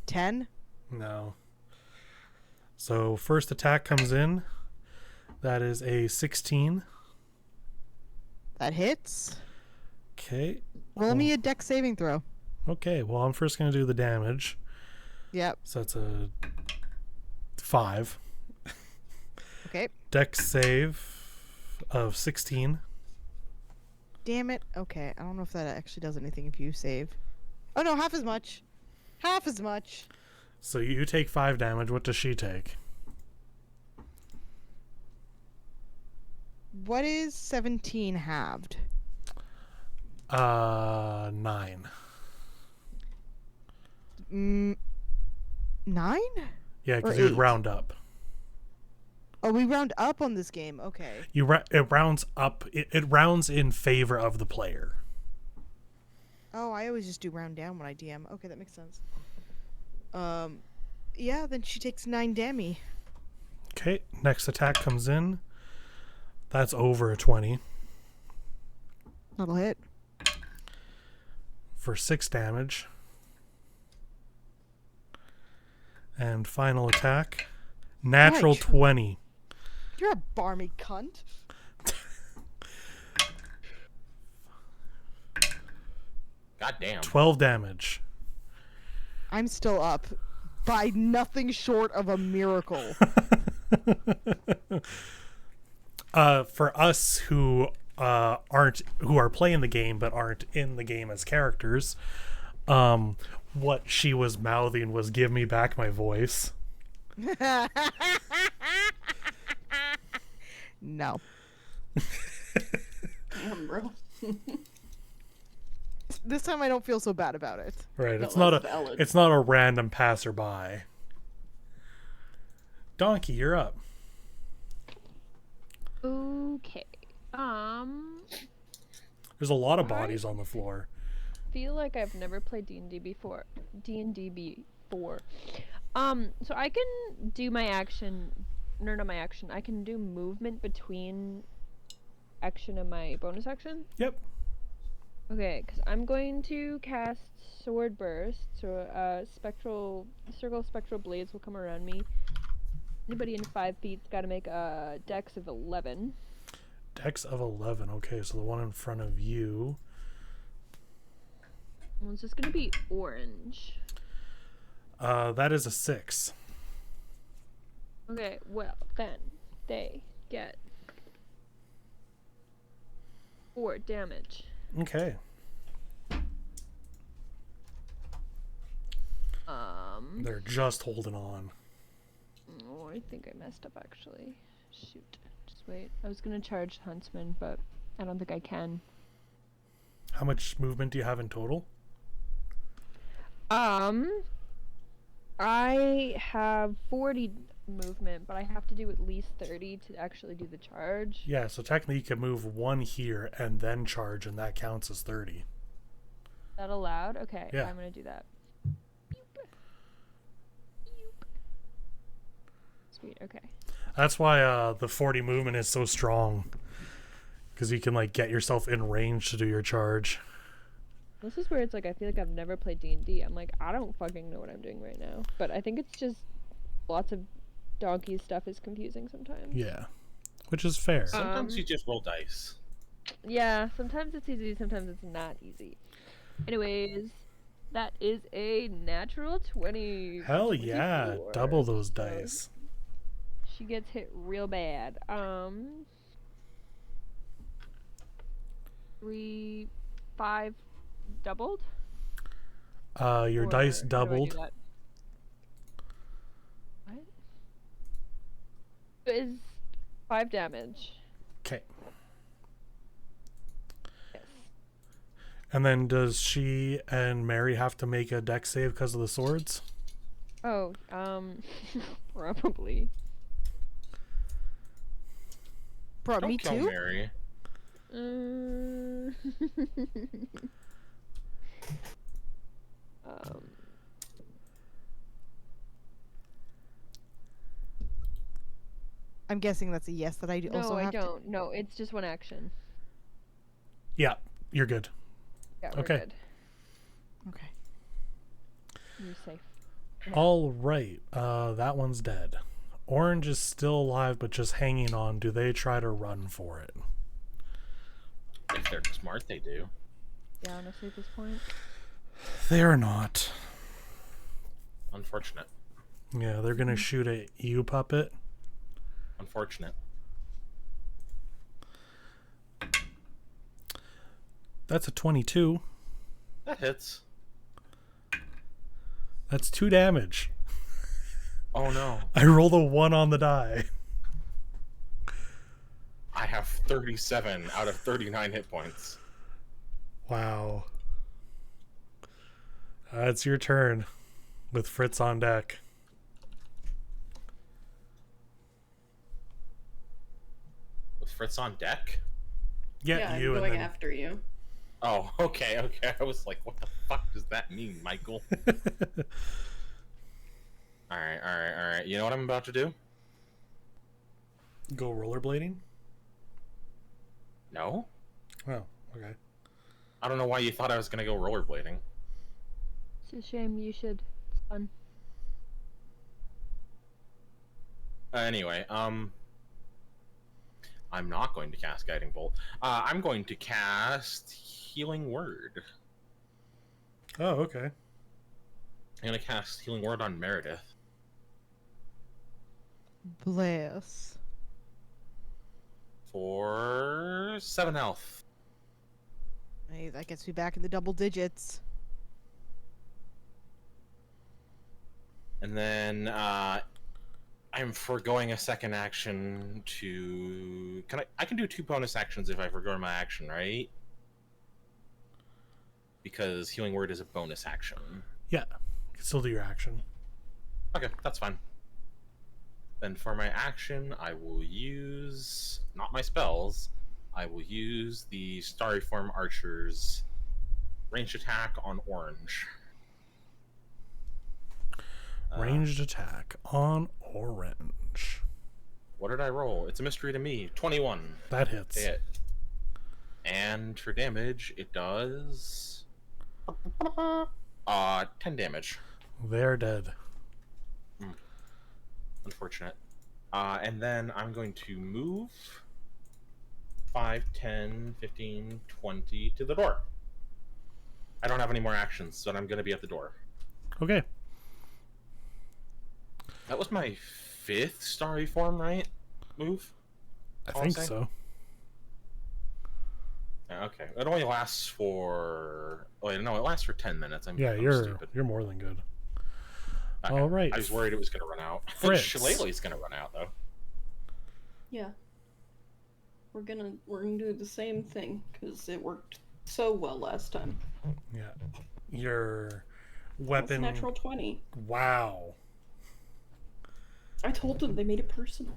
Speaker 4: 10?
Speaker 1: No. So first attack comes in. That is a 16.
Speaker 4: That hits.
Speaker 1: Okay.
Speaker 4: Roll me a dex saving throw.
Speaker 1: Okay, well, I'm first going to do the damage.
Speaker 4: Yep.
Speaker 1: So that's a 5.
Speaker 4: Okay.
Speaker 1: Dex save of 16.
Speaker 4: Damn it. Okay. I don't know if that actually does anything if you save. Oh, no. Half as much. Half as much.
Speaker 1: So you take 5 damage. What does she take?
Speaker 4: What is 17 halved?
Speaker 1: 9.
Speaker 4: 9?
Speaker 1: Yeah, because
Speaker 4: Or
Speaker 1: you would
Speaker 4: 8.
Speaker 1: round up.
Speaker 4: Oh, we round up on this game. Okay.
Speaker 1: It rounds up. It rounds in favor of the player.
Speaker 4: Oh, I always just do round down when I DM. Okay, that makes sense. Yeah, then she takes 9 damage.
Speaker 1: Okay, next attack comes in. That's over a 20
Speaker 4: That'll hit.
Speaker 1: for 6 damage. And final attack, natural
Speaker 4: Right.
Speaker 1: 20.
Speaker 4: You're a barmy cunt.
Speaker 2: God damn.
Speaker 1: 12 damage.
Speaker 4: I'm still up by nothing short of a miracle.
Speaker 1: For us who are playing the game but aren't in the game as characters, what she was mouthing was "Give me back my voice."
Speaker 4: No.
Speaker 3: Damn, bro.
Speaker 4: This time I don't feel so bad about it.
Speaker 1: Right?
Speaker 3: No,
Speaker 1: It's not
Speaker 3: that's
Speaker 1: a
Speaker 3: valid.
Speaker 1: it's not a random passerby. Donkey, you're up.
Speaker 5: Okay.
Speaker 1: There's a lot of
Speaker 5: Alright.
Speaker 1: bodies on the floor.
Speaker 5: Feel like I've never played D&D before. So I can do my action no, not my action. I can do movement between action and my bonus action.
Speaker 1: Yep.
Speaker 5: Okay, because I'm going to cast Sword Burst, so circle of spectral blades will come around me. Anybody in 5 feet's got to make a dex of 11.
Speaker 1: Dex of 11. Okay, so the one in front of you.
Speaker 5: Well, it's just going to be orange.
Speaker 1: That is a 6.
Speaker 5: Okay, well, then they get 4 damage.
Speaker 1: Okay. They're just holding on.
Speaker 5: Oh, I think I messed up actually. Shoot. Just wait. I was gonna charge Huntsman, but I don't think I can.
Speaker 1: How much movement do you have in total?
Speaker 5: I have 40 movement, but I have to do at least 30 to actually do the charge.
Speaker 1: Yeah, so technically you can move 1 here and then charge, and that counts as 30.
Speaker 5: Is that allowed? Okay,
Speaker 1: Yeah.
Speaker 5: I'm gonna do that. Sweet, okay.
Speaker 1: That's why the 40 movement is so strong. Because you can like get yourself in range to do your charge.
Speaker 5: This is where it's like I feel like I've never played D&D. I'm like, I don't fucking know what I'm doing right now. But I think it's just lots of donkey stuff is confusing sometimes.
Speaker 1: Yeah. Which is fair.
Speaker 2: Sometimes you just roll dice.
Speaker 5: Yeah, sometimes it's easy, sometimes it's not easy. Anyways, that is a natural 20.
Speaker 1: Hell yeah.
Speaker 5: 24.
Speaker 1: Double those
Speaker 5: So
Speaker 1: dice.
Speaker 5: she gets hit real bad. 3, 5 doubled?
Speaker 1: Your
Speaker 5: Or
Speaker 1: dice
Speaker 5: how do I do
Speaker 1: doubled.
Speaker 5: that? What? Is 5 damage.
Speaker 1: Okay.
Speaker 5: Yes.
Speaker 1: And then does she and Mary have to make a dex save because of the swords?
Speaker 5: Oh, probably.
Speaker 4: Bro,
Speaker 2: Don't
Speaker 4: me
Speaker 2: kill
Speaker 4: too?
Speaker 2: Mary.
Speaker 5: Um,
Speaker 4: I'm guessing that's a yes that I also
Speaker 5: no, I
Speaker 4: have
Speaker 5: don't. No, it's just one action.
Speaker 1: Yeah, you're good.
Speaker 5: Yeah, we're
Speaker 1: Okay.
Speaker 5: good.
Speaker 4: to. Okay.
Speaker 5: You're safe.
Speaker 1: All right. That one's dead. Orange is still alive, but just hanging on. Do they try to run for it?
Speaker 2: If they're smart, they do.
Speaker 5: Yeah, honestly, at this point.
Speaker 1: They are not.
Speaker 2: Unfortunate.
Speaker 1: Yeah, they're gonna shoot at you, puppet.
Speaker 2: Unfortunate.
Speaker 1: That's a 22.
Speaker 2: That hits.
Speaker 1: That's 2 damage.
Speaker 2: Oh no.
Speaker 1: I rolled a 1 on the die.
Speaker 2: I have 37 out of 39 hit points.
Speaker 1: Wow. It's your turn with Fritz on deck.
Speaker 2: With Fritz on deck?
Speaker 1: Yeah,
Speaker 6: I'm
Speaker 1: you
Speaker 6: going
Speaker 1: and then
Speaker 6: after you.
Speaker 2: Oh, okay. I was like, what the fuck does that mean, Michael? Alright. You know what I'm about to do?
Speaker 1: go rollerblading.
Speaker 2: No?
Speaker 1: Oh, okay.
Speaker 2: I don't know why you thought I was gonna go rollerblading.
Speaker 5: It's a shame. You should. It's fun.
Speaker 2: Anyway, I'm not going to cast Guiding Bolt. I'm going to cast Healing Word.
Speaker 1: Oh, okay.
Speaker 2: I'm gonna cast Healing Word on Meredith.
Speaker 4: Bless.
Speaker 2: For 7 health.
Speaker 4: Hey, that gets me back in the double digits.
Speaker 2: And then I'm foregoing a second action to I can do 2 bonus actions if I forego my action, right? Because Healing Word is a bonus action.
Speaker 1: Yeah, you can still do your action.
Speaker 2: Okay, that's fine. Then for my action, I will use not my spells. I will use the Starry Form Archer's ranged attack on orange.
Speaker 1: Ranged attack on orange.
Speaker 2: What did I roll? It's a mystery to me. 21.
Speaker 1: That hits.
Speaker 2: Hit. And for damage, it does 10 damage.
Speaker 1: They're dead.
Speaker 2: Unfortunate. And then I'm going to move 5, 10, 15, 20 to the door. I don't have any more actions, so I'm going to be at the door.
Speaker 1: Okay.
Speaker 2: That was my 5th starry form, right? Move?
Speaker 1: I
Speaker 2: I'll
Speaker 1: think
Speaker 2: say.
Speaker 1: so.
Speaker 2: Yeah, okay. It only lasts for... Oh, wait, no, it lasts for 10 minutes. I'm
Speaker 1: You're
Speaker 2: stupid.
Speaker 1: more than good.
Speaker 2: Okay.
Speaker 1: All right.
Speaker 2: I was worried it was going to run out.
Speaker 1: Fritz.
Speaker 2: Shillelagh's going to run out, though.
Speaker 3: Yeah. We're gonna do the same thing because it worked so well last time.
Speaker 1: Yeah. Your
Speaker 3: That's
Speaker 1: weapon.
Speaker 3: natural 20.
Speaker 1: Wow.
Speaker 3: I told them they made it personal.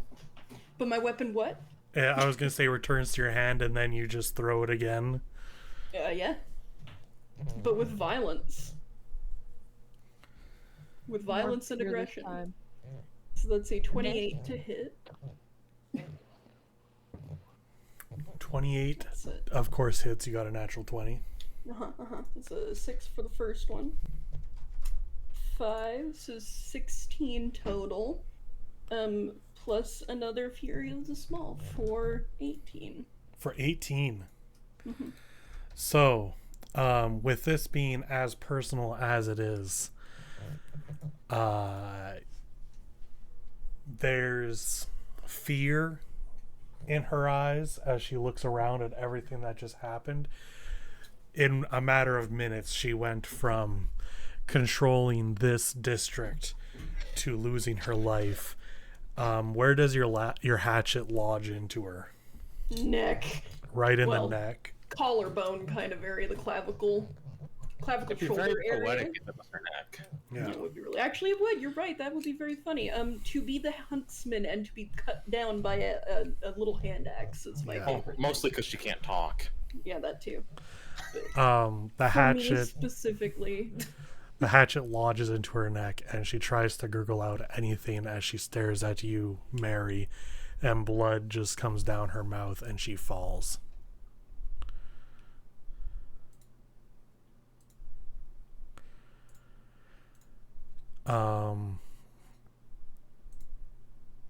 Speaker 3: But my weapon, what?
Speaker 1: Yeah, I was gonna say returns to your hand and then you just throw it again.
Speaker 3: Yeah. But with violence. With violence and
Speaker 5: Here this
Speaker 3: aggression.
Speaker 5: time.
Speaker 3: So let's see, 28 to hit.
Speaker 1: 28,
Speaker 3: That's it.
Speaker 1: of course, hits. You got a natural 20.
Speaker 3: It's a 6 for the first one. 5, so 16 total. Plus another Fury of the Small for 18.
Speaker 1: For 18.
Speaker 3: Mhm.
Speaker 1: So, with this being as personal as it is, there's fear in her eyes as she looks around at everything that just happened. In a matter of minutes, she went from controlling this district to losing her life. Where does your hatchet lodge into her?
Speaker 3: Neck.
Speaker 1: Right in
Speaker 3: Well,
Speaker 1: the neck.
Speaker 3: Collarbone kind of area, the clavicle
Speaker 2: It'd be
Speaker 3: shoulder
Speaker 2: very
Speaker 3: area.
Speaker 2: poetic if it was her neck.
Speaker 1: Yeah.
Speaker 3: That would be really. Actually, it would. You're right. That would be very funny. To be the huntsman and to be cut down by a little hand axe is my
Speaker 1: Yeah.
Speaker 2: Oh,
Speaker 3: favorite.
Speaker 2: mostly because she can't talk.
Speaker 3: Yeah, that too.
Speaker 1: The
Speaker 3: For me
Speaker 1: hatchet
Speaker 3: specifically.
Speaker 1: the hatchet lodges into her neck and she tries to gurgle out anything as she stares at you, Mary, and blood just comes down her mouth and she falls.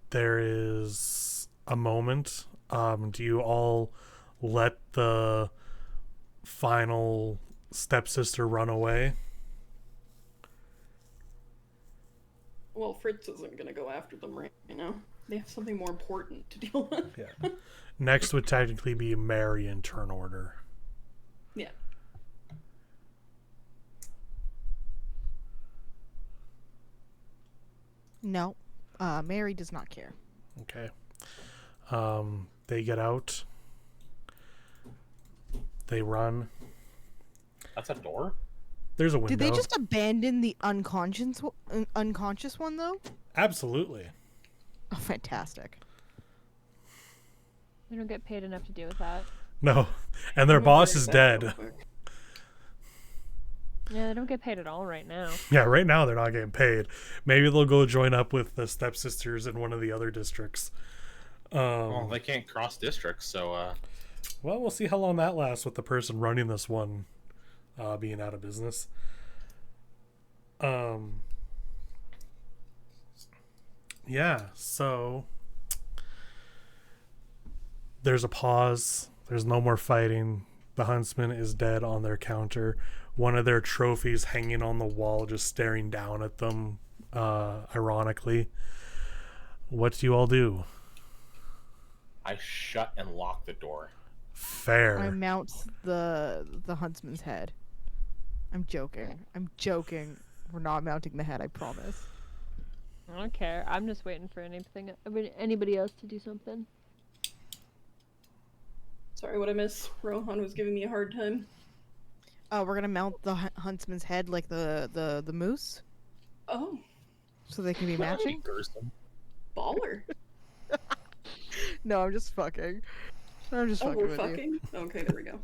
Speaker 1: There is a moment. Do you all let the final stepsister run away?
Speaker 3: Well, Fritz isn't gonna go after them right now. They have something more important to deal with.
Speaker 1: Yeah. Next would technically be Mary in turn order.
Speaker 3: Yeah.
Speaker 4: No, Mary does not care.
Speaker 1: Okay. They get out. They run.
Speaker 2: That's a door?
Speaker 1: There's a window.
Speaker 4: Did they just abandon the unconscious one though?
Speaker 1: Absolutely.
Speaker 4: Oh, fantastic.
Speaker 5: They don't get paid enough to deal with that.
Speaker 1: No. And their
Speaker 3: I'm gonna
Speaker 1: boss
Speaker 3: bring
Speaker 1: is
Speaker 3: that real
Speaker 1: dead.
Speaker 3: quick.
Speaker 5: Yeah, they don't get paid at all right now.
Speaker 1: Yeah, right now they're not getting paid. Maybe they'll go join up with the stepsisters in one of the other districts.
Speaker 2: Well, they can't cross districts, so
Speaker 1: Well, we'll see how long that lasts with the person running this one being out of business. Yeah, so there's a pause. There's no more fighting. The huntsman is dead on their counter. One of their trophies hanging on the wall, just staring down at them, ironically. What do you all do?
Speaker 2: I shut and lock the door.
Speaker 1: Fair.
Speaker 4: I mount the huntsman's head. I'm joking. We're not mounting the head, I promise.
Speaker 5: I don't care. I'm just waiting for anybody else to do something.
Speaker 3: Sorry, what I missed. Rohan was giving me a hard time.
Speaker 4: We're gonna mount the huntsman's head like the moose,
Speaker 3: Oh,
Speaker 4: so they can be matching.
Speaker 2: Gerson.
Speaker 3: baller.
Speaker 4: No, I'm just fucking. I'm just
Speaker 3: Oh,
Speaker 4: fucking
Speaker 3: we're
Speaker 4: with you.
Speaker 3: fucking? Okay, there we go.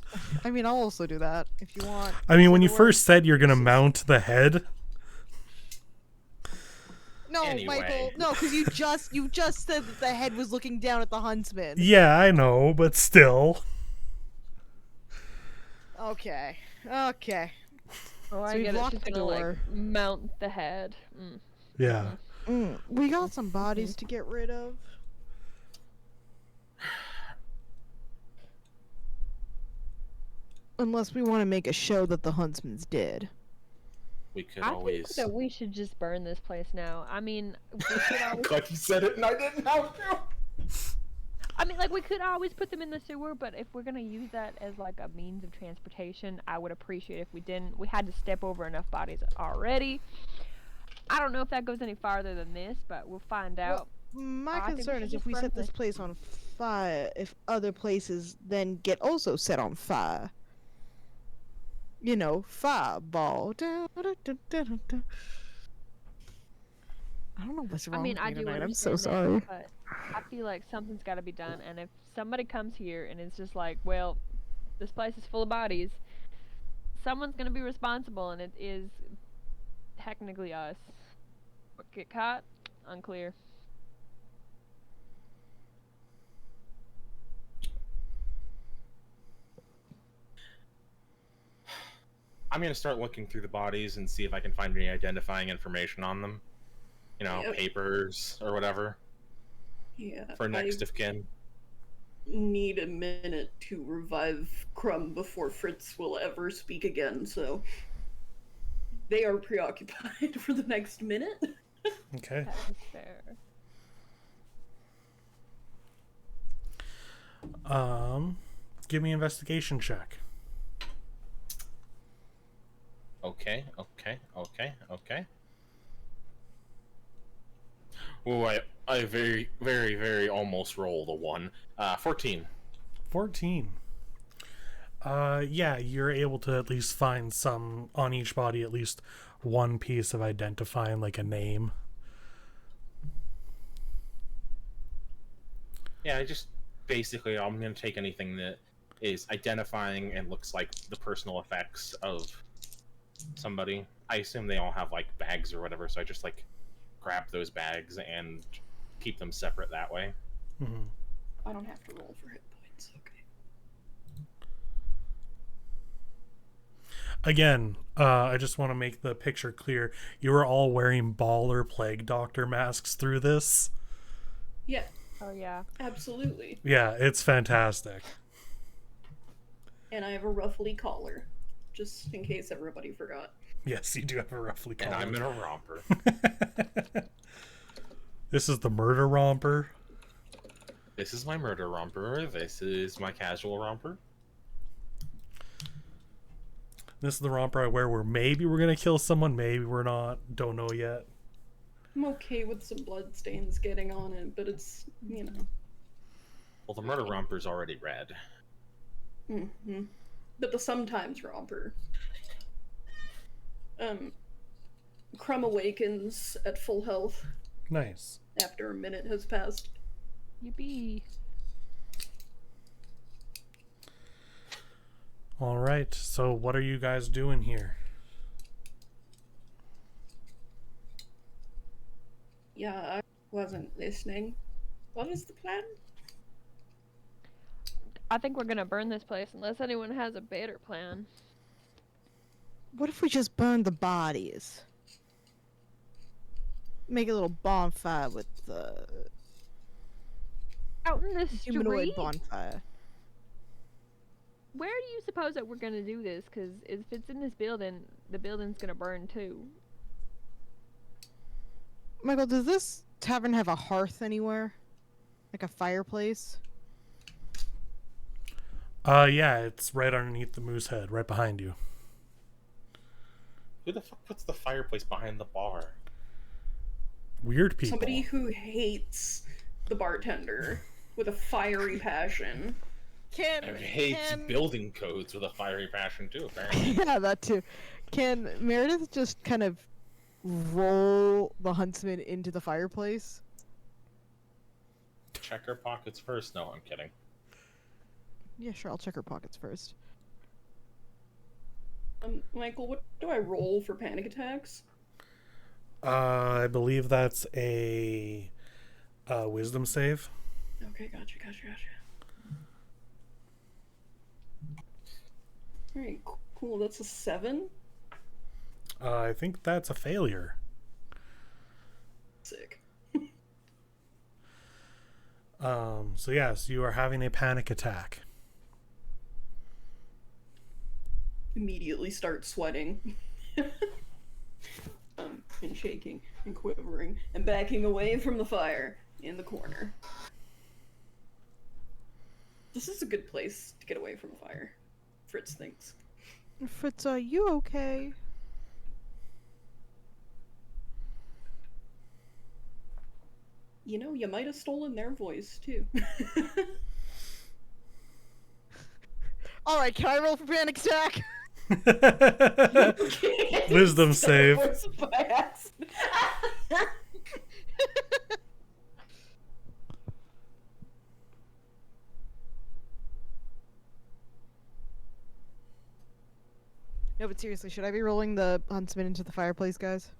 Speaker 4: I mean, I'll also do that if you want.
Speaker 1: I mean, when you
Speaker 4: Whichever
Speaker 1: first said you're going to mount the head,
Speaker 4: No,
Speaker 2: Anyway.
Speaker 4: Michael. No, because you just said that the head was looking down at the huntsman.
Speaker 1: Yeah, I know, but still.
Speaker 4: Okay. Okay.
Speaker 5: Oh, I
Speaker 4: So we've
Speaker 5: get it.
Speaker 4: locked
Speaker 5: She's
Speaker 4: the
Speaker 5: gonna like
Speaker 4: door.
Speaker 5: mount the head.
Speaker 1: Yeah.
Speaker 4: We got some bodies to get rid of. Unless we want to make a show that the huntsman's dead.
Speaker 2: We could
Speaker 5: I think
Speaker 2: always.
Speaker 5: that we should just burn this place now. I mean, we could always,
Speaker 2: Glad you said it and I didn't have to.
Speaker 5: I mean, like we could always put them in the sewer, but if we're gonna use that as like a means of transportation, I would appreciate if we didn't. We had to step over enough bodies already. I don't know if that goes any farther than this, but we'll find out.
Speaker 4: My
Speaker 5: I think we
Speaker 4: concern
Speaker 5: should
Speaker 4: is
Speaker 5: just
Speaker 4: if we
Speaker 5: burn
Speaker 4: set this
Speaker 5: this.
Speaker 4: place on fire, if other places then get also set on fire. You know, fireball. I don't know what's wrong
Speaker 5: I mean,
Speaker 4: with
Speaker 5: I
Speaker 4: me
Speaker 5: do
Speaker 4: tonight. I'm
Speaker 5: understand
Speaker 4: so
Speaker 5: that,
Speaker 4: sorry.
Speaker 5: but I feel like something's got to be done. And if somebody comes here and it's just like, well, this place is full of bodies, someone's gonna be responsible, and it is technically us. What, get caught? Unclear.
Speaker 2: I'm gonna start looking through the bodies and see if I can find any identifying information on them. You know,
Speaker 6: Yep.
Speaker 2: papers or whatever
Speaker 6: Yeah.
Speaker 2: for next of kin.
Speaker 6: Need a minute to revive Crumb before Fritz will ever speak again, so they are preoccupied for the next minute.
Speaker 1: Okay.
Speaker 5: That is fair.
Speaker 1: Give me an investigation check.
Speaker 2: Okay. Oh, I very, very, very almost rolled a 1. 14.
Speaker 1: 14. Yeah, you're able to at least find some on each body, at least one piece of identifying, like a name.
Speaker 2: Yeah, I just basically I'm gonna take anything that is identifying and looks like the personal effects of somebody. I assume they all have like bags or whatever, so I just like grab those bags and keep them separate that way.
Speaker 1: Mm-hmm.
Speaker 6: I don't have to roll for hit points. Okay.
Speaker 1: Again, I just want to make the picture clear. You were all wearing baller plague doctor masks through this.
Speaker 6: Yeah,
Speaker 5: Oh yeah.
Speaker 6: absolutely.
Speaker 1: Yeah, it's fantastic.
Speaker 6: And I have a ruffly collar, just in case everybody forgot.
Speaker 1: Yes, you do have a roughly
Speaker 2: And
Speaker 1: collar.
Speaker 2: I'm in a romper.
Speaker 1: This is the murder romper.
Speaker 2: This is my murder romper. This is my casual romper.
Speaker 1: This is the romper I wear where maybe we're gonna kill someone, maybe we're not. Don't know yet.
Speaker 6: I'm okay with some blood stains getting on it, but it's, you know.
Speaker 2: Well, the murder romper's already red.
Speaker 6: Mm-hmm. But the sometimes romper. Crumb awakens at full health
Speaker 1: Nice.
Speaker 6: after a minute has passed.
Speaker 5: Yippee.
Speaker 1: All right. So what are you guys doing here?
Speaker 6: Yeah, I wasn't listening. What is the plan?
Speaker 5: I think we're gonna burn this place unless anyone has a better plan.
Speaker 4: What if we just burn the bodies? Make a little bonfire with the
Speaker 5: Out in the
Speaker 4: humanoid
Speaker 5: street?
Speaker 4: bonfire.
Speaker 5: Where do you suppose that we're gonna do this? Because if it's in this building, the building's gonna burn too.
Speaker 4: Michael, does this tavern have a hearth anywhere? Like a fireplace?
Speaker 1: Yeah, it's right underneath the moose head, right behind you.
Speaker 2: Who the fuck puts the fireplace behind the bar?
Speaker 1: Weird people.
Speaker 6: Somebody who hates the bartender with a fiery passion.
Speaker 2: And hates building codes with a fiery passion too, apparently.
Speaker 4: Yeah, that too. Can Meredith just kind of roll the huntsman into the fireplace?
Speaker 2: Check her pockets first. No, I'm kidding.
Speaker 4: Yeah, sure. I'll check her pockets first.
Speaker 6: Michael, what do I roll for panic attacks?
Speaker 1: I believe that's a wisdom save.
Speaker 6: Okay, gotcha. Alright, cool. That's a 7.
Speaker 1: I think that's a failure.
Speaker 6: Sick.
Speaker 1: So yes, you are having a panic attack.
Speaker 6: Immediately start sweating. And shaking and quivering and backing away from the fire in the corner. This is a good place to get away from fire, Fritz thinks.
Speaker 4: Fritz, are you okay?
Speaker 6: You know, you might have stolen their voice, too.
Speaker 4: Alright, can I roll for panic attack?
Speaker 1: Wisdom save.
Speaker 4: No, but seriously, should I be rolling the huntsman into the fireplace, guys?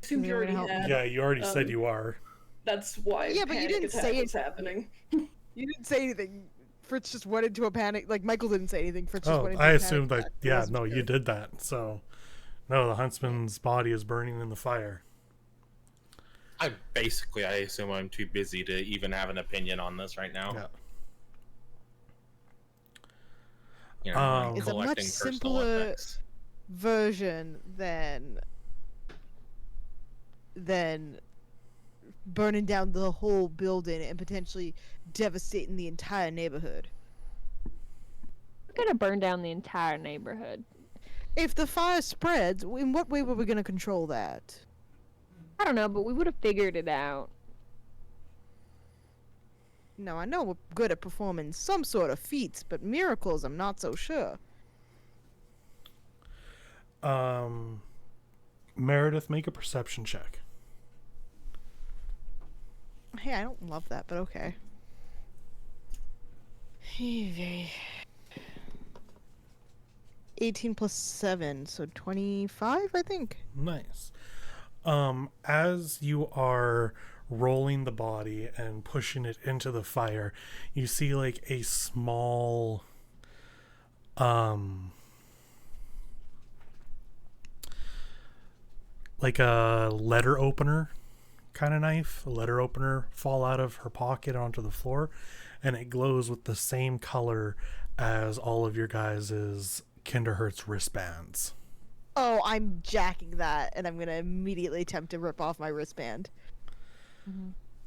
Speaker 6: Assumed you already had.
Speaker 1: Yeah, you already said you are.
Speaker 6: That's why.
Speaker 4: Yeah, but you
Speaker 6: panic
Speaker 4: didn't
Speaker 6: attack
Speaker 4: say
Speaker 6: was
Speaker 4: it.
Speaker 6: happening.
Speaker 4: You didn't say anything. Fritz just went into a panic. Like, Michael didn't say anything. Fritz just
Speaker 1: Oh,
Speaker 4: went into
Speaker 1: I
Speaker 4: a
Speaker 1: assumed
Speaker 4: panic
Speaker 1: that.
Speaker 4: attack. I
Speaker 1: Yeah,
Speaker 4: wasn't
Speaker 1: no, you
Speaker 4: sure.
Speaker 1: did that. So, no, the huntsman's body is burning in the fire.
Speaker 2: I assume I'm too busy to even have an opinion on this right now.
Speaker 1: Yeah.
Speaker 2: You know, I'm
Speaker 4: It's a much
Speaker 2: collecting personal
Speaker 4: simpler
Speaker 2: effects.
Speaker 4: version than burning down the whole building and potentially devastating the entire neighborhood.
Speaker 5: We're gonna burn down the entire neighborhood.
Speaker 4: If the fire spreads, in what way were we going to control that?
Speaker 5: I don't know, but we would have figured it out.
Speaker 4: No, I know we're good at performing some sort of feats, but miracles, I'm not so sure.
Speaker 1: Meredith, make a perception check.
Speaker 4: Hey, I don't love that, but okay. 18 plus 7, so 25, I think.
Speaker 1: Nice. As you are rolling the body and pushing it into the fire, you see like a small like a letter opener kind of knife, a letter opener fall out of her pocket onto the floor, and it glows with the same color as all of your guys' Kinderhertz wristbands.
Speaker 4: Oh, I'm jacking that, and I'm going to immediately attempt to rip off my wristband.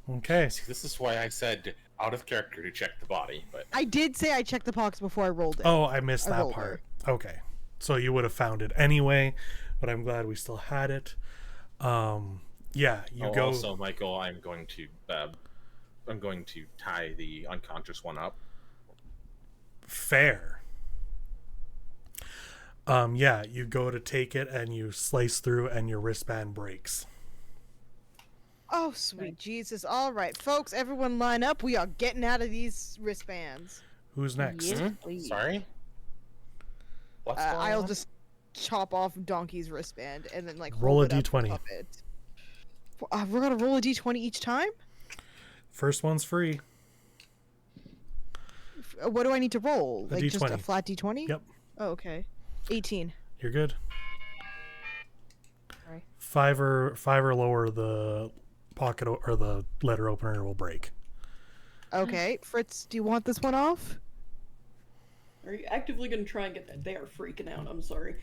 Speaker 1: Okay.
Speaker 2: See, this is why I said out of character to check the body, but
Speaker 4: I did say I checked the pockets before I rolled it.
Speaker 1: Oh, I missed
Speaker 4: I
Speaker 1: that
Speaker 4: rolled
Speaker 1: part. Okay. So you would have found it anyway, but I'm glad we still had it. Yeah, you go.
Speaker 2: Also, Michael, I'm going to tie the unconscious one up.
Speaker 1: Fair. Yeah, you go to take it and you slice through and your wristband breaks.
Speaker 4: Oh, sweet Jesus. All right, folks, everyone line up. We are getting out of these wristbands.
Speaker 1: Who's next?
Speaker 5: Yes, please.
Speaker 2: Sorry? What's going
Speaker 4: I'll
Speaker 2: on?
Speaker 4: just chop off Donkey's wristband and then, like,
Speaker 1: Roll
Speaker 4: hold
Speaker 1: a
Speaker 4: it up
Speaker 1: d20.
Speaker 4: and cup it. We're going to roll a d20 each time?
Speaker 1: First one's free.
Speaker 4: What do I need to roll?
Speaker 1: A
Speaker 4: Like, just a
Speaker 1: d20.
Speaker 4: flat d20?
Speaker 1: Yep,
Speaker 4: Oh, okay. 18.
Speaker 1: you're good.
Speaker 5: Sorry.
Speaker 1: Five or lower, the pocket or the letter opener will break.
Speaker 4: Okay, Fritz, do you want this one off?
Speaker 6: Are you actively gonna try and get that? They are freaking out. I'm sorry.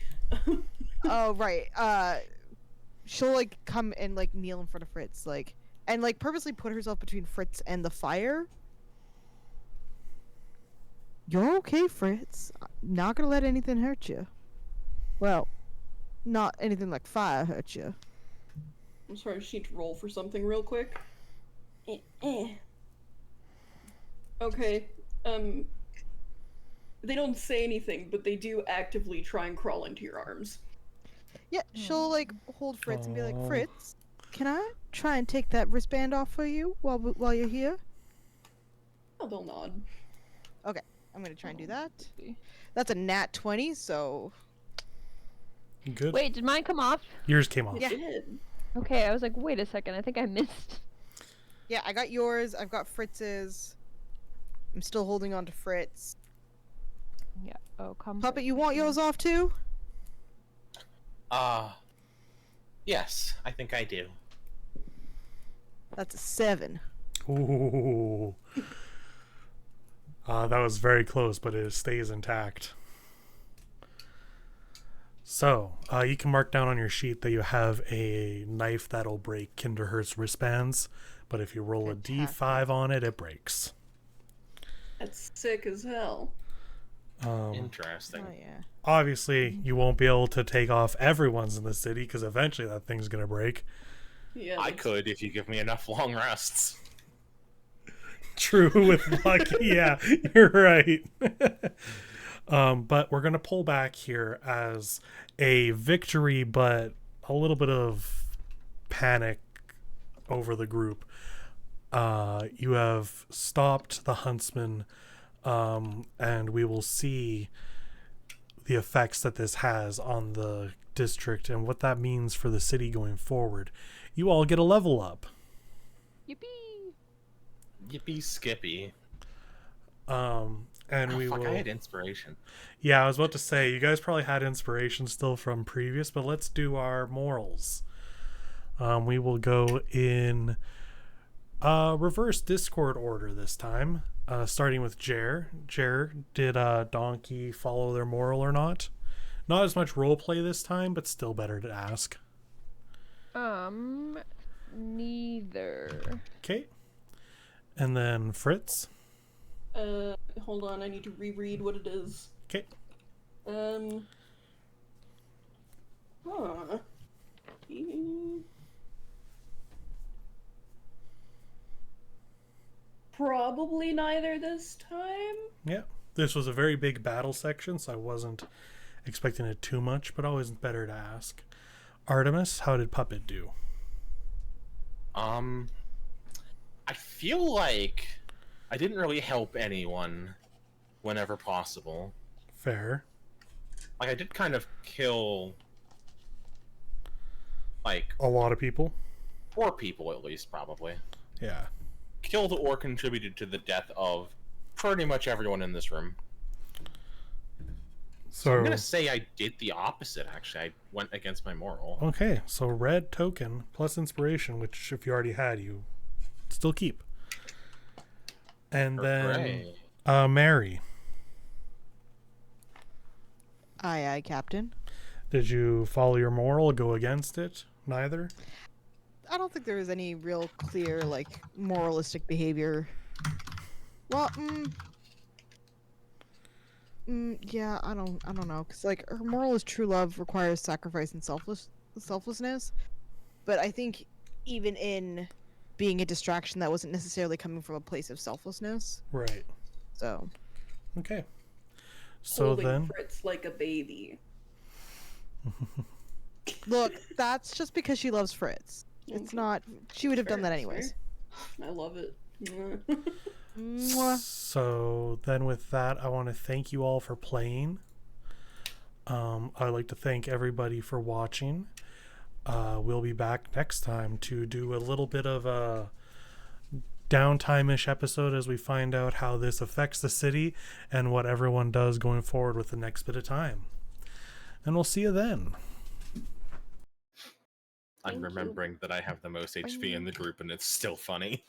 Speaker 4: Oh, right. She'll, like, come and, like, kneel in front of Fritz, like, and, like, purposely put herself between Fritz and the fire. You're okay, Fritz. I'm not gonna let anything hurt you. Well, not anything like fire hurt you.
Speaker 6: I'm sorry. I just need to roll for something real quick. Okay. They don't say anything, but they do actively try and crawl into your arms.
Speaker 4: Yeah, she'll, like, hold Fritz and be like,
Speaker 1: Aw.
Speaker 4: Fritz, can I try and take that wristband off for you while you're here?
Speaker 6: Oh, they'll nod.
Speaker 4: I'm gonna try and do that. That's a nat 20, so
Speaker 1: Good.
Speaker 5: Wait, did mine come off?
Speaker 1: Yours came off.
Speaker 4: Yeah.
Speaker 6: Did.
Speaker 5: Okay, I was like, wait a second, I think I missed.
Speaker 4: Yeah, I got yours. I've got Fritz's. I'm still holding on to Fritz.
Speaker 5: Yeah. Oh, come.
Speaker 4: Puppet, you want yours off too?
Speaker 2: Yes, I think I do.
Speaker 4: That's a 7.
Speaker 1: Ooh. That was very close, but it stays intact. So, you can mark down on your sheet that you have a knife that'll break Kinderhurst's wristbands, but if you roll a d5 on it, it breaks.
Speaker 6: That's sick as hell.
Speaker 2: Interesting.
Speaker 4: Oh yeah.
Speaker 1: Obviously, you won't be able to take off everyone's in the city, because eventually that thing's going to break.
Speaker 6: Yeah.
Speaker 2: I
Speaker 6: that's-
Speaker 2: could if you give me enough long rests.
Speaker 1: True, with luck. Yeah, you're right. But we're going to pull back here as a victory, but a little bit of panic over the group. You have stopped the huntsman, and we will see the effects that this has on the district and what that means for the city going forward. You all get a level up.
Speaker 5: Yippee!
Speaker 2: Yippee skippy.
Speaker 1: And we
Speaker 2: Fuck,
Speaker 1: will.
Speaker 2: I had inspiration.
Speaker 1: Yeah, I was about to say, you guys probably had inspiration still from previous, but let's do our morals. We will go in reverse Discord order this time, starting with Jer. Jer, did Donkey follow their moral or not? Not as much roleplay this time, but still better to ask.
Speaker 5: Neither.
Speaker 1: Okay. And then Fritz.
Speaker 6: Hold on, I need to reread what it is.
Speaker 1: Okay.
Speaker 6: Huh. Probably neither this time.
Speaker 1: Yeah. This was a very big battle section, so I wasn't expecting it too much, but always better to ask. Artemis, how did Puppet do?
Speaker 2: I feel like I didn't really help anyone whenever possible.
Speaker 1: Fair.
Speaker 2: Like, I did kind of kill, like,
Speaker 1: A lot of people.
Speaker 2: 4 people at least, probably.
Speaker 1: Yeah.
Speaker 2: Killed or contributed to the death of pretty much everyone in this room.
Speaker 1: So
Speaker 2: I'm gonna say I did the opposite, actually. I went against my moral.
Speaker 1: okay, so red token plus inspiration, which if you already had, you still keep. And then
Speaker 2: Hooray.
Speaker 1: Mary,
Speaker 4: Aye, aye, Captain.
Speaker 1: did you follow your moral, go against it? Neither?
Speaker 4: I don't think there was any real clear, like, moralistic behavior. Well, yeah, I don't know, cause like her moral is true love requires sacrifice and selflessness, but I think even in being a distraction, that wasn't necessarily coming from a place of selflessness.
Speaker 1: Right.
Speaker 4: So,
Speaker 1: Okay. So
Speaker 6: Holding
Speaker 1: then,
Speaker 6: Fritz like a baby.
Speaker 4: look, that's just because she loves Fritz. It's
Speaker 6: Okay.
Speaker 4: not. She would have done
Speaker 6: Fair,
Speaker 4: that anyways.
Speaker 6: fair. I love it.
Speaker 4: Mwah.
Speaker 1: so then with that, I want to thank you all for playing. I'd like to thank everybody for watching. We'll be back next time to do a little bit of a downtime-ish episode as we find out how this affects the city and what everyone does going forward with the next bit of time. And we'll see you then.
Speaker 2: I'm
Speaker 6: Thank you.
Speaker 2: remembering that I have the most HP in the group, and it's still funny.